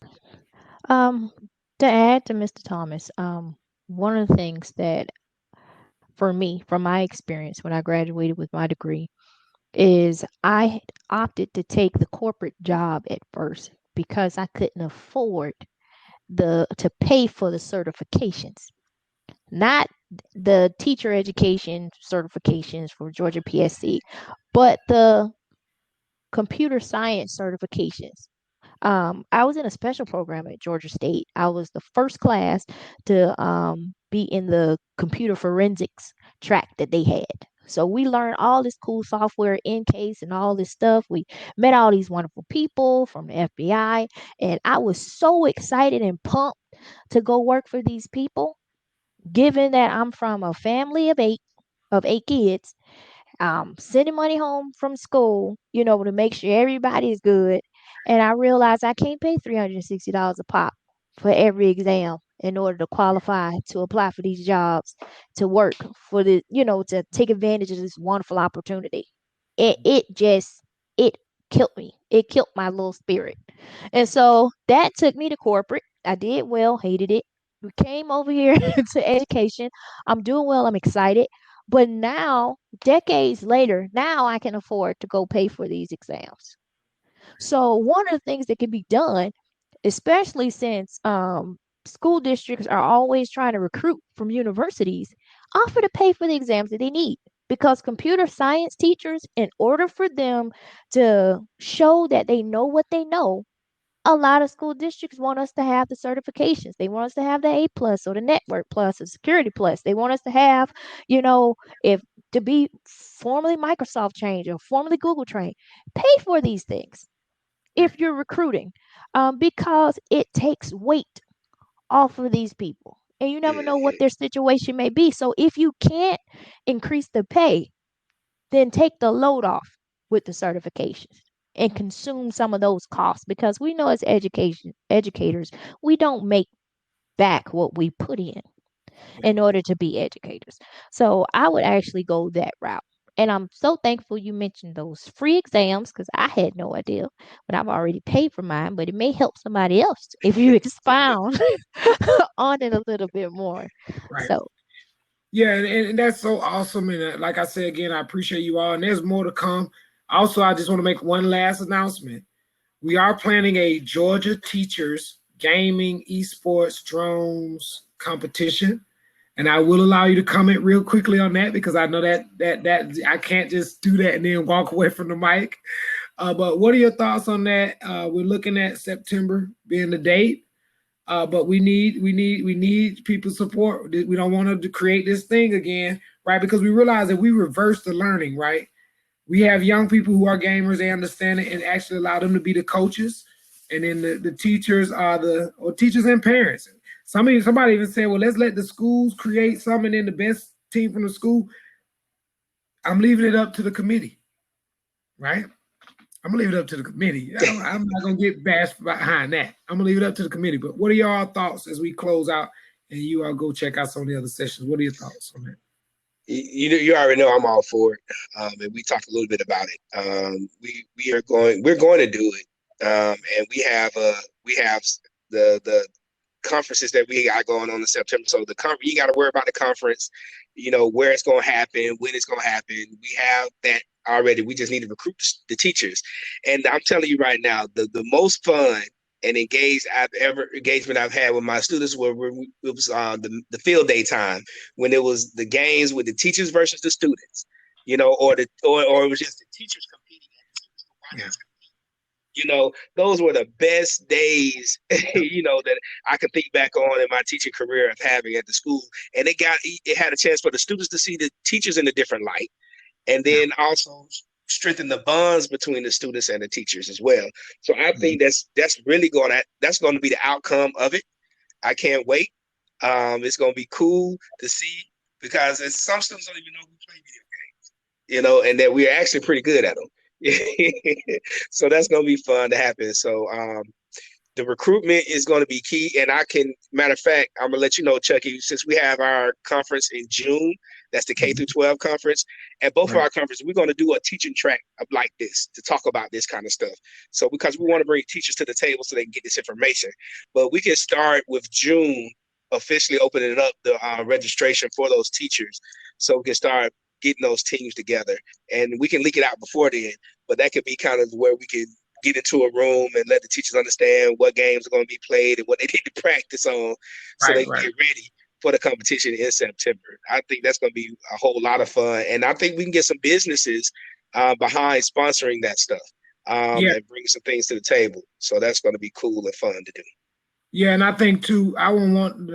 To add to Mr. Thomas, one of the things that for me, from my experience when I graduated with my degree, is I opted to take the corporate job at first because I couldn't afford to pay for the certifications, not the teacher education certifications for Georgia PSC, but the computer science certifications. I was in a special program at Georgia State. I was the first class to be in the computer forensics track that they had. So we learned all this cool software, EnCase, and all this stuff. We met all these wonderful people from the FBI, and I was so excited and pumped to go work for these people. Given that I'm from a family of eight kids, sending money home from school, to make sure everybody is good. And I realized I can't pay $360 a pop for every exam in order to qualify to apply for these jobs, to work for to take advantage of this wonderful opportunity. It killed me. It killed my little spirit. And so that took me to corporate. I did well, hated it. We came over here to education. I'm doing well. I'm excited. But now, decades later, now I can afford to go pay for these exams. So one of the things that can be done, especially since school districts are always trying to recruit from universities, offer to pay for the exams that they need. Because computer science teachers, in order for them to show that they know what they know, a lot of school districts want us to have the certifications. They want us to have the A plus or the network plus or security plus. They want us to have, if to be formerly Microsoft trained or formerly Google trained. Pay for these things if you're recruiting, because it takes weight off of these people. And you never know what their situation may be. So if you can't increase the pay, then take the load off with the certifications. and consume some of those costs, because we know as educators, we don't make back what we put in order to be educators. So I would actually go that route. And I'm so thankful you mentioned those free exams, because I had no idea, but I've already paid for mine. But it may help somebody else if you expound on it a little bit more. Right. So, yeah, and that's so awesome. And like I said again, I appreciate you all. And there's more to come. Also, I just want to make one last announcement. We are planning a Georgia teachers gaming, esports, drones competition. And I will allow you to comment real quickly on that, because I know that I can't just do that and then walk away from the mic. But what are your thoughts on that? We're looking at September being the date, but we need people's support. We don't want to create this thing again, right? Because we realize that we reverse the learning, right? We have young people who are gamers, they understand it, and actually allow them to be the coaches, and then the teachers are teachers and parents. Somebody even said, well, let's let the schools create something, and then the best team from the school. I'm leaving it up to the committee, right? I'm gonna leave it up to the committee. I'm not gonna get bashed behind that. I'm gonna leave it up to the committee. But what are y'all thoughts as we close out and you all go check out some of the other sessions? What are your thoughts on that? You already know I'm all for it, and we talked a little bit about it. We're going to do it, and we have the conferences that we got going on in September. So you got to worry about the conference, where it's going to happen, when it's going to happen. We have that already. We just need to recruit the teachers, and I'm telling you right now, the most fun and engagement I've had with my students was the field day time, when it was the games with the teachers versus the students, or it was just the teachers competing and the students those were the best days, that I can think back on in my teaching career of having at the school. And it had a chance for the students to see the teachers in a different light, and then also strengthen the bonds between the students and the teachers as well. So I think that's really going to be the outcome of it. I can't wait. It's going to be cool to see, because some students don't even know who play video games, and that we're actually pretty good at them. So that's going to be fun to happen. So the recruitment is going to be key. And matter of fact, I'm going to let you know, Chucky, since we have our conference in June, that's the K through 12 conference. At both of our conferences, we're going to do a teaching track like this to talk about this kind of stuff. So because we want to bring teachers to the table so they can get this information. But we can start with June, officially opening up the registration for those teachers, so we can start getting those teams together, and we can leak it out before then, but that could be kind of where we can get into a room and let the teachers understand what games are going to be played and what they need to practice on, so they can get ready for the competition in September. I think that's going to be a whole lot of fun, and I think we can get some businesses behind sponsoring that stuff, and bring some things to the table. So that's going to be cool and fun to do. Yeah, and I think too, I wouldn't want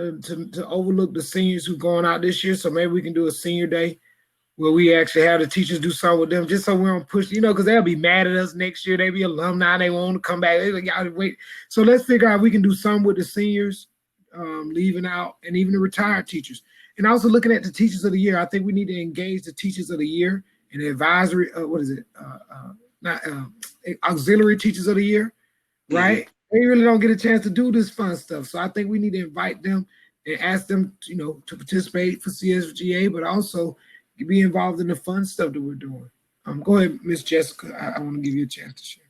to overlook the seniors who are going out this year, so maybe we can do a senior day where we actually have the teachers do something with them, just so we don't push, because they'll be mad at us next year. They be alumni, they want to come back. They like, y'all wait. So let's figure out if we can do something with the seniors leaving out, and even the retired teachers. And also looking at the teachers of the year, I think we need to engage the teachers of the year and the advisory, auxiliary teachers of the year, right? They really don't get a chance to do this fun stuff. So I think we need to invite them and ask them, to participate for CS4GA, but also be involved in the fun stuff that we're doing. Go ahead, Miss Jessica. I want to give you a chance to share.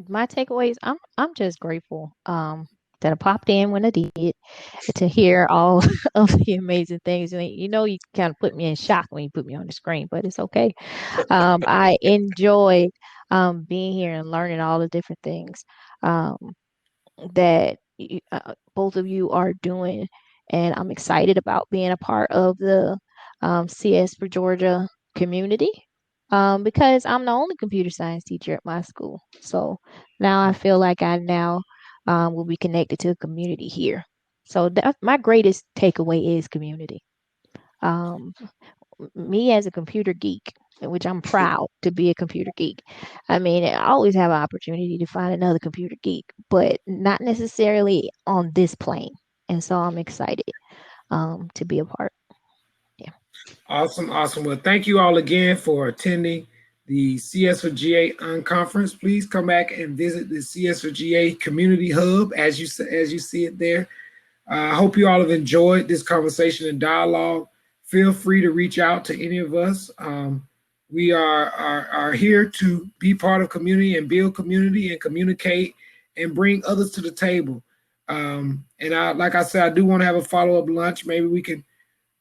my takeaways, I'm just grateful that I popped in when I did, to hear all of the amazing things. And you kind of put me in shock when you put me on the screen, but it's okay. I enjoyed being here and learning all the different things that both of you are doing, and I'm excited about being a part of the CS for Georgia community, because I'm the only computer science teacher at my school. So now I feel like I now will be connected to a community here. So my greatest takeaway is community. Um, Me as a computer geek, which I'm proud to be a computer geek. I mean, I always have an opportunity to find another computer geek, but not necessarily on this plane. And so I'm excited to be a part. Yeah. Awesome. Well, thank you all again for attending. the CS4GA Unconference, please come back and visit the CS4GA Community Hub as you see it there. I hope you all have enjoyed this conversation and dialogue. Feel free to reach out to any of us. We are here to be part of community and build community and communicate and bring others to the table. And like I said, I do want to have a follow-up lunch. Maybe we can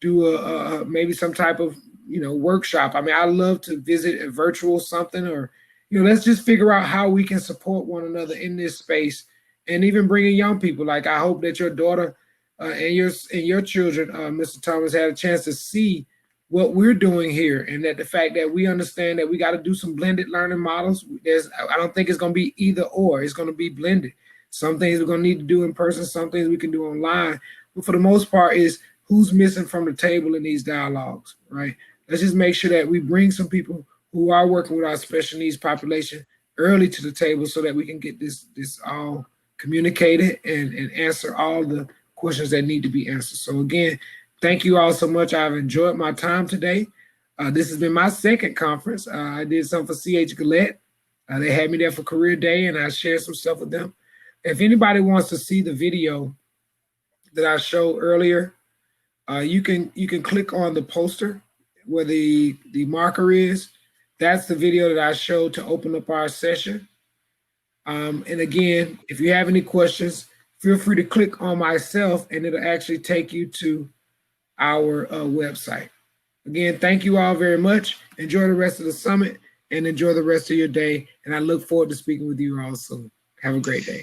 do maybe some type of workshop. I mean, I love to visit a virtual something, or let's just figure out how we can support one another in this space, and even bringing young people. Like, I hope that your daughter and your children, Mr. Thomas, had a chance to see what we're doing here, and that the fact that we understand that we got to do some blended learning models. I don't think it's going to be either or. It's going to be blended. Some things we're going to need to do in person, some things we can do online. But for the most part, is who's missing from the table in these dialogues, right? Let's just make sure that we bring some people who are working with our special needs population early to the table, so that we can get this all communicated and answer all the questions that need to be answered. So again, thank you all so much. I've enjoyed my time today. This has been my second conference. I did something for CH Gillette. They had me there for Career Day, and I shared some stuff with them. If anybody wants to see the video that I showed earlier, you can click on the poster where the marker is. That's the video that I showed to open up our session. And again, if you have any questions, feel free to click on myself, and it'll actually take you to our website. Again, thank you all very much. Enjoy the rest of the summit and enjoy the rest of your day. And I look forward to speaking with you all soon. Have a great day.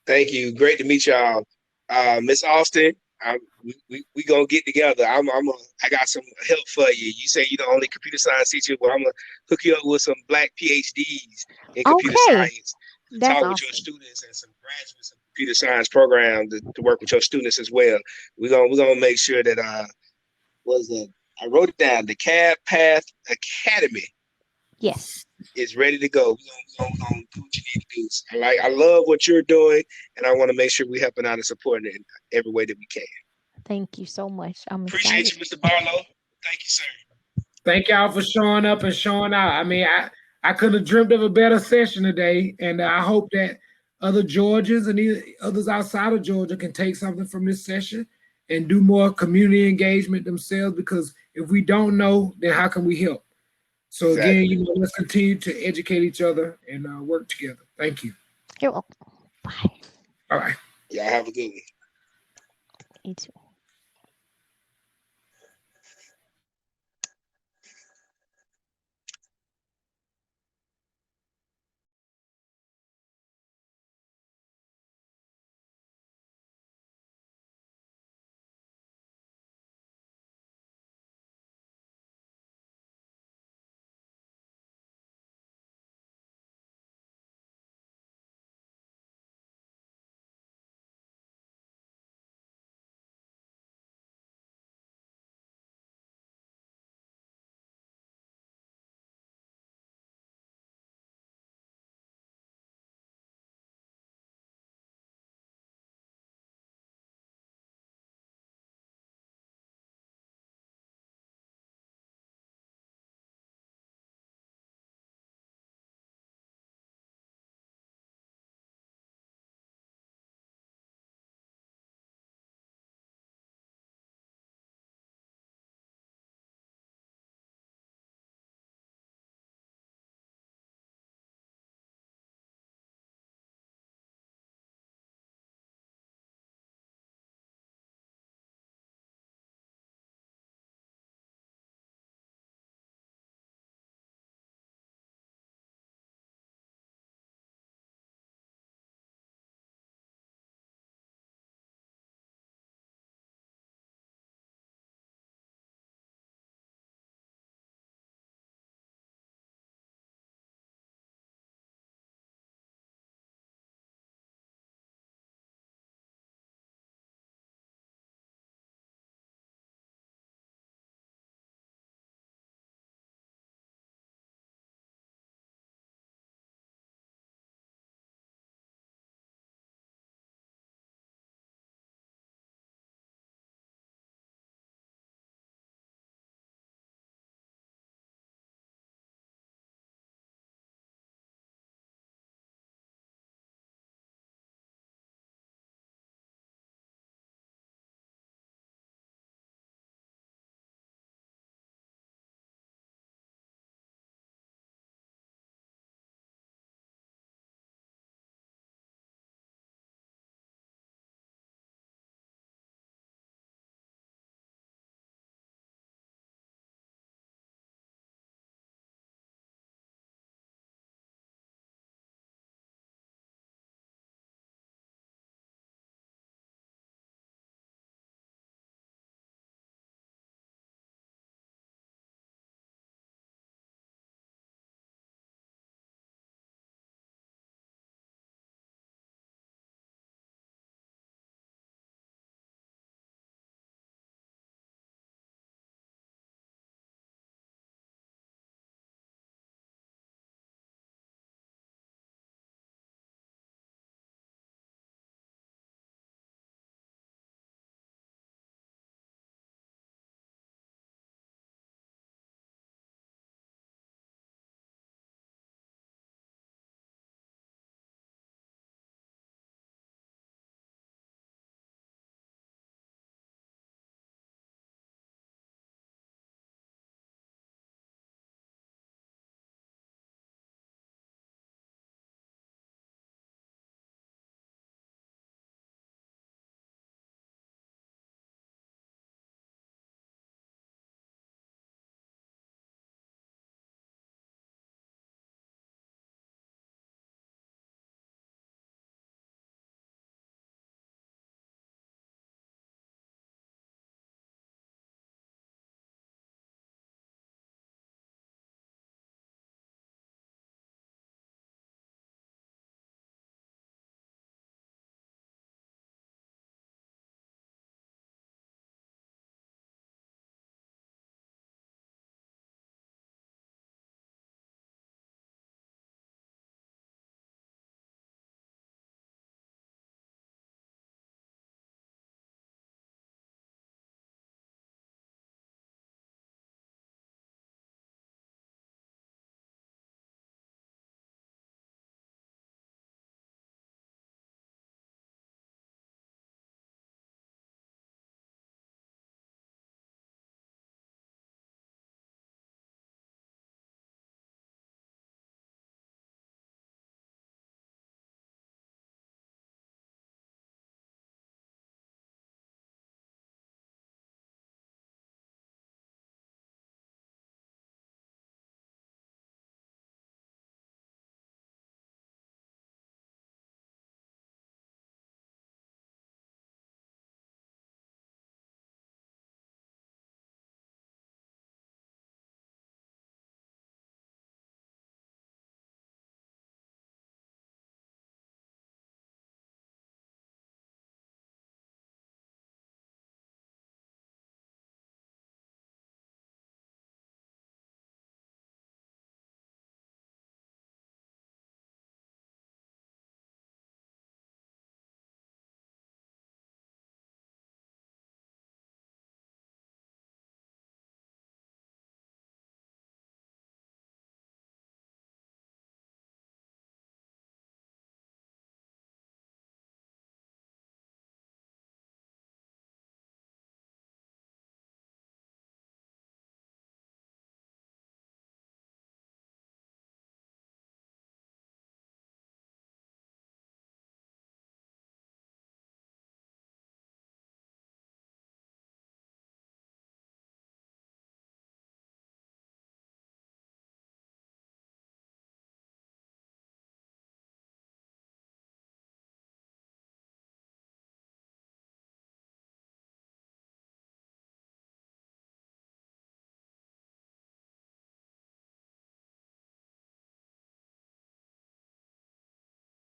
Thank you. Great to meet y'all. Miss Austin, we gonna get together. I got some help for you. You say you're the only computer science teacher, but I'm gonna hook you up with some Black PhDs in computer science. That's talk with your students, and some graduates in computer science program to work with your students as well. We're gonna make sure that I wrote it down. The Cab Path Academy. Yes. Is ready to go. We're gonna do what you need to do. I love what you're doing, and I want to make sure we're helping out and supporting it in every way that we can. Thank you so much. I'm Appreciate excited. you, Mr. Barlow. Thank you, sir. Thank y'all for showing up and showing out. I mean, I couldn't have dreamt of a better session today, and I hope that other Georgians and others outside of Georgia can take something from this session and do more community engagement themselves, because if we don't know, then how can we help? So again, let's continue to educate each other and work together. Thank you. You're welcome. Bye. All right. Y'all have a good one. You too.